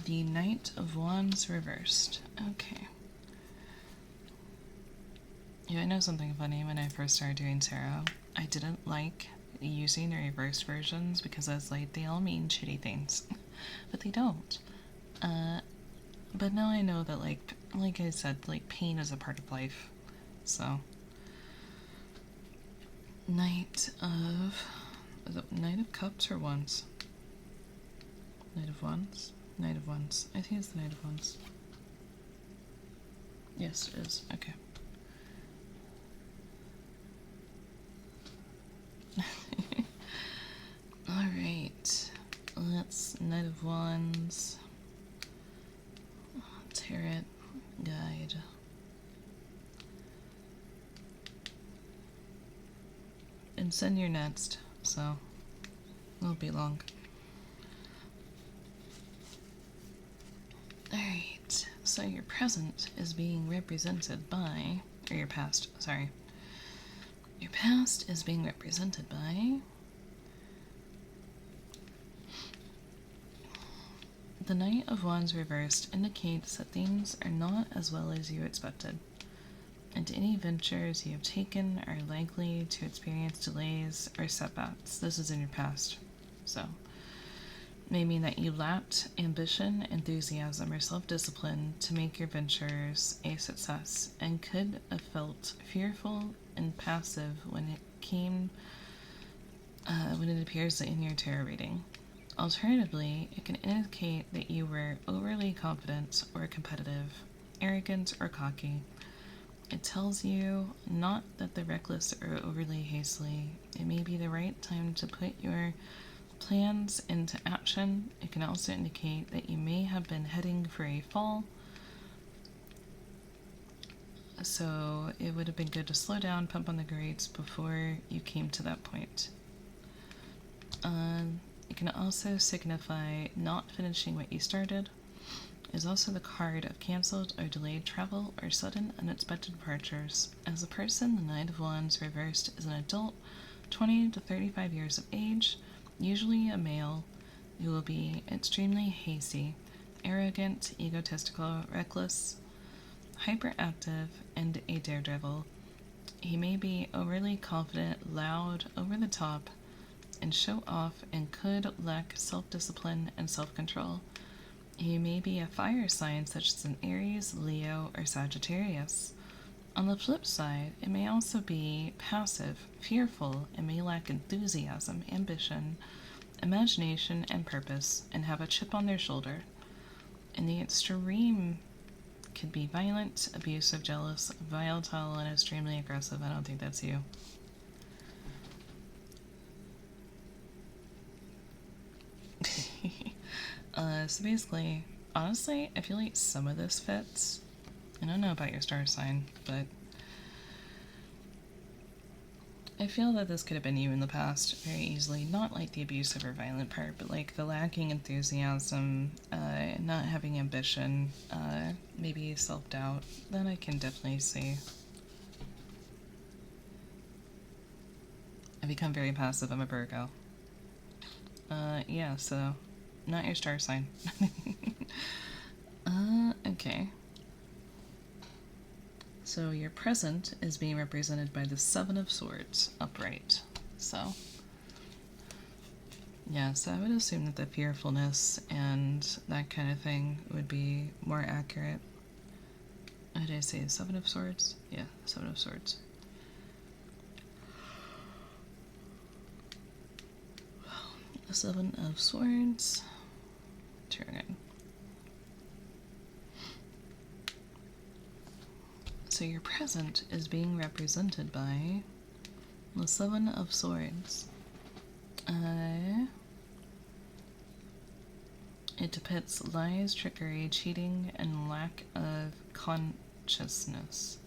the Knight of Wands reversed. Okay. Yeah, I know something funny. When I first started doing tarot, I didn't like using the reverse versions because I was like, they all mean shitty things. But they don't. But now I know that, like I said, like, pain is a part of life. So, Knight of... Is it Knight of Cups or Wands? Knight of Wands? Knight of Wands. I think it's the Knight of Wands. Yes, it is. Okay. Alright. Let's... Knight of Wands... Tarot guide. And send your next, so it'll be long. Alright, so your present is being represented by, or your past, sorry. Your past is being represented by the Knight of Wands reversed indicates that things are not as well as you expected, and any ventures you have taken are likely to experience delays or setbacks. This is in your past, so may mean that you lacked ambition, enthusiasm, or self-discipline to make your ventures a success, and could have felt fearful and passive when it appears in your tarot reading. Alternatively, it can indicate that you were overly confident or competitive, arrogant or cocky. It tells you not that the reckless or overly hastily. It may be the right time to put your plans into action. It can also indicate that you may have been heading for a fall, so it would have been good to slow down, pump on the brakes before you came to that point. It can also signify not finishing what you started. is also the card of cancelled or delayed travel or sudden unexpected departures. As a person, the Knight of Wands reversed is an adult, 20 to 35 years of age, usually a male, who will be extremely hasty, arrogant, egotistical, reckless, hyperactive, and a daredevil. He may be overly confident, loud, over the top, and show off, and could lack self-discipline and self-control. He may be a fire sign such as an Aries, Leo, or Sagittarius. On the flip side, it may also be passive, fearful, and may lack enthusiasm, ambition, imagination, and purpose, and have a chip on their shoulder. In the extreme, could be violent, abusive, jealous, volatile, and extremely aggressive. I don't think that's you. So basically, honestly, I feel like some of this fits. I don't know about your star sign, but I feel that this could have been you in the past very easily. Not like the abusive or violent part, but like the lacking enthusiasm, not having ambition, maybe self-doubt. That I can definitely see. I become very passive. I'm a Virgo. Yeah, so not your star sign. Okay. So your present is being represented by the Seven of Swords upright. So, yeah, so I would assume that the fearfulness and that kind of thing would be more accurate. What did I say? Seven of Swords? Yeah, Seven of Swords. The Seven of Swords. Turn it. So your present is being represented by the Seven of Swords. It depicts lies, trickery, cheating, and lack of consciousness.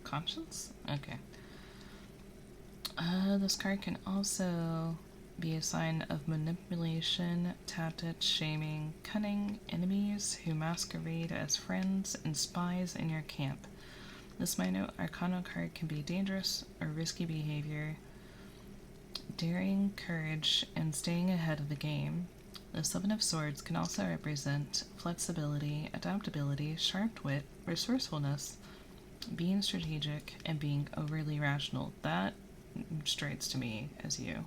Conscience? Okay. This card can also be a sign of manipulation, tactics, shaming, cunning, enemies who masquerade as friends, and spies in your camp. This minor arcana card can be dangerous or risky behavior, daring, courage, and staying ahead of the game. The Seven of Swords can also represent flexibility, adaptability, sharp wit, resourcefulness, being strategic, and being overly rational. That strikes to me as you.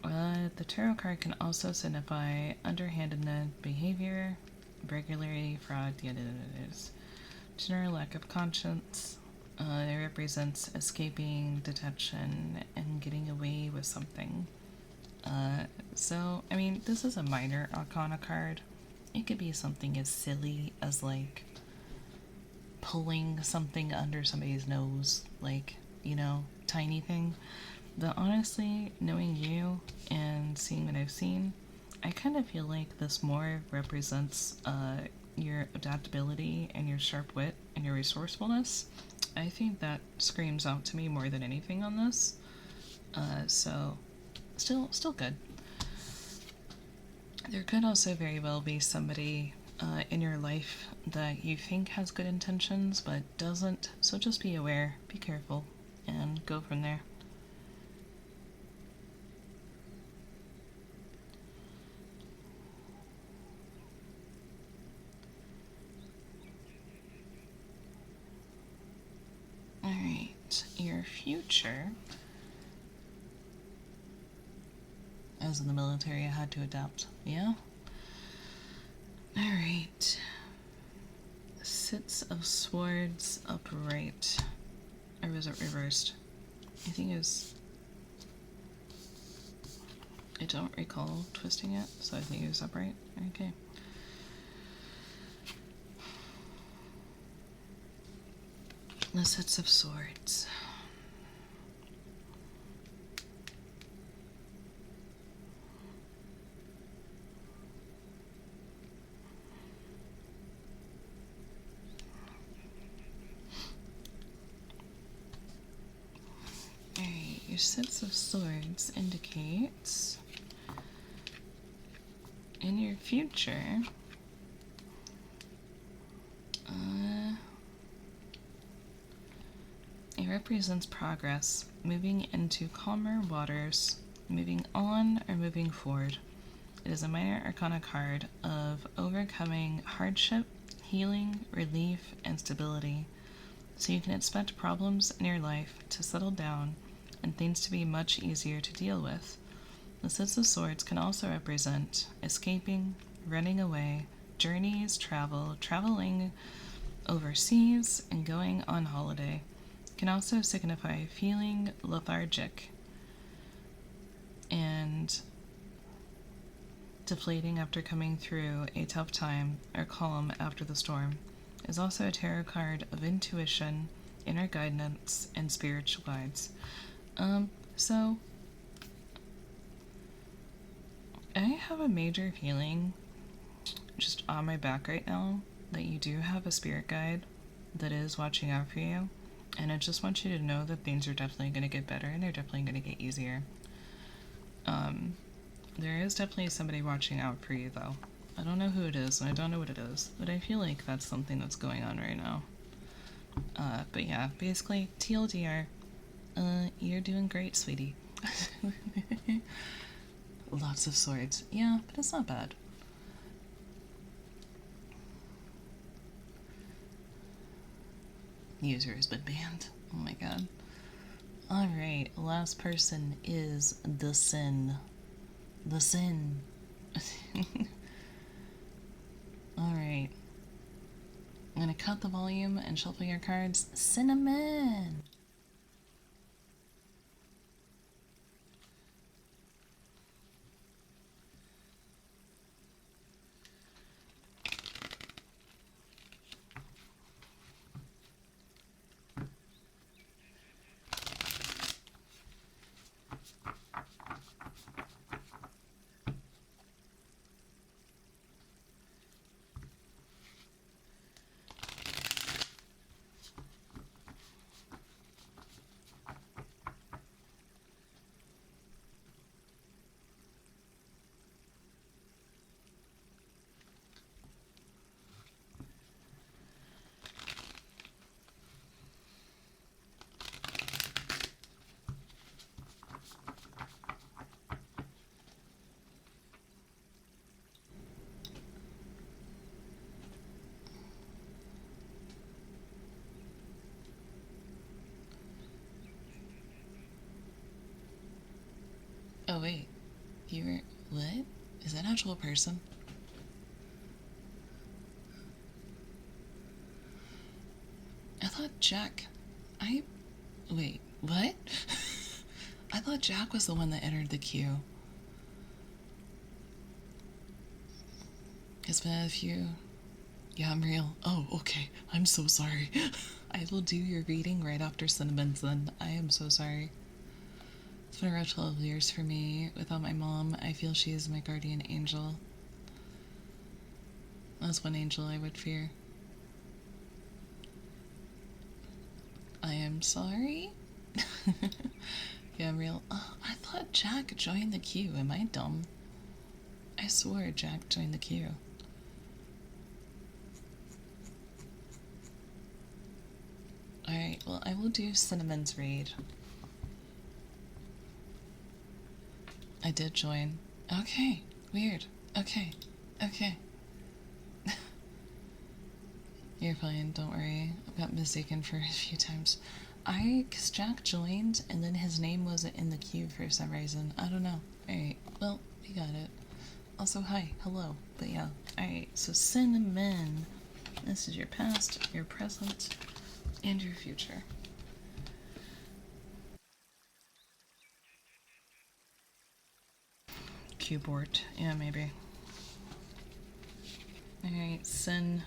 The tarot card can also signify underhandedness behavior, burglary, fraud, general lack of conscience. It represents escaping detection and getting away with something. So, I mean, this is a minor arcana card. It could be something as silly as, like, pulling something under somebody's nose, like, you know, tiny thing. But honestly, knowing you and seeing what I've seen, I kind of feel like this more represents your adaptability and your sharp wit and your resourcefulness. I think that screams out to me more than anything on this. So, still good. There could also very well be somebody in your life that you think has good intentions but doesn't, so just be aware, be careful, and go from there. Alright, your future. I was in the military, I had to adapt. Yeah? Alright. Six of Swords upright. Or was it reversed? I think it was... I don't recall twisting it, so I think it was upright. Okay. The Six of Swords. Alright, your Six of Swords indicates in your future represents progress, moving into calmer waters, moving on or moving forward. It is a minor arcana card of overcoming hardship, healing, relief, and stability. So you can expect problems in your life to settle down and things to be much easier to deal with. The Six of Swords can also represent escaping, running away, journeys, traveling overseas, and going on holiday. It can also signify feeling lethargic and deflating after coming through a tough time, or calm after the storm. It is also a tarot card of intuition, inner guidance, and spiritual guides. So I have a major feeling just on my back right now that you do have a spirit guide that is watching out for you, and I just want you to know that things are definitely going to get better and they're definitely going to get easier. There is definitely somebody watching out for you, though. I don't know who it is, and I don't know what it is, but I feel like that's something that's going on right now. But yeah, basically, TLDR, you're doing great, sweetie. Lots of swords. Yeah, but it's not bad. User has been banned. Oh my god. Alright, last person is the Sin. The Sin. Alright. I'm gonna cut the volume and shuffle your cards. Cinnamon! Oh wait, you were... what? Is that an actual person? I thought Jack... wait, what? I thought Jack was the one that entered the queue. It's been a few... Yeah, I'm real. Oh, okay. I'm so sorry. I will do your reading right after Cinnamon's then. I am so sorry. It's been around 12 years for me. Without my mom, I feel she is my guardian angel. That's one angel I would fear. I am sorry. Yeah, I'm real. Oh, I thought Jack joined the queue. Am I dumb? I swore Jack joined the queue. Alright, well, I will do Cinnamon's raid. I did join. Okay, weird. Okay, okay. You're fine, don't worry. I got mistaken for a few times. Cause Jack joined, and then his name wasn't in the queue for some reason. I don't know. Alright, well, we got it. Also, hi, hello. But yeah, alright, so Cinnamon. This is your past, your present, and your future. Keyboard, yeah, maybe. Alright, Sin.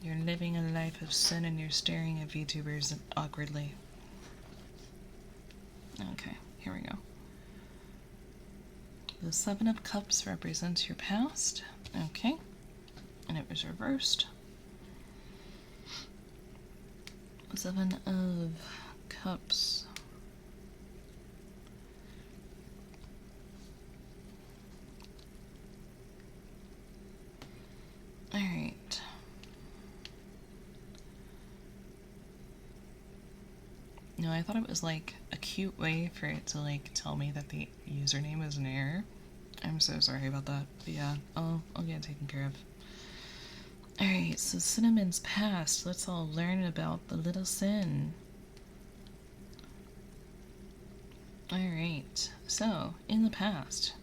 You're living a life of sin and you're staring at VTubers awkwardly. Okay, here we go. The Seven of Cups represents your past. Okay. And it was reversed. Seven of Cups. Alright. No, I thought it was like a cute way for it to like tell me that the username is an error. I'm so sorry about that. But yeah, I'll get it taken care of. Alright, so Cinnamon's past. Let's all learn about the little sin. Alright, so in the past,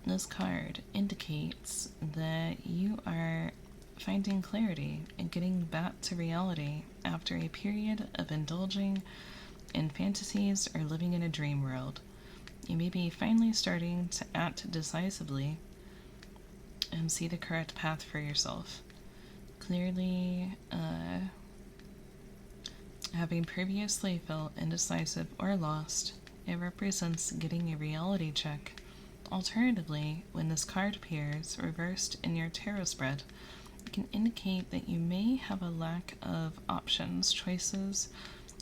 this card indicates that you are finding clarity and getting back to reality after a period of indulging in fantasies or living in a dream world. You may be finally starting to act decisively and see the correct path for yourself. Clearly, having previously felt indecisive or lost, it represents getting a reality check. Alternatively, when this card appears reversed in your tarot spread, it can indicate that you may have a lack of options, choices,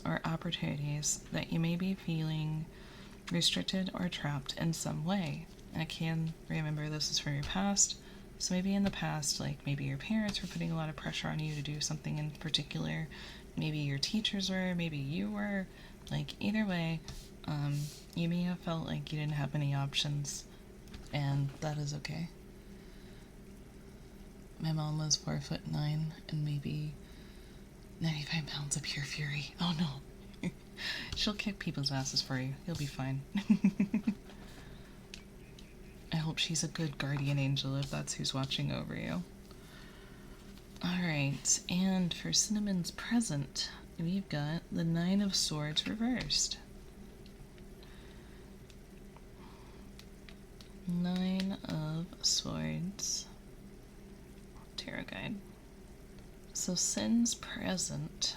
or opportunities, that you may be feeling restricted or trapped in some way. I can remember this is from your past, so maybe in the past, like maybe your parents were putting a lot of pressure on you to do something in particular, maybe your teachers were, maybe you were, like either way, you may have felt like you didn't have any options, and that is okay. My mom was 4'9" and maybe 95 pounds of pure fury. Oh no. She'll kick people's asses for you. You'll be fine. I hope she's a good guardian angel if that's who's watching over you. Alright, and for Cinnamon's present, we've got the Nine of Swords reversed. Nine of Swords. Tarot guide. So Sin's present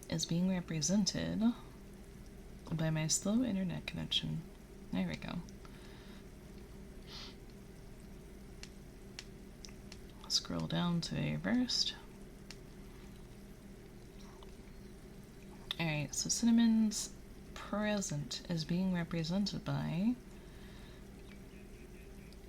is being represented by my slow internet connection. There we go. Scroll down to a reversed. Alright, so Cinnamon's present is being represented by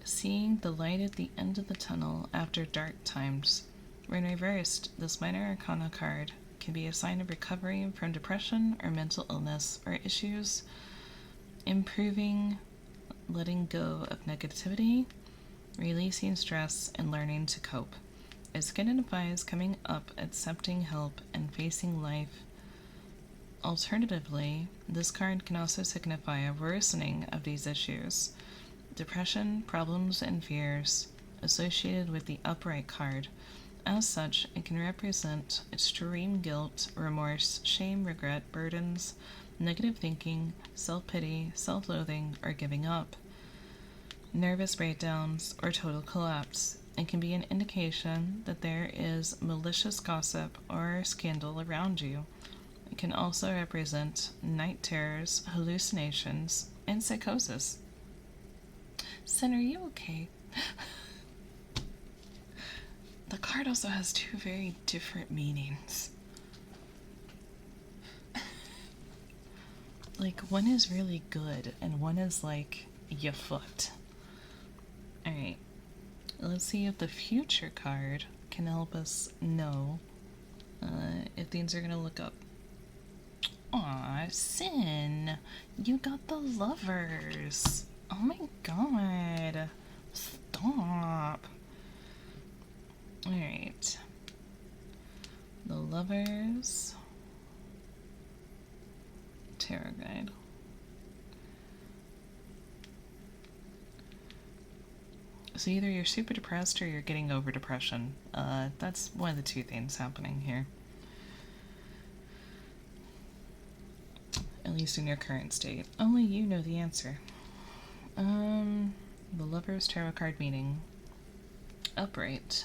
seeing the light at the end of the tunnel after dark times. When reversed, this minor arcana card can be a sign of recovery from depression or mental illness or issues, improving, letting go of negativity, releasing stress, and learning to cope. It signifies coming up, accepting help, and facing life. Alternatively, this card can also signify a worsening of these issues, depression, problems, and fears associated with the upright card. As such, it can represent extreme guilt, remorse, shame, regret, burdens, negative thinking, self-pity, self-loathing, or giving up, nervous breakdowns, or total collapse. It can be an indication that there is malicious gossip or scandal around you. It can also represent night terrors, hallucinations, and psychosis. Sin, are you okay? The card also has two very different meanings. Like, one is really good, and one is like, you fucked. Alright, let's see if the future card can help us know if things are gonna look up. Aw, Sin, you got the Lovers. Oh my god. Stop. Alright. The Lovers. Tarot guide. So either you're super depressed or you're getting over depression. That's one of the two things happening here. At least in your current state. Only you know the answer. The Lover's Tarot card meaning. Upright.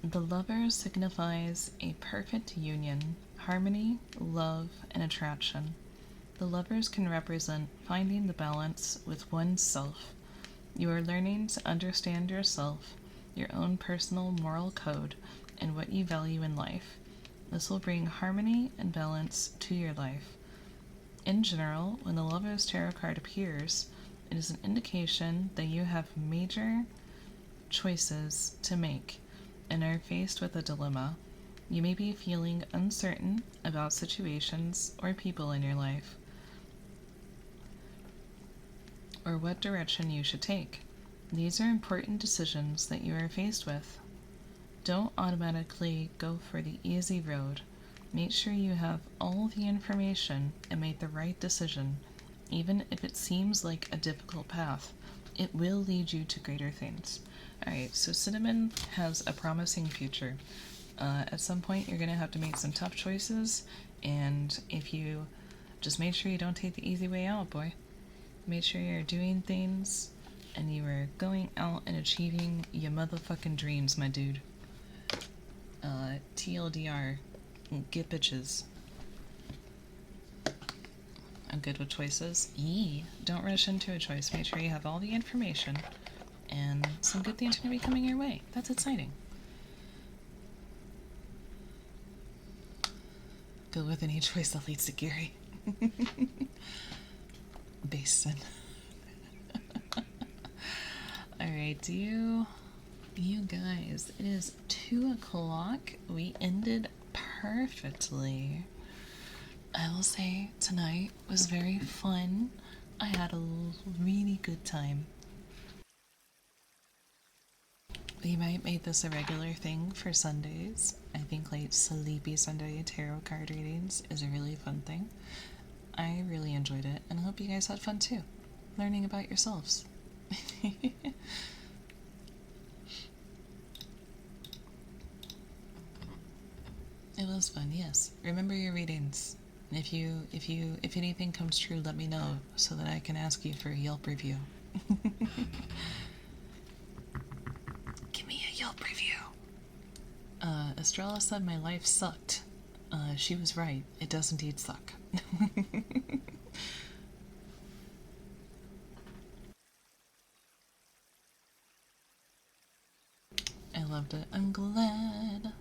The Lover signifies a perfect union, harmony, love, and attraction. The Lovers can represent finding the balance with oneself. You are learning to understand yourself, your own personal moral code, and what you value in life. This will bring harmony and balance to your life. In general, when the Lover's Tarot card appears, it is an indication that you have major choices to make. and are faced with a dilemma. You may be feeling uncertain about situations or people in your life, or what direction you should take. These are important decisions that you are faced with. Don't automatically go for the easy road. Make sure you have all the information and make the right decision. Even if it seems like a difficult path, it will lead you to greater things. Alright, so Cinnamon has a promising future. At some point, you're going to have to make some tough choices, and if you just make sure you don't take the easy way out, boy. Make sure you're doing things and you are going out and achieving your motherfucking dreams, my dude. TLDR, get bitches. I'm good with choices. Don't rush into a choice. Make sure you have all the information, and some good things are going to be coming your way. That's exciting. Go with any choice that leads to Gary. Basin. Alright, you guys, it is 2 o'clock. We ended perfectly. I will say tonight was very fun. I had a really good time. We might make this a regular thing for Sundays. I think like Sleepy Sunday tarot card readings is a really fun thing. I really enjoyed it, and I hope you guys had fun too, learning about yourselves. It was fun, yes. Remember your readings. If anything comes true, let me know so that I can ask you for a Yelp review. Give me a Yelp review. Estrella said my life sucked. She was right. It does indeed suck. I loved it. I'm glad.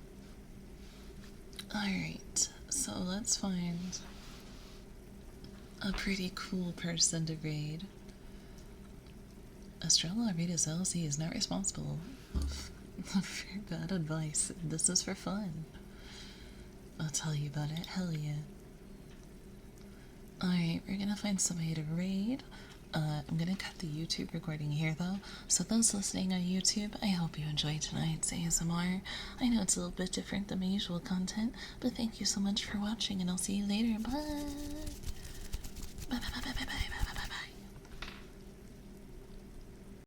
Alright, so let's find a pretty cool person to raid. Estrella Rita's LC is not responsible for bad advice. This is for fun. I'll tell you about it. Hell yeah. Alright, we're gonna find somebody to raid. I'm gonna cut the YouTube recording here though, so those listening on YouTube, I hope you enjoyed tonight's ASMR. I know it's a little bit different than my usual content, but thank you so much for watching, and I'll see you later. Bye! Bye bye bye bye bye.